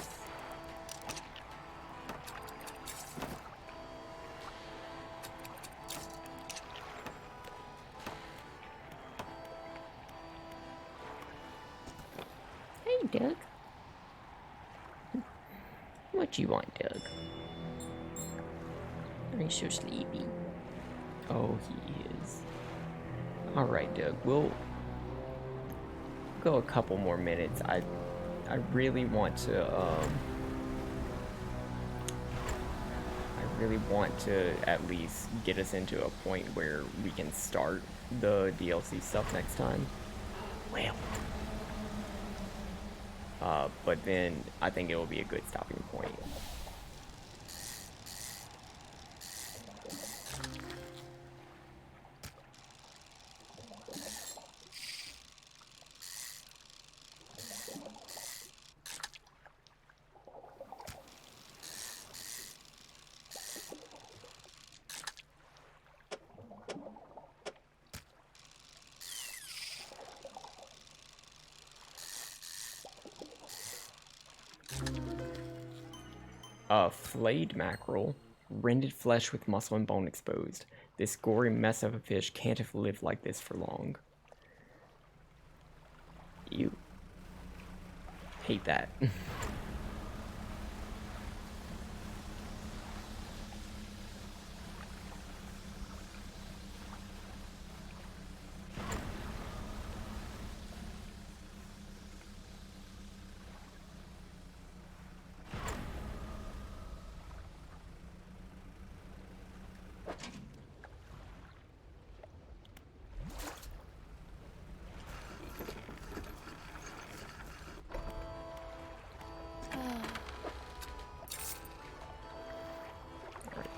want, Doug? What you want, Doug? Are you so sleepy? Oh, he is. Alright, Doug, we'll go a couple more minutes. I really want to, at least get us into a point where we can start the DLC stuff next time. Well. But then I think it will be a good stopping point. Flayed mackerel, rended flesh with muscle and bone exposed. This gory mess of a fish can't have lived like this for long. You hate that.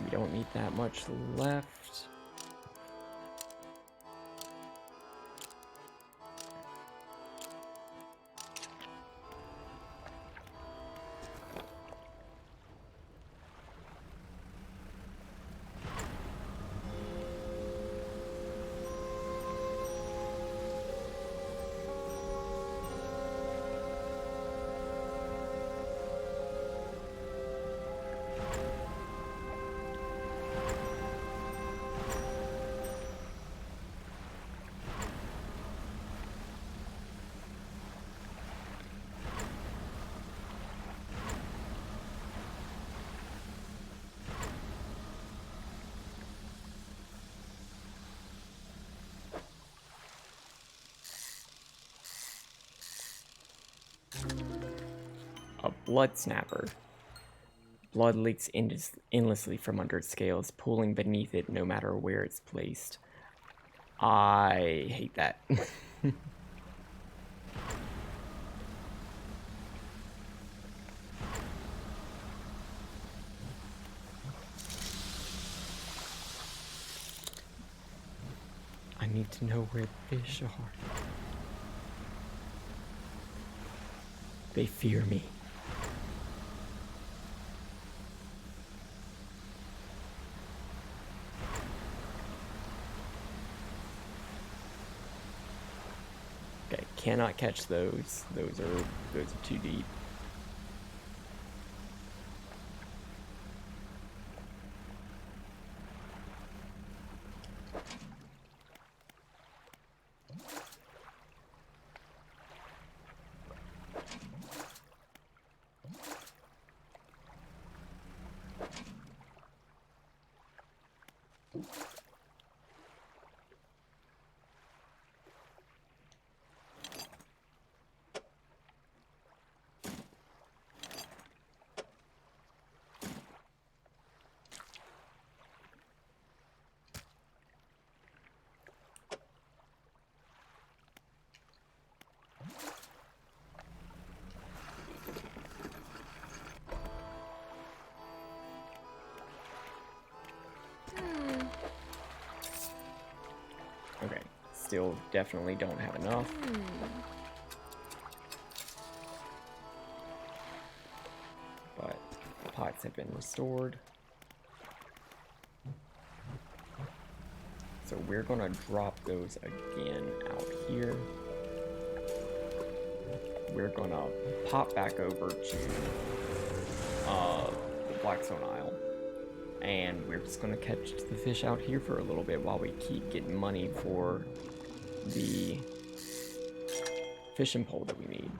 We don't need that much left. A blood snapper. Blood leaks endlessly from under its scales, pooling beneath it no matter where it's placed. I hate that. I need to know where the fish are. They fear me. Okay, cannot catch those. Those are too deep. Okay, still definitely don't have enough. But pots have been restored. So we're gonna drop those again out here. We're gonna pop back over to the Blackstone Isle. And we're just gonna catch the fish out here for a little bit while we keep getting money for the fishing pole that we need.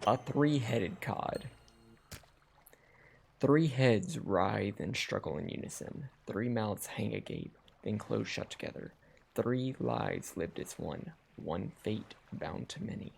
A three-headed cod. 3 heads writhe and struggle in unison. 3 mouths hang agape, then close shut together. 3 lives lived as one. 1 fate bound to many.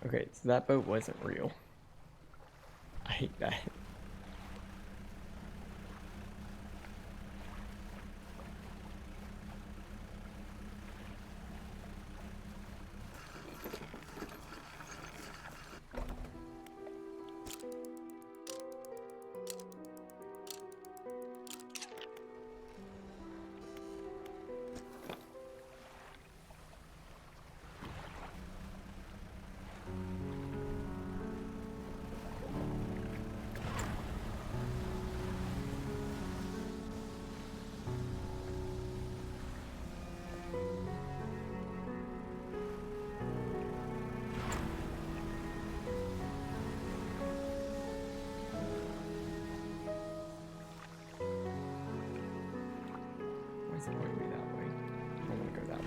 Okay, so that boat wasn't real. I hate that. Why is it pointing me that way? I don't want to go that way.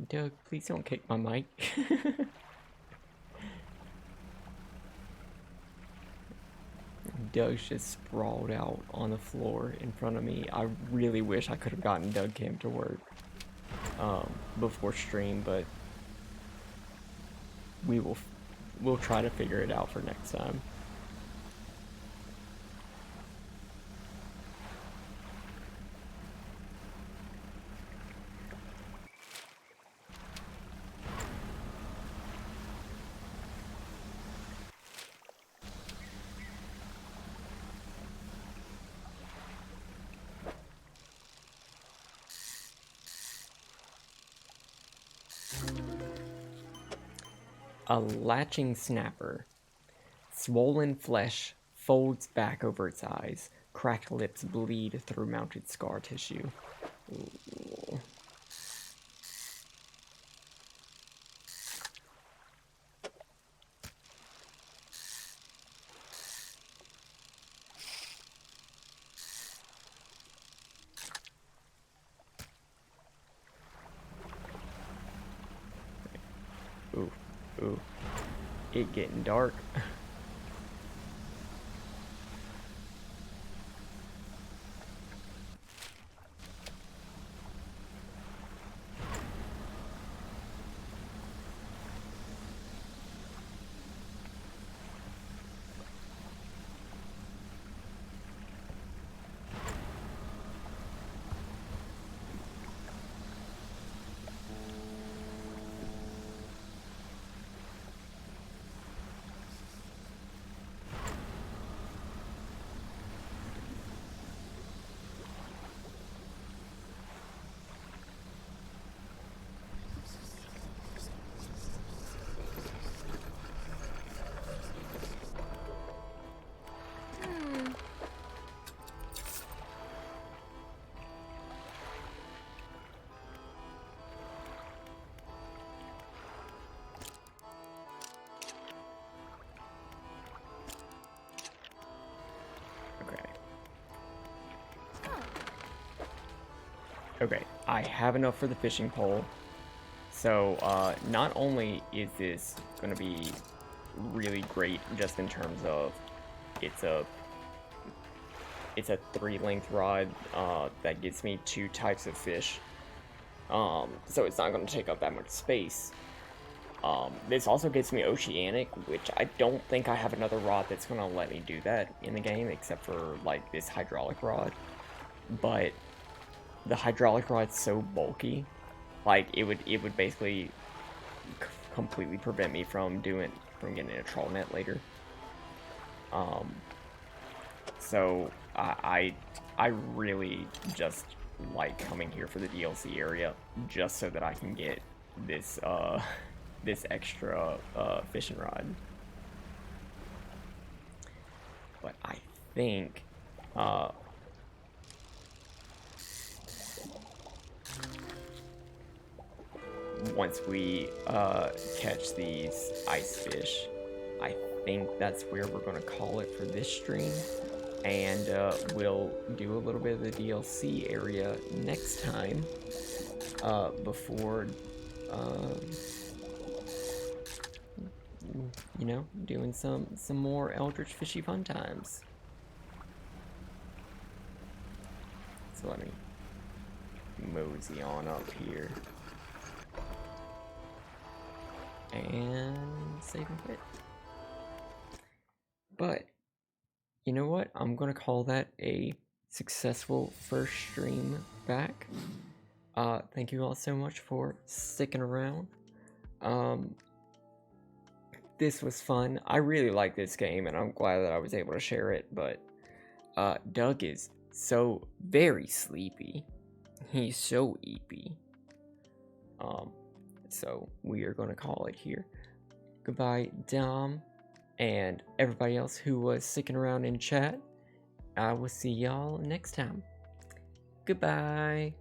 Doug, please don't kick my mic. Doug's just sprawled out on the floor in front of me. I really wish I could have gotten Doug Cam to work before stream, but we'll try to figure it out for next time. A latching snapper. Swollen flesh folds back over its eyes. Cracked lips bleed through mounted scar tissue. Ooh. Ooh, ooh. It getting dark. Okay, I have enough for the fishing pole. So, not only is this going to be really great just in terms of it's a 3-length rod that gives me 2 types of fish. So it's not going to take up that much space. This also gets me oceanic, which I don't think I have another rod that's going to let me do that in the game, except for, like, this hydraulic rod. But the hydraulic rod's so bulky, like, it would basically completely prevent me from getting a trawl net later. So I really just like coming here for the DLC area, just so that I can get this this extra fishing rod. But I think once we catch these ice fish, I think that's where we're gonna call it for this stream. And we'll do a little bit of the DLC area next time, before, you know, doing some more Eldritch fishy fun times. So let me mosey on up here. And save and quit. But you know what? I'm gonna call that a successful first stream back. Thank you all so much for sticking around. This was fun. I really like this game, and I'm glad that I was able to share it. But Doug is so very sleepy. He's so eepy. So we are gonna call it here. Goodbye, Dom. And everybody else who was sticking around in chat. I will see y'all next time. Goodbye.